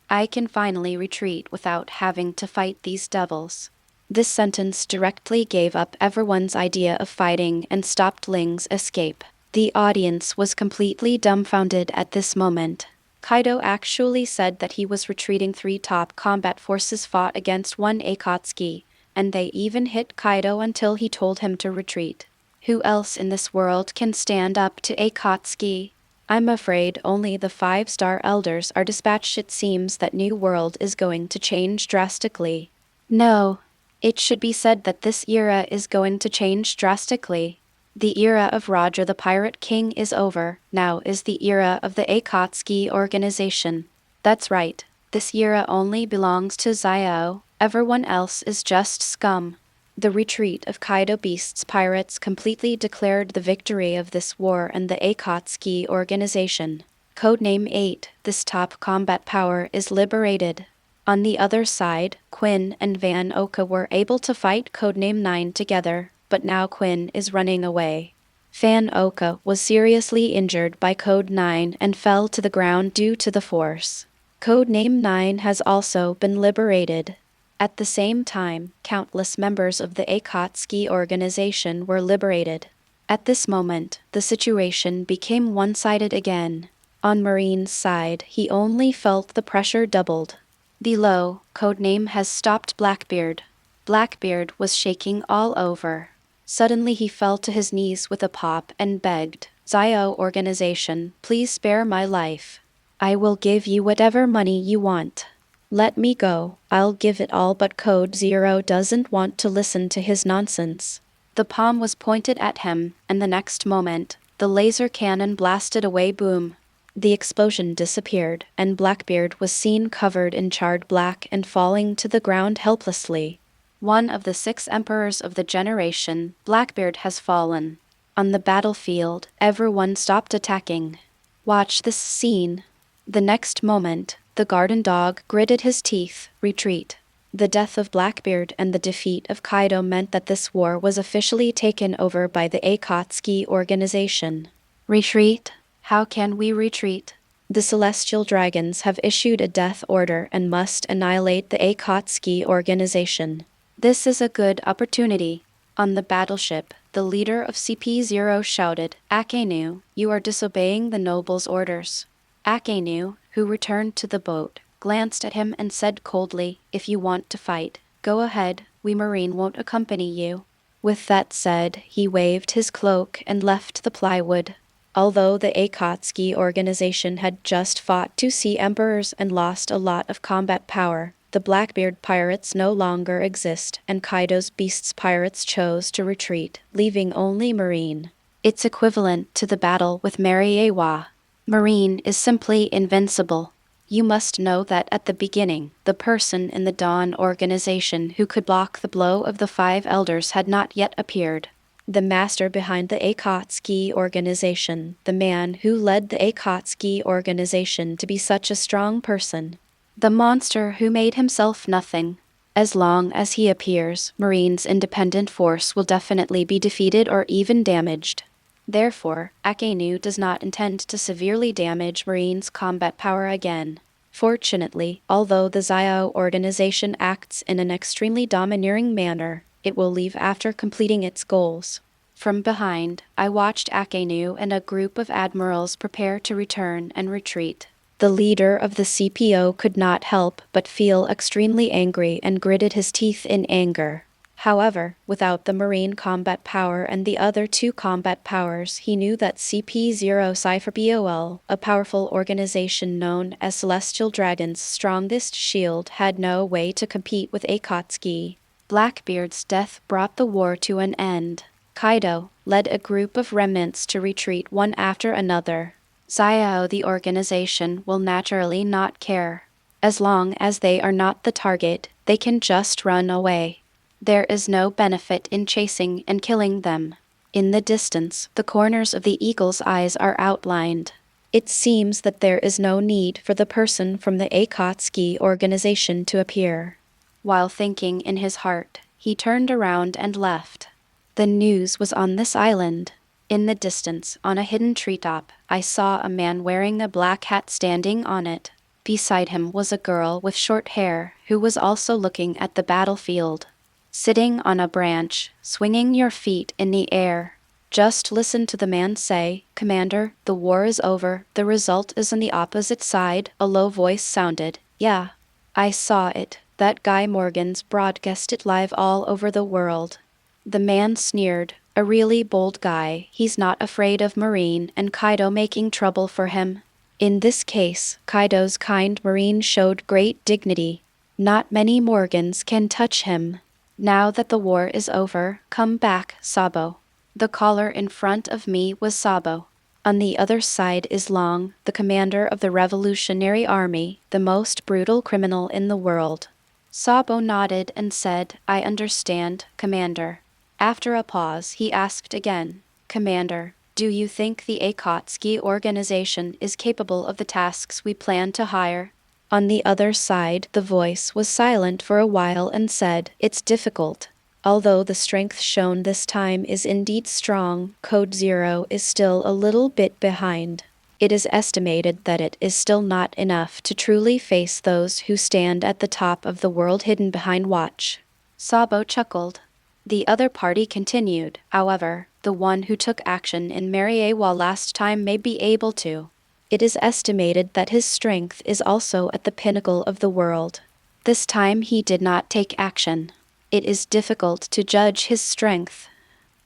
"I can finally retreat without having to fight these devils." This sentence directly gave up everyone's idea of fighting and stopped Ling's escape. The audience was completely dumbfounded at this moment. Kaido actually said that he was retreating. 3 top combat forces fought against 1 Akatsuki, and they even hit Kaido until he told him to retreat. Who else in this world can stand up to Akatsuki? I'm afraid only the 5-star elders are dispatched. It seems that New World is going to change drastically. No, it should be said that this era is going to change drastically. The era of Roger the Pirate King is over. Now is the era of the Akatsuki organization. That's right, this era only belongs to Zio. Everyone else is just scum. The retreat of Kaido Beasts Pirates completely declared the victory of this war and the Akatsuki organization. Codename 8, this top combat power, is liberated. On the other side, Quinn and Van Oka were able to fight Codename 9 together, but now Quinn is running away. Van Oka was seriously injured by Code 9 and fell to the ground due to the force. Codename 9 has also been liberated. At the same time, countless members of the Akatsuki organization were liberated. At this moment, the situation became one-sided again. On Marine's side, he only felt the pressure doubled. The low codename has stopped Blackbeard. Blackbeard was shaking all over. Suddenly he fell to his knees with a pop and begged, "Zio organization, please spare my life. I will give you whatever money you want. Let me go, I'll give it all, but Code Zero doesn't want to listen to his nonsense." The palm was pointed at him, and the next moment, the laser cannon blasted away. Boom. The explosion disappeared, and Blackbeard was seen covered in charred black and falling to the ground helplessly. One of the 6 emperors of the generation, Blackbeard, has fallen. On the battlefield, everyone stopped attacking. Watch this scene. The next moment, the garden dog gritted his teeth. Retreat. The death of Blackbeard and the defeat of Kaido meant that this war was officially taken over by the Akatsuki organization. Retreat? How can we retreat? The Celestial Dragons have issued a death order and must annihilate the Akatsuki organization. This is a good opportunity. On the battleship, the leader of CP0 shouted, "Akainu, you are disobeying the noble's orders." Akainu, who returned to the boat, glanced at him and said coldly, "If you want to fight, go ahead, we Marine won't accompany you." With that said, he waved his cloak and left the plywood. Although the Akatsuki organization had just fought 2 sea emperors and lost a lot of combat power, the Blackbeard Pirates no longer exist, and Kaido's Beasts Pirates chose to retreat, leaving only Marine. It's equivalent to the battle with Mariejois. Marine is simply invincible. You must know that at the beginning, the person in the Dawn organization who could block the blow of the 5 elders had not yet appeared. The master behind the Akatsuki organization, the man who led the Akatsuki organization to be such a strong person. The monster who made himself nothing. As long as he appears, Marine's independent force will definitely be defeated or even damaged. Therefore, Akainu does not intend to severely damage Marine's combat power again. Fortunately, although the Zio organization acts in an extremely domineering manner, it will leave after completing its goals. From behind, I watched Akainu and a group of admirals prepare to return and retreat. The leader of the CPO could not help but feel extremely angry and gritted his teeth in anger. However, without the Marine combat power and the other 2 combat powers, he knew that CP0 Cypher BOL, a powerful organization known as Celestial Dragon's strongest shield, had no way to compete with Akatsuki. Blackbeard's death brought the war to an end. Kaido led a group of remnants to retreat one after another. Zio, the organization, will naturally not care. As long as they are not the target, they can just run away. There is no benefit in chasing and killing them. In the distance, the corners of the eagle's eyes are outlined. It seems that there is no need for the person from the Akatsuki organization to appear. While thinking in his heart, he turned around and left. The news was on this island. In the distance, on a hidden treetop, I saw a man wearing a black hat standing on it. Beside him was a girl with short hair, who was also looking at the battlefield. Sitting on a branch, swinging your feet in the air. Just listen to the man say, "Commander, the war is over, the result is on the opposite side," a low voice sounded. "Yeah. I saw it. That guy Morgan's broadcast it live all over the world." The man sneered, "A really bold guy, he's not afraid of Marine and Kaido making trouble for him." In this case, Kaido's kind Marine showed great dignity. Not many Morgans can touch him. "Now that the war is over, come back, Sabo." The caller in front of me was Sabo. On the other side is Long, the commander of the Revolutionary Army, the most brutal criminal in the world. Sabo nodded and said, "I understand, Commander." After a pause, he asked again, "Commander, do you think the Akatsuki organization is capable of the tasks we plan to hire?" On the other side, the voice was silent for a while and said, "It's difficult. Although the strength shown this time is indeed strong, Code Zero is still a little bit behind. It is estimated that it is still not enough to truly face those who stand at the top of the world hidden behind watch." Sabo chuckled. The other party continued, "However, the one who took action in Mariejois last time may be able to. It is estimated that his strength is also at the pinnacle of the world. This time he did not take action. It is difficult to judge his strength.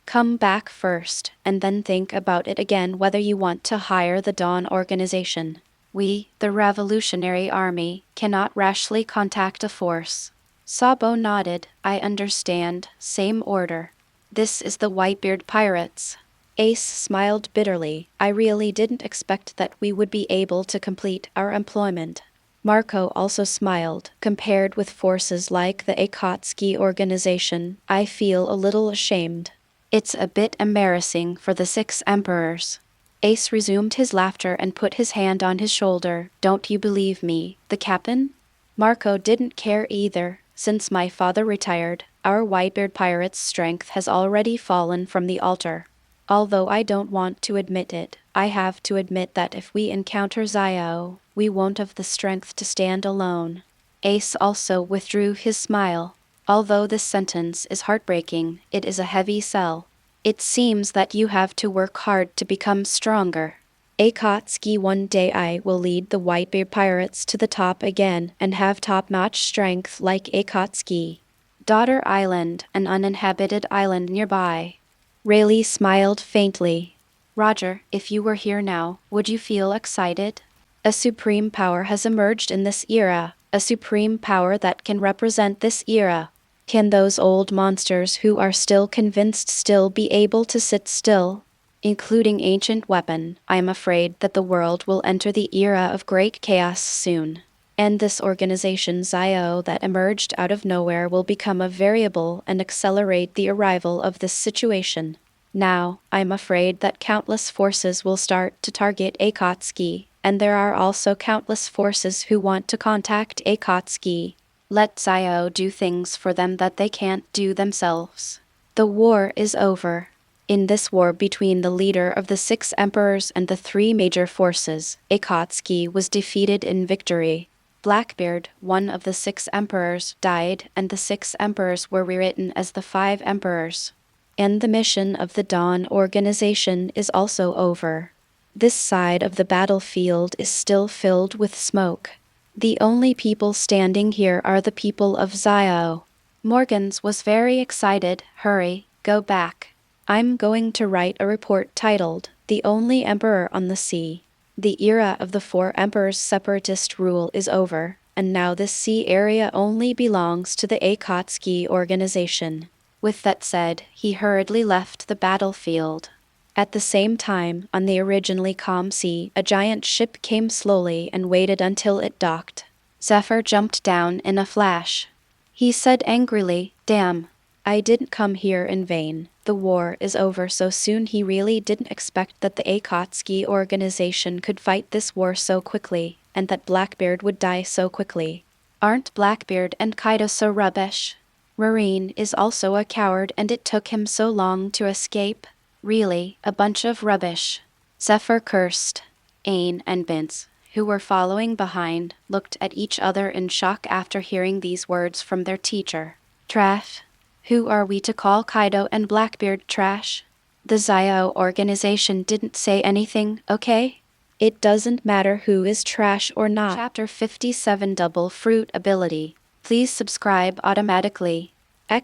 Come back first, and then think about it again whether you want to hire the Dawn organization. We, the Revolutionary Army, cannot rashly contact a force. Sabo nodded. I understand. Same order. This is the Whitebeard Pirates. Ace smiled bitterly. I really didn't expect that we would be able to complete our employment. Marco also smiled. Compared with forces like the Akatsuki organization, I feel a little ashamed. It's a bit embarrassing for the 6 emperors. Ace resumed his laughter and put his hand on his shoulder. Don't you believe me, the captain? Marco didn't care either. Since my father retired, our Whitebeard Pirates' strength has already fallen from the altar. Although I don't want to admit it, I have to admit that if we encounter Xiao, we won't have the strength to stand alone. Ace also withdrew his smile. Although this sentence is heartbreaking, it is a heavy sell. It seems that you have to work hard to become stronger. Akatsuki, one day I will lead the Whitebeard Pirates to the top again and have top-notch strength like Akatsuki. Daughter Island, an uninhabited island nearby. Rayleigh smiled faintly. Roger, if you were here now, would you feel excited? A supreme power has emerged in this era, a supreme power that can represent this era. Can those old monsters who are still convinced still be able to sit still? Including ancient weapon, I am afraid that the world will enter the era of great chaos soon. And this organization Xiao that emerged out of nowhere will become a variable and accelerate the arrival of this situation. Now, I'm afraid that countless forces will start to target Akatsuki, and there are also countless forces who want to contact Akatsuki. Let Xiao do things for them that they can't do themselves. The war is over. In this war between the leader of the 6 emperors and the 3 major forces, Akatsuki was defeated in victory. Blackbeard, one of the 6 emperors, died, and the 6 emperors were rewritten as the 5 emperors. And the mission of the Dawn organization is also over. This side of the battlefield is still filled with smoke. The only people standing here are the people of Xiao. Morgans was very excited. Hurry, go back. I'm going to write a report titled, The Only Emperor on the Sea. The era of the 4 emperors' separatist rule is over, and now this sea area only belongs to the Akatsuki organization. With that said, he hurriedly left the battlefield. At the same time, on the originally calm sea, a giant ship came slowly and waited until it docked. Zephyr jumped down in a flash. He said angrily, "Damn, I didn't come here in vain. The war is over so soon." He really didn't expect that the Akatsuki organization could fight this war so quickly, and that Blackbeard would die so quickly. Aren't Blackbeard and Kaido so rubbish? Marine is also a coward and it took him so long to escape. Really, a bunch of rubbish. Zephyr cursed. Ain and Bince, who were following behind, looked at each other in shock after hearing these words from their teacher. Trash? Who are we to call Kaido and Blackbeard trash? The Xiao organization didn't say anything, okay? It doesn't matter who is trash or not. Chapter 57 Double Fruit Ability. Please subscribe automatically.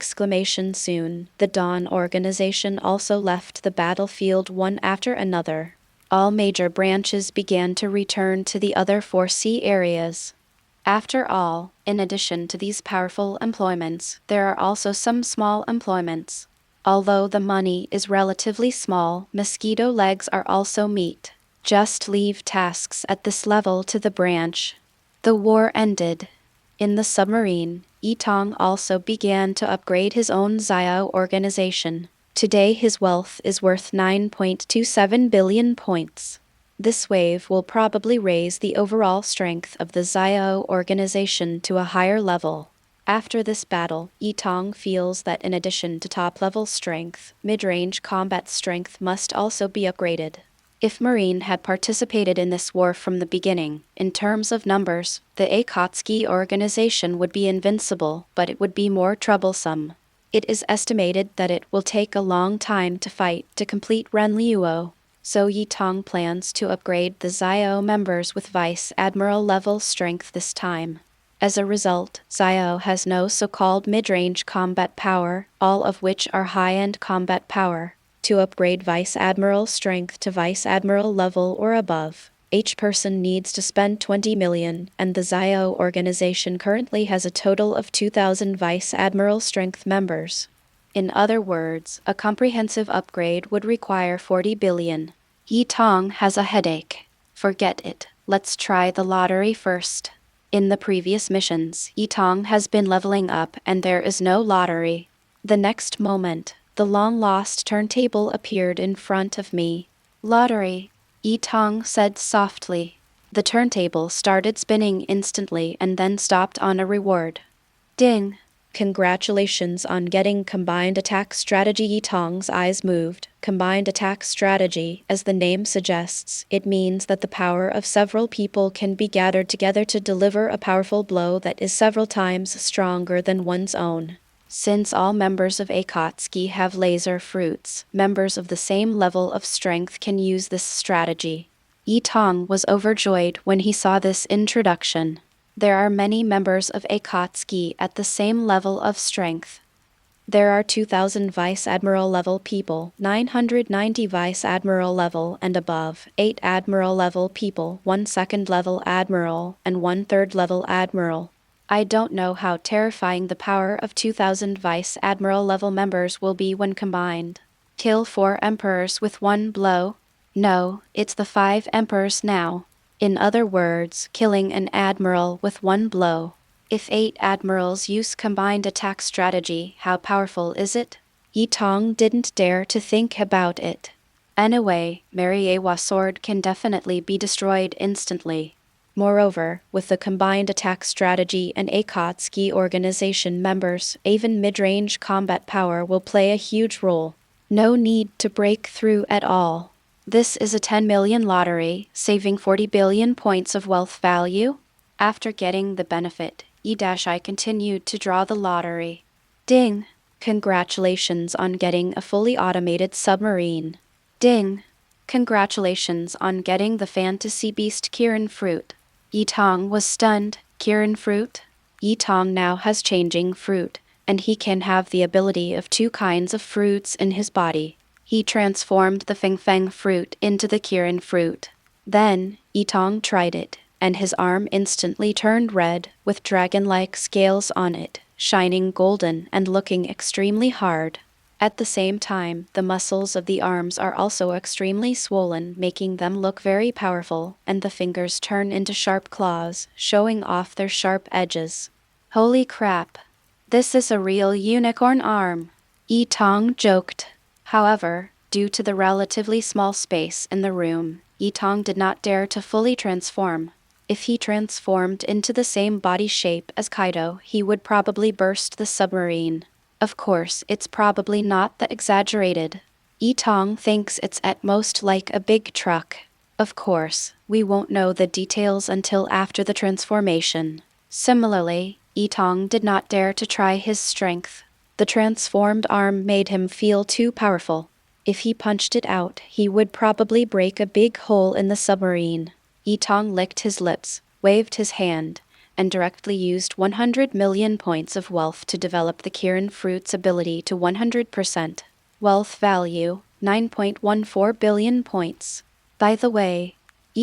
Soon, the Dawn organization also left the battlefield one after another. All major branches began to return to the other 4 sea areas. After all, in addition to these powerful employments, there are also some small employments. Although the money is relatively small, mosquito legs are also meat. Just leave tasks at this level to the branch. The war ended. In the submarine, Tong also began to upgrade his own Xiao organization. Today his wealth is worth 9.27 billion points. This wave will probably raise the overall strength of the Xiao organization to a higher level. After this battle, Tong feels that in addition to top-level strength, mid-range combat strength must also be upgraded. If Marine had participated in this war from the beginning, in terms of numbers, the Akatsuki organization would be invincible, but it would be more troublesome. It is estimated that it will take a long time to fight to complete Renliuo, so Tong plans to upgrade the Xiao members with Vice Admiral level strength this time. As a result, Zio has no so-called mid-range combat power, all of which are high-end combat power. To upgrade Vice Admiral strength to Vice Admiral level or above, each person needs to spend 20 million, and the Zio organization currently has a total of 2,000 Vice Admiral strength members. In other words, a comprehensive upgrade would require 40 billion. Tong has a headache. Forget it. Let's try the lottery first. In the previous missions, Tong has been leveling up and there is no lottery. The next moment, the long-lost turntable appeared in front of me. Lottery, Tong said softly. The turntable started spinning instantly and then stopped on a reward. Ding! Congratulations on getting Combined Attack Strategy. Tong's eyes moved. Combined Attack Strategy, as the name suggests, it means that the power of several people can be gathered together to deliver a powerful blow that is several times stronger than one's own. Since all members of Akatsuki have laser fruits, members of the same level of strength can use this strategy. Tong was overjoyed when he saw this introduction. There are many members of Akatsuki at the same level of strength. There are 2,000 Vice Admiral level people, 990 Vice Admiral level and above, 8 Admiral level people, 1 second level Admiral, and 1 third level Admiral. I don't know how terrifying the power of 2,000 Vice Admiral level members will be when combined. Kill 4 Emperors with 1 blow? No, it's the 5 Emperors now. In other words, killing an admiral with 1 blow. If 8 admirals use combined attack strategy, how powerful is it? Tong didn't dare to think about it. Anyway, Mariejois sword can definitely be destroyed instantly. Moreover, with the combined attack strategy and Akatsuki organization members, even mid-range combat power will play a huge role. No need to break through at all. This is a 10 million lottery, saving 40 billion points of wealth value. After getting the benefit, I continued to draw the lottery. Ding! Congratulations on getting a fully automated submarine. Ding! Congratulations on getting the fantasy beast Kirin fruit. Tong was stunned. Kirin fruit? Tong now has changing fruit, and he can have the ability of 2 kinds of fruits in his body. He transformed the Feng fruit into the Kirin fruit. Then, Tong tried it, and his arm instantly turned red, with dragon-like scales on it, shining golden and looking extremely hard. At the same time, the muscles of the arms are also extremely swollen, making them look very powerful, and the fingers turn into sharp claws, showing off their sharp edges. Holy crap! This is a real unicorn arm! Tong joked. However, due to the relatively small space in the room, Tong did not dare to fully transform. If he transformed into the same body shape as Kaido, he would probably burst the submarine. Of course, it's probably not that exaggerated. Tong thinks it's at most like a big truck. Of course, we won't know the details until after the transformation. Similarly, Tong did not dare to try his strength. The transformed arm made him feel too powerful. If he punched it out, he would probably break a big hole in the submarine. Tong licked his lips, waved his hand, and directly used 100 million points of wealth to develop the Kirin fruit's ability to 100%. Wealth value, 9.14 billion points. By the way,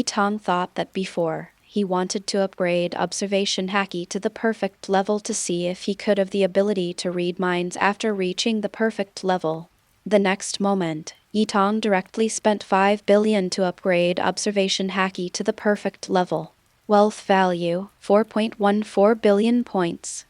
Tong thought that before, he wanted to upgrade observation Haki to the perfect level to see if he could have the ability to read minds after reaching the perfect level. The next moment, Tong directly spent 5 billion to upgrade observation Haki to the perfect level. Wealth value, 4.14 billion points.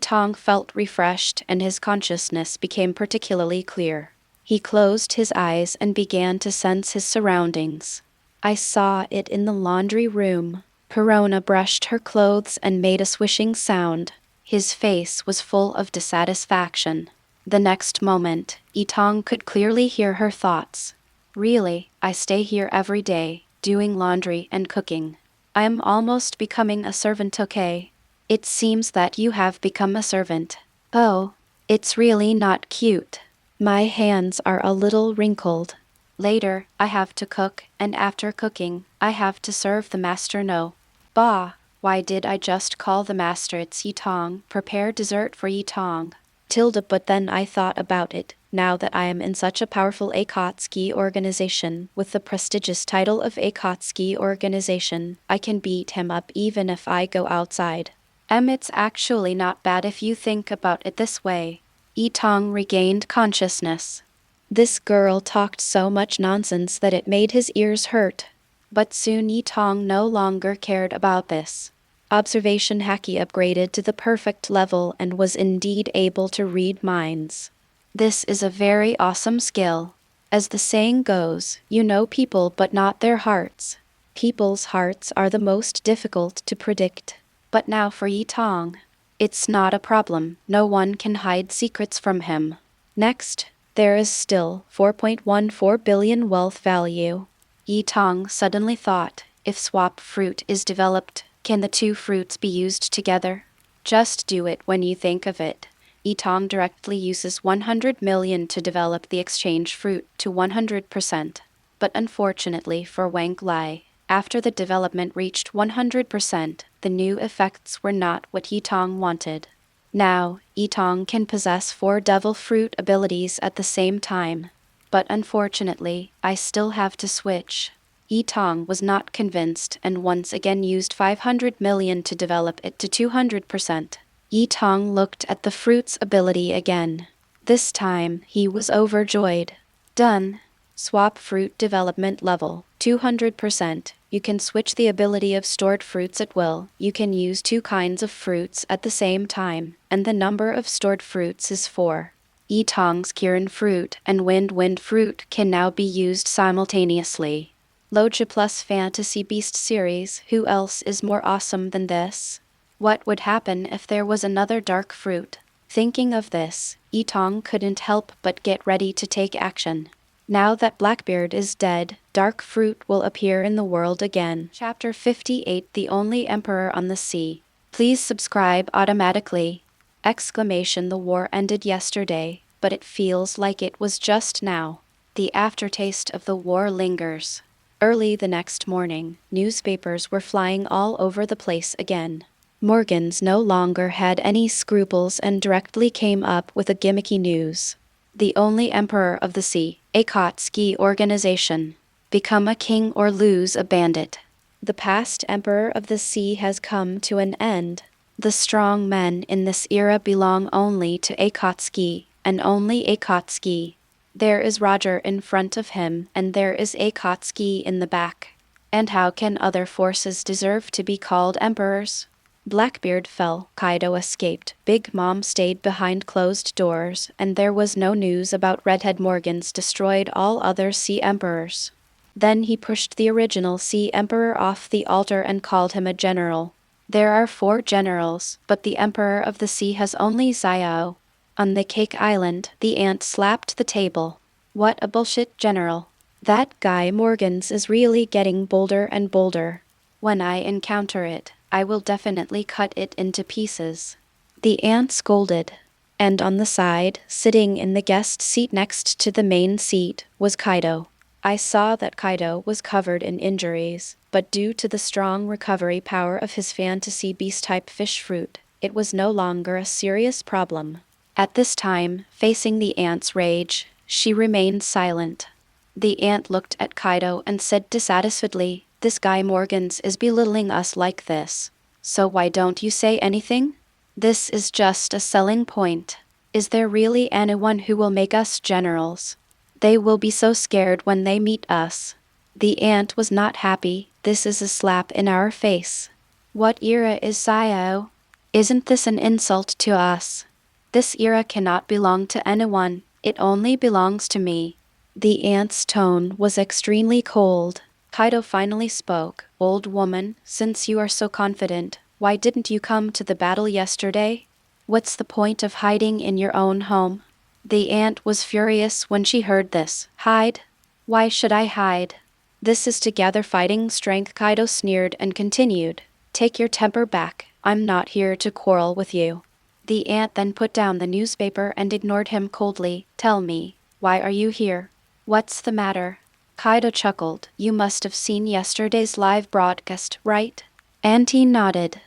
Tong felt refreshed and his consciousness became particularly clear. He closed his eyes and began to sense his surroundings. I saw it in the laundry room. Corona brushed her clothes and made a swishing sound. His face was full of dissatisfaction. The next moment, Tong could clearly hear her thoughts. Really, I stay here every day, doing laundry and cooking. I'm almost becoming a servant, okay? It seems that you have become a servant. Oh, it's really not cute. My hands are a little wrinkled. Later, I have to cook, and after cooking, I have to serve the master. No. Bah, Why did I just call the master? It's Yi Tong. Prepare dessert for Yi Tong. But then I thought about it. Now that I am in such a powerful Akatsuki organization, with the prestigious title of Akatsuki organization, I can beat him up even if I go outside. It's actually not bad if you think about it this way. Yi Tong regained consciousness. This girl talked so much nonsense that it made his ears hurt. But soon Yi Tong no longer cared about this. Observation Haki upgraded to the perfect level and was indeed able to read minds. This is a very awesome skill. As the saying goes, you know people but not their hearts. People's hearts are the most difficult to predict. But now for Yi Tong. It's not a problem, no one can hide secrets from him. Next, there is still 4.14 billion wealth value. Yi Tong suddenly thought, if swap fruit is developed, can the two fruits be used together? Just do it when you think of it. Yi Tong directly uses 100 million to develop the exchange fruit to 100%. But unfortunately for Wang Lai, after the development reached 100%, the new effects were not what Yi Tong wanted. Now, Yi Tong can possess 4 devil fruit abilities at the same time. But unfortunately, I still have to switch. Yi Tong was not convinced and once again used 500 million to develop it to 200%. Yi Tong looked at the fruit's ability again. This time, he was overjoyed. Done. Swap fruit development level, 200%. You can switch the ability of stored fruits at will. You can use 2 kinds of fruits at the same time, and the number of stored fruits is 4. Yi Tong's Kirin fruit and Wind fruit can now be used simultaneously. Logia plus Fantasy Beast series, who else is more awesome than this? What would happen if there was another dark fruit? Thinking of this, Yi Tong couldn't help but get ready to take action. Now that Blackbeard is dead, dark fruit will appear in the world again. Chapter 58 The Only Emperor on the Sea. Please subscribe automatically. The war ended yesterday, but it feels like it was just now. The aftertaste of the war lingers. Early the next morning, newspapers were flying all over the place again. Morgans no longer had any scruples and directly came up with a gimmicky news. The only emperor of the sea, Akatsuki organization. Become a king or lose a bandit. The past emperor of the sea has come to an end. The strong men in this era belong only to Akatsuki, and only Akatsuki. There is Roger in front of him, and there is Akatsuki in the back. And how can other forces deserve to be called emperors? Blackbeard fell, Kaido escaped, Big Mom stayed behind closed doors, and there was no news about Redhead Morgans destroyed all other Sea Emperors. Then he pushed the original Sea Emperor off the altar and called him a general. There are 4 generals, but the Emperor of the Sea has only Xiao. On the Cake Island, the ant slapped the table. What a bullshit general. That guy Morgans is really getting bolder and bolder. When I encounter it, I will definitely cut it into pieces. The ant scolded. And on the side, sitting in the guest seat next to the main seat, was Kaido. I saw that Kaido was covered in injuries, but due to the strong recovery power of his fantasy beast-type fish fruit, it was no longer a serious problem. At this time, facing the ant's rage, she remained silent. The ant looked at Kaido and said dissatisfiedly, "This guy Morgans is belittling us like this. So why don't you say anything? This is just a selling point. Is there really anyone who will make us generals? They will be so scared when they meet us." The ant was not happy. This is a slap in our face. What era is Xiao? Isn't this an insult to us? This era cannot belong to anyone. It only belongs to me. The ant's tone was extremely cold. Kaido finally spoke. "Old woman, since you are so confident, why didn't you come to the battle yesterday? What's the point of hiding in your own home?" The ant was furious when she heard this. "Hide? Why should I hide? This is to gather fighting strength." Kaido sneered and continued. "Take your temper back. I'm not here to quarrel with you." The ant then put down the newspaper and ignored him coldly. "Tell me, why are you here? What's the matter?" Kaido chuckled. "You must have seen yesterday's live broadcast, right? Auntie nodded.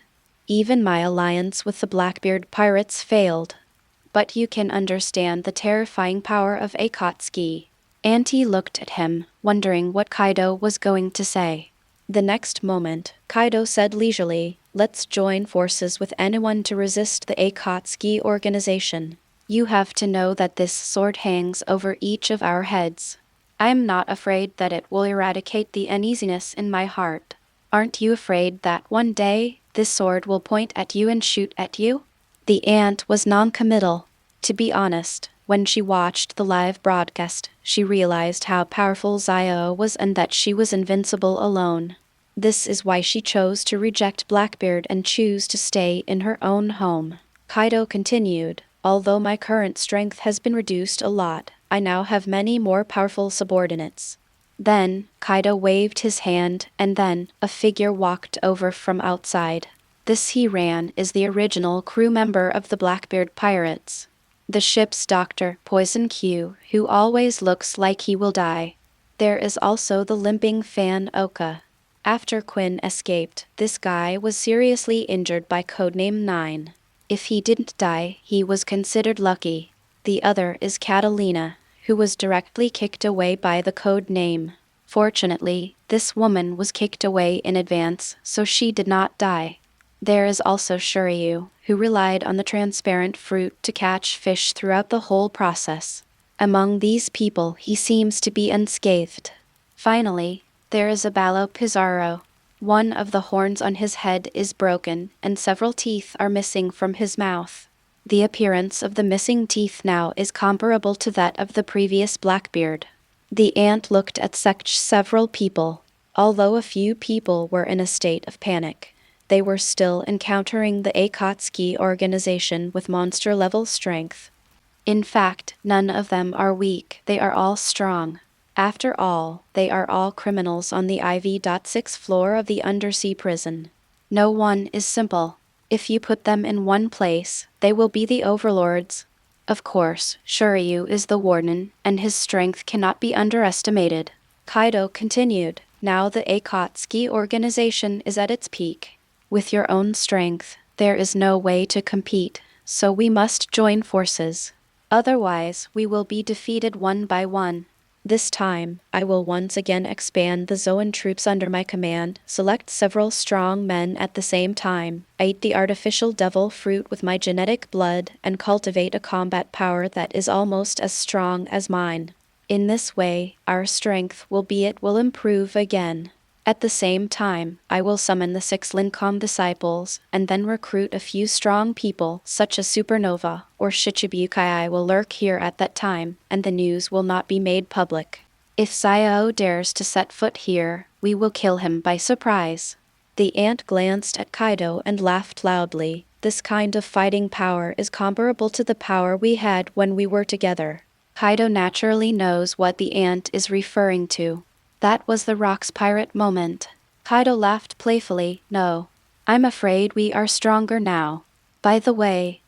Even my alliance with the Blackbeard Pirates failed. But you can understand the terrifying power of Akatsuki. Auntie looked at him, wondering what Kaido was going to say. The next moment, Kaido said leisurely, "Let's join forces with anyone to resist the Akatsuki organization. You have to know that this sword hangs over each of our heads. I am not afraid that it will eradicate the uneasiness in my heart. Aren't you afraid that one day, this sword will point at you and shoot at you?" The aunt was non-committal. To be honest, when she watched the live broadcast, she realized how powerful Zio was and that she was invincible alone. This is why she chose to reject Blackbeard and choose to stay in her own home. Kaido continued, "Although my current strength has been reduced a lot, I now have many more powerful subordinates." Then, Kaido waved his hand, and then, a figure walked over from outside. This he ran is the original crew member of the Blackbeard Pirates. The ship's doctor, Poison Q, who always looks like he will die. There is also the limping Fan Oka. After Quinn escaped, this guy was seriously injured by codename 9. If he didn't die, he was considered lucky. The other is Catalina, who was directly kicked away by the code name. Fortunately, this woman was kicked away in advance, so she did not die. There is also Shiryu, who relied on the transparent fruit to catch fish throughout the whole process. Among these people, he seems to be unscathed. Finally, there is Abalo Pizarro. One of the horns on his head is broken, and several teeth are missing from his mouth. The appearance of the missing teeth now is comparable to that of the previous Blackbeard. The aunt looked at several people. Although a few people were in a state of panic, they were still encountering the Akatsuki organization with monster-level strength. In fact, none of them are weak, they are all strong. After all, they are all criminals on the IV.6 floor of the undersea prison. No one is simple. If you put them in one place, they will be the overlords. Of course, Shiryu is the warden, and his strength cannot be underestimated. Kaido continued, "Now the Akatsuki organization is at its peak. With your own strength, there is no way to compete, so we must join forces. Otherwise, we will be defeated one by one. This time, I will once again expand the Zoan troops under my command, select several strong men at the same time, eat the artificial devil fruit with my genetic blood, and cultivate a combat power that is almost as strong as mine. In this way, our strength will improve again. At the same time, I will summon the 6 Lincom disciples, and then recruit a few strong people, such as Supernova or Shichibukai will lurk here at that time, and the news will not be made public. If Sayo dares to set foot here, we will kill him by surprise." The aunt glanced at Kaido and laughed loudly. "This kind of fighting power is comparable to the power we had when we were together." Kaido naturally knows what the aunt is referring to. That was the Rock's pirate moment. Kaido laughed playfully. "No. I'm afraid we are stronger now. By the way,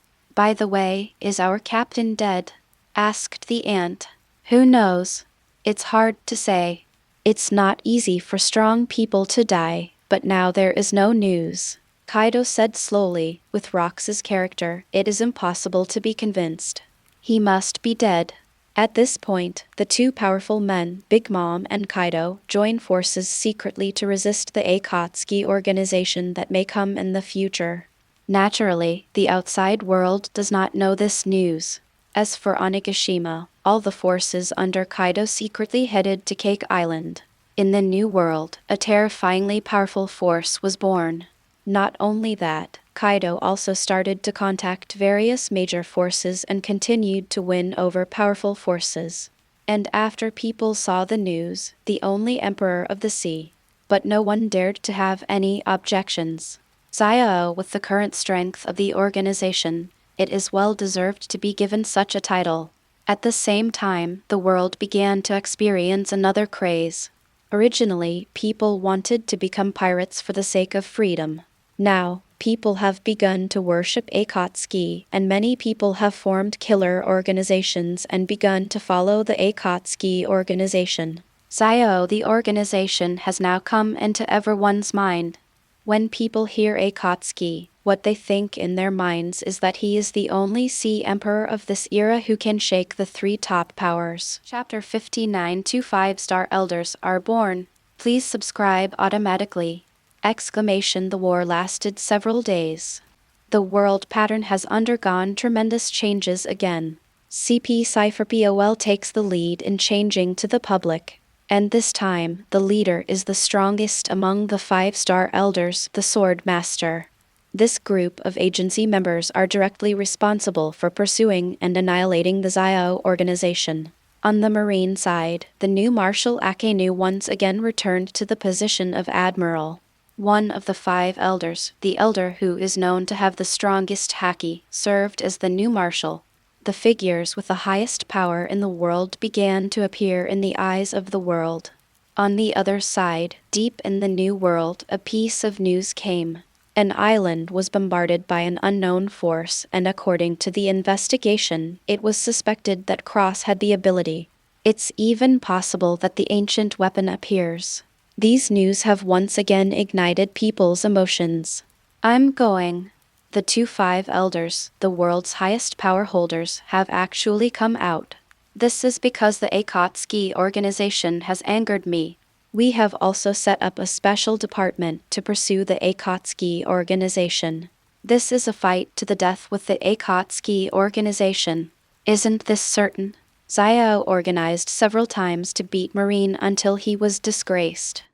is our captain dead?" asked the aunt. "Who knows? It's hard to say. It's not easy for strong people to die, but now there is no news." Kaido said slowly, with Rox's character, it is impossible to be convinced. He must be dead. At this point, the 2 powerful men, Big Mom and Kaido, join forces secretly to resist the Akatsuki organization that may come in the future. Naturally, the outside world does not know this news. As for Onigashima, all the forces under Kaido secretly headed to Cake Island. In the new world, a terrifyingly powerful force was born. Not only that, Kaido also started to contact various major forces and continued to win over powerful forces. And after people saw the news, the only emperor of the sea. But no one dared to have any objections. Zio, with the current strength of the organization, it is well deserved to be given such a title. At the same time, the world began to experience another craze. Originally, people wanted to become pirates for the sake of freedom. Now, people have begun to worship Akatsuki, and many people have formed killer organizations and begun to follow the Akatsuki organization. Zio, the organization, has now come into everyone's mind. When people hear Akatsuki, what they think in their minds is that he is the only sea emperor of this era who can shake the three top powers. Chapter 59 2 5-star elders are born. Please subscribe automatically. The war lasted several days. The world pattern has undergone tremendous changes again. CP Cypher POL takes the lead in changing to the public. And this time, the leader is the strongest among the 5-star elders, the Sword Master. This group of agency members are directly responsible for pursuing and annihilating the Zio organization. On the Marine side, the new Marshal Akainu once again returned to the position of Admiral. One of the 5 elders, the elder who is known to have the strongest Haki, served as the new Marshal. The figures with the highest power in the world began to appear in the eyes of the world. On the other side, deep in the new world, a piece of news came. An island was bombarded by an unknown force, and according to the investigation, it was suspected that Cross had the ability. It's even possible that the ancient weapon appears. These news have once again ignited people's emotions. I'm going. The 2-5 elders, the world's highest power holders, have actually come out. This is because the Akatsuki organization has angered me. We have also set up a special department to pursue the Akatsuki organization. This is a fight to the death with the Akatsuki organization. Isn't this certain? Zio organized several times to beat Marine until he was disgraced.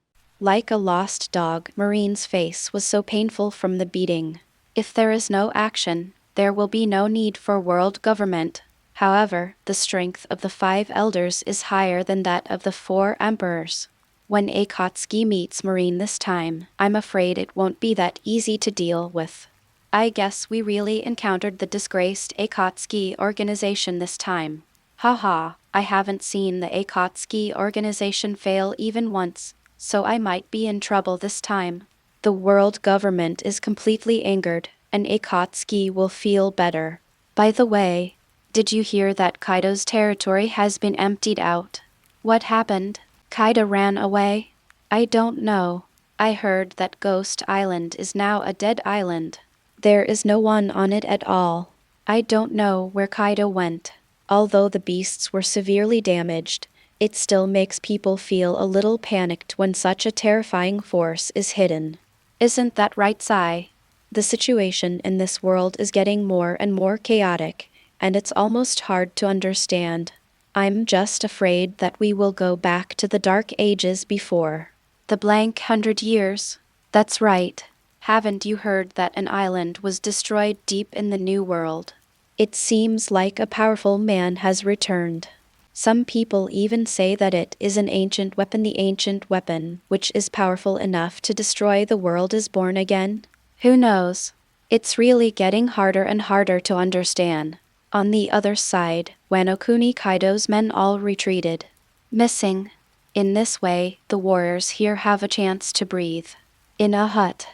Like a lost dog, Marine's face was so painful from the beating. If there is no action, there will be no need for world government. However, the strength of the 5 elders is higher than that of the 4 emperors. When Akatsuki meets Marine this time, I'm afraid it won't be that easy to deal with. I guess we really encountered the disgraced Akatsuki organization this time. Haha, I haven't seen the Akatsuki organization fail even once, so I might be in trouble this time. The world government is completely angered, and Akatsuki will feel better. By the way, did you hear that Kaido's territory has been emptied out? What happened? Kaido ran away? I don't know. I heard that Ghost Island is now a dead island. There is no one on it at all. I don't know where Kaido went. Although the beasts were severely damaged, it still makes people feel a little panicked when such a terrifying force is hidden. Isn't that right, Sai? The situation in this world is getting more and more chaotic, and it's almost hard to understand. I'm just afraid that we will go back to the Dark Ages before. The blank 100 years? That's right. Haven't you heard that an island was destroyed deep in the New World? It seems like a powerful man has returned. Some people even say that it is an ancient weapon. The ancient weapon, which is powerful enough to destroy the world, is born again? Who knows? It's really getting harder and harder to understand. On the other side, Wano Kuni Kaido's men all retreated. Missing. In this way, the warriors here have a chance to breathe. In a hut.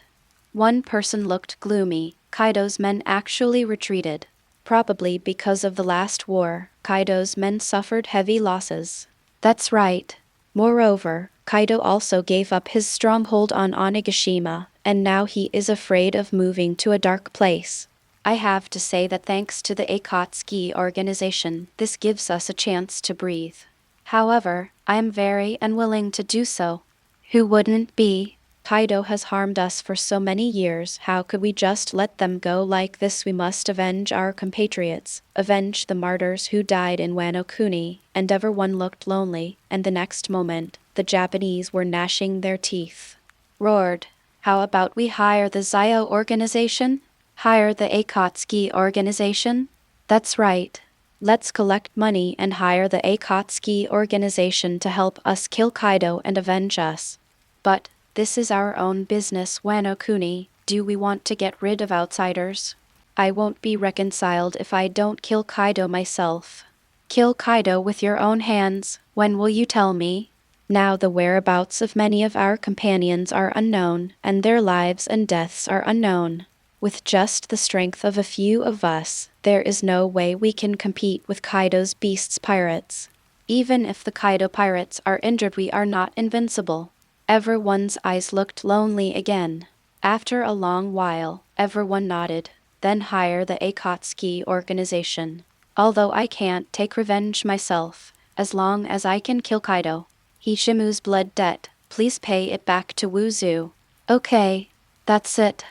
One person looked gloomy. Kaido's men actually retreated. Probably because of the last war, Kaido's men suffered heavy losses. That's right. Moreover, Kaido also gave up his stronghold on Onigashima, and now he is afraid of moving to a dark place. I have to say that thanks to the Akatsuki organization, this gives us a chance to breathe. However, I am very unwilling to do so. Who wouldn't be? Kaido has harmed us for so many years. How could we just let them go like this? We must avenge our compatriots, avenge the martyrs who died in Wano Kuni, and everyone looked lonely, and the next moment, the Japanese were gnashing their teeth. Roared, how about we hire the Zio organization? Hire the Akatsuki organization? That's right. Let's collect money and hire the Akatsuki organization to help us kill Kaido and avenge us. But this is our own business, Wano Kuni. Do we want to get rid of outsiders? I won't be reconciled if I don't kill Kaido myself. Kill Kaido with your own hands. When will you tell me? Now the whereabouts of many of our companions are unknown, and their lives and deaths are unknown. With just the strength of a few of us, there is no way we can compete with Kaido's Beasts Pirates. Even if the Kaido pirates are injured, we are not invincible. Everyone's eyes looked lonely again. After a long while, everyone nodded. Then hire the Akatsuki organization. Although I can't take revenge myself, as long as I can kill Kaido. Hishimu's blood debt, please pay it back to Wuzu. Okay, that's it.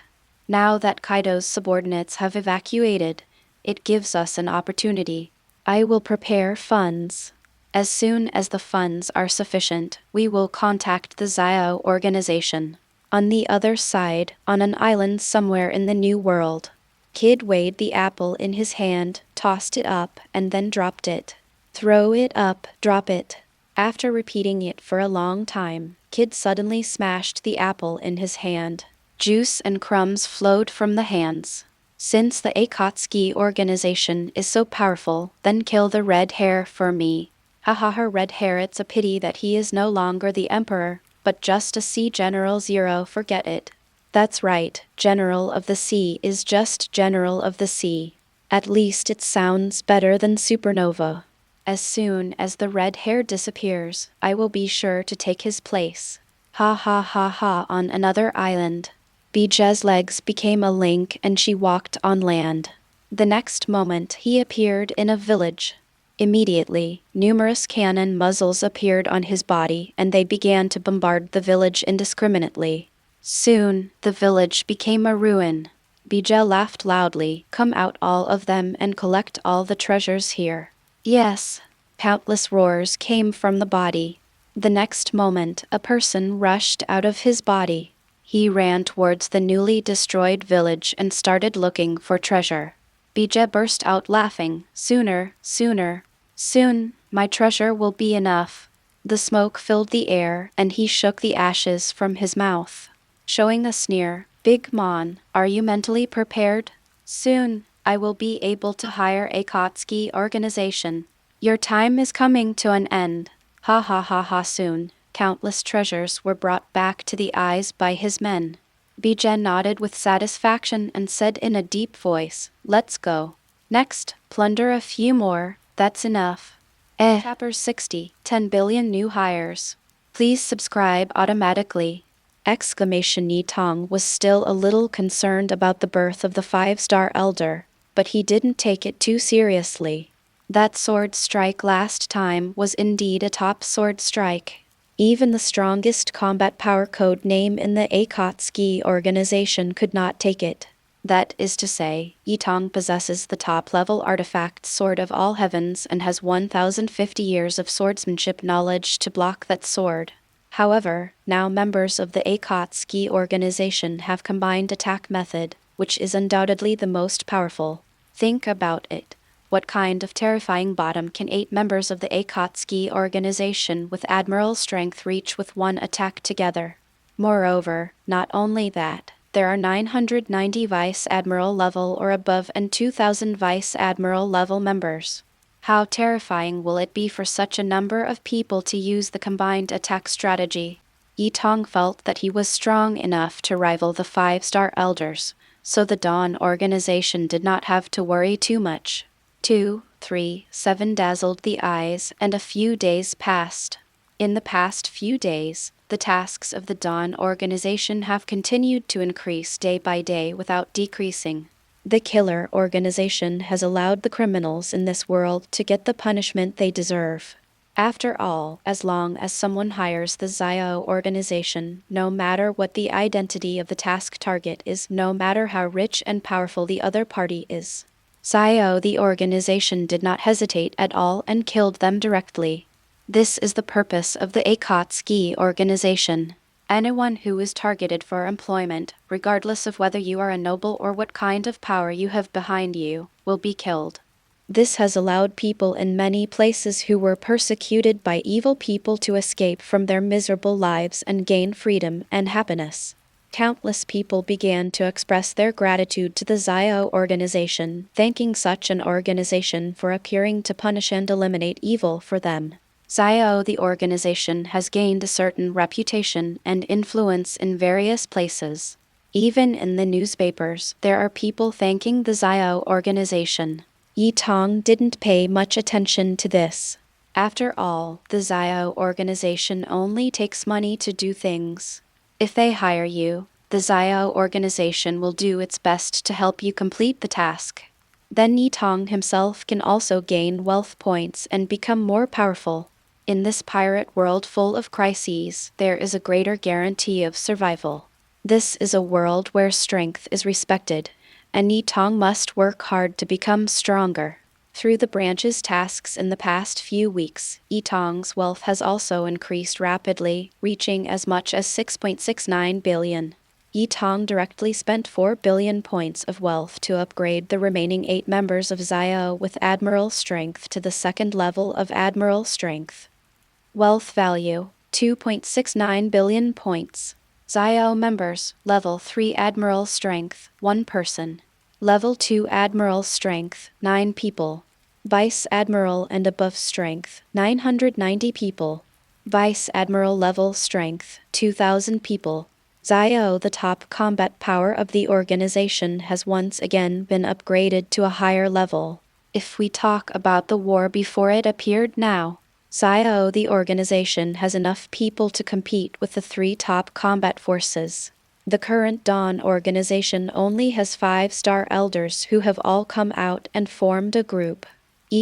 Now that Kaido's subordinates have evacuated, it gives us an opportunity. I will prepare funds. As soon as the funds are sufficient, we will contact the Zio organization. On the other side, on an island somewhere in the New World. Kid weighed the apple in his hand, tossed it up, and then dropped it. Throw it up, drop it. After repeating it for a long time, Kid suddenly smashed the apple in his hand. Juice and crumbs flowed from the hands. Since the Akatsuki organization is so powerful, then kill the red hair for me. Haha, red hair, it's a pity that he is no longer the emperor, but just a sea general. Zero, forget it. That's right, General of the Sea is just General of the Sea. At least it sounds better than supernova. As soon as the red hair disappears, I will be sure to take his place. Ha ha ha ha. On another island. Bija's legs became a link and she walked on land. The next moment he appeared in a village. Immediately, numerous cannon muzzles appeared on his body and they began to bombard the village indiscriminately. Soon, the village became a ruin. Bija laughed loudly. Come out, all of them, and collect all the treasures here. Yes. Countless roars came from the body. The next moment, a person rushed out of his body. He ran towards the newly destroyed village and started looking for treasure. Bija burst out laughing. Sooner, sooner. Soon, my treasure will be enough. The smoke filled the air and he shook the ashes from his mouth. Showing a sneer, Big Mon, are you mentally prepared? Soon, I will be able to hire a Akatsuki organization. Your time is coming to an end. Ha ha ha ha. Soon, countless treasures were brought back to the eyes by his men. Bija nodded with satisfaction and said in a deep voice, let's go. Next, plunder a few more, that's enough. Chapter 60, 10 billion new hires. Please subscribe automatically. Tong was still a little concerned about the birth of the 5-star elder, but he didn't take it too seriously. That sword strike last time was indeed a top sword strike. Even the strongest combat power code name in the Akatsuki organization could not take it. That is to say, Tong possesses the top-level artifact Sword of All Heavens and has 1,050 years of swordsmanship knowledge to block that sword. However, now members of the Akatsuki organization have combined attack method, which is undoubtedly the most powerful. Think about it. What kind of terrifying bottom can 8 members of the Akatsuki organization with Admiral strength reach with one attack together? Moreover, not only that, there are 990 Vice Admiral level or above and 2,000 Vice Admiral level members. How terrifying will it be for such a number of people to use the combined attack strategy? Tong felt that he was strong enough to rival the 5-star elders, so the Dawn organization did not have to worry too much. 2, 3, 7 dazzled the eyes, and a few days passed. In the past few days, the tasks of the Dawn organization have continued to increase day by day without decreasing. The killer organization has allowed the criminals in this world to get the punishment they deserve. After all, as long as someone hires the Zio organization, no matter what the identity of the task target is, no matter how rich and powerful the other party is, Zio the organization did not hesitate at all and killed them directly. This is the purpose of the Akatsuki organization. Anyone who is targeted for employment, regardless of whether you are a noble or what kind of power you have behind you, will be killed. This has allowed people in many places who were persecuted by evil people to escape from their miserable lives and gain freedom and happiness. Countless people began to express their gratitude to the Zio organization, thanking such an organization for appearing to punish and eliminate evil for them. Zio the organization has gained a certain reputation and influence in various places. Even in the newspapers, there are people thanking the Zio organization. Tong didn't pay much attention to this. After all, the Zio organization only takes money to do things. If they hire you, The Xiao organization will do its best to help you complete the task. Then Tong himself can also gain wealth points and become more powerful. In this pirate world full of crises, there is a greater guarantee of survival. This is a world where strength is respected, and Tong must work hard to become stronger. Through the branch's tasks in the past few weeks, Tong's wealth has also increased rapidly, reaching as much as 6.69 billion. Tong directly spent 4 billion points of wealth to upgrade the remaining 8 members of Xiao with Admiral Strength to the second level of Admiral Strength. Wealth value, 2.69 billion points. Xiao members, Level 3 Admiral Strength, 1 person. Level 2 Admiral Strength, 9 people. Vice Admiral and above Strength, 990 people. Vice Admiral level Strength, 2,000 people. Xiao, the top combat power of the organization, has once again been upgraded to a higher level. If we talk about the war before it appeared now, Xiao, the organization, has enough people to compete with the 3 top combat forces. The current Dawn organization only has 5-star elders who have all come out and formed a group.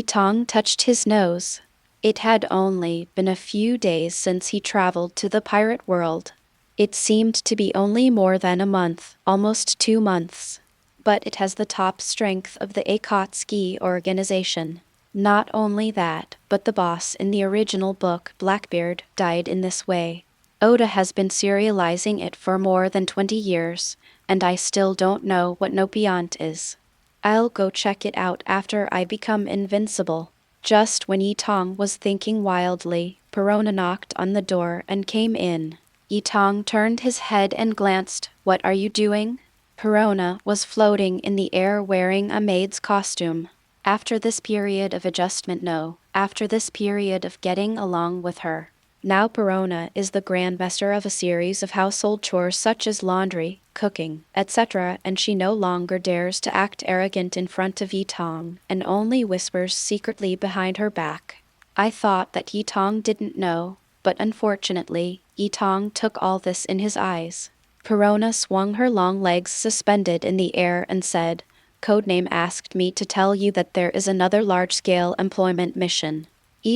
Tong touched his nose. It had only been a few days since he traveled to the pirate world. It seemed to be only more than a month, almost 2 months. But it has the top strength of the Akatsuki organization. Not only that, but the boss in the original book, Blackbeard, died in this way. Oda has been serializing it for more than 20 years, and I still don't know what Nopiant is. I'll go check it out after I become invincible. Just when Tong was thinking wildly, Perona knocked on the door and came in. Tong turned his head and glanced. "What are you doing?" Perona was floating in the air wearing a maid's costume. After this period of adjustment, after this period of getting along with her. Now Perona is the grandmaster of a series of household chores such as laundry, cooking, etc., and she no longer dares to act arrogant in front of Tong, and only whispers secretly behind her back. I thought that Tong didn't know, but unfortunately, Tong took all this in his eyes. Perona swung her long legs suspended in the air and said, "Codename asked me to tell you that there is another large-scale employment mission."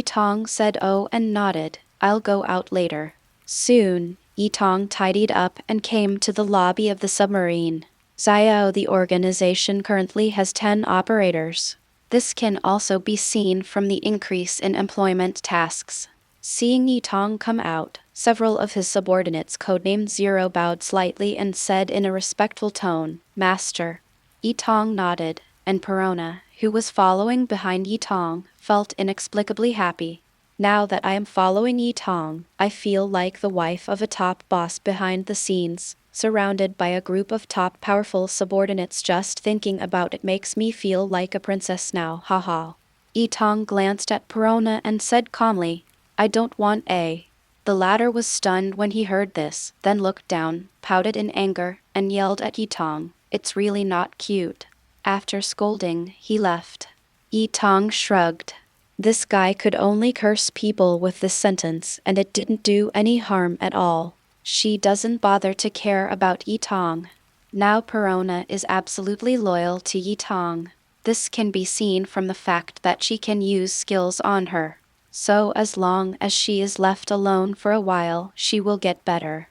Tong said oh and nodded. "I'll go out later." Soon, Tong tidied up and came to the lobby of the submarine. Xiao, the organization, currently has 10 operators. This can also be seen from the increase in employment tasks. Seeing Tong come out, several of his subordinates codenamed Zero bowed slightly and said in a respectful tone, "Master." Tong nodded, and Perona, who was following behind Tong, felt inexplicably happy. Now that I am following Tong, I feel like the wife of a top boss behind the scenes, surrounded by a group of top powerful subordinates. Just thinking about it makes me feel like a princess now, haha. Tong glanced at Perona and said calmly, "I don't want a." The latter was stunned when he heard this, then looked down, pouted in anger, and yelled at Tong, "It's really not cute." After scolding, he left. Tong shrugged. This guy could only curse people with this sentence, and it didn't do any harm at all. She doesn't bother to care about Tong. Now Perona is absolutely loyal to Tong. This can be seen from the fact that she can use skills on her. So as long as she is left alone for a while, she will get better.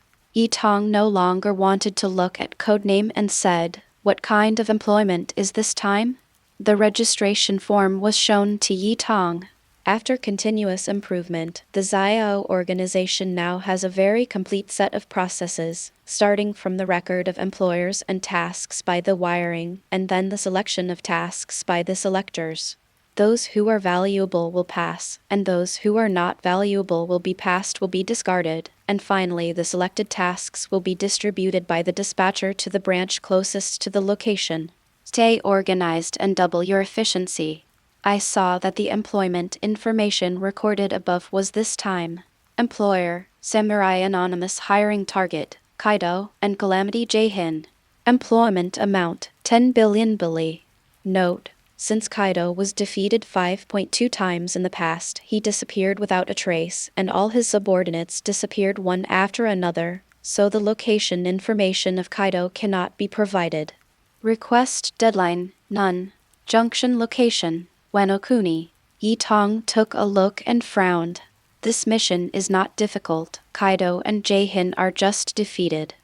Tong no longer wanted to look at Codename and said, "What kind of employment is this time?" The registration form was shown to Tong. After continuous improvement, the Xiao organization now has a very complete set of processes, starting from the record of employers and tasks by the wiring, and then the selection of tasks by the selectors. Those who are valuable will pass, and those who are not valuable will be discarded, and finally the selected tasks will be distributed by the dispatcher to the branch closest to the location. Stay organized and double your efficiency. I saw that the employment information recorded above was this time. Employer, Samurai Anonymous. Hiring target, Kaido and Calamity Jahin. Employment amount, 10 billion billy. Note: since Kaido was defeated 5.2 times in the past, he disappeared without a trace, and all his subordinates disappeared one after another. so the location information of Kaido cannot be provided. Request deadline, none. Junction location, Wano-kuni. Tong took a look and frowned. This mission is not difficult, Kaido and Jaehin are just defeated.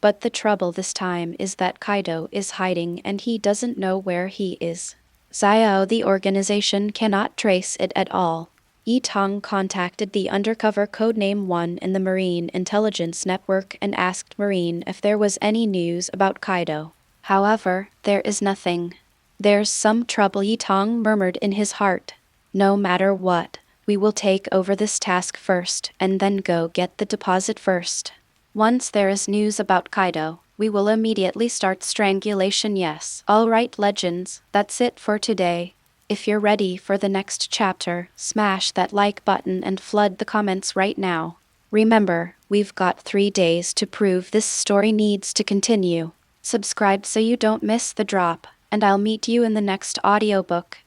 But the trouble this time is that Kaido is hiding and he doesn't know where he is. Xiao, the organization cannot trace it at all. Tong contacted the undercover codename 1 in the Marine Intelligence Network and asked Marine if there was any news about Kaido. However, there is nothing. There's some trouble, Tong murmured in his heart. No matter what, we will take over this task first and then go get the deposit first. Once there is news about Kaido, we will immediately start strangulation. Yes. Alright, legends, that's it for today. If you're ready for the next chapter, smash that like button and flood the comments right now. Remember, we've got 3 days to prove this story needs to continue. Subscribe so you don't miss the drop, and I'll meet you in the next audiobook.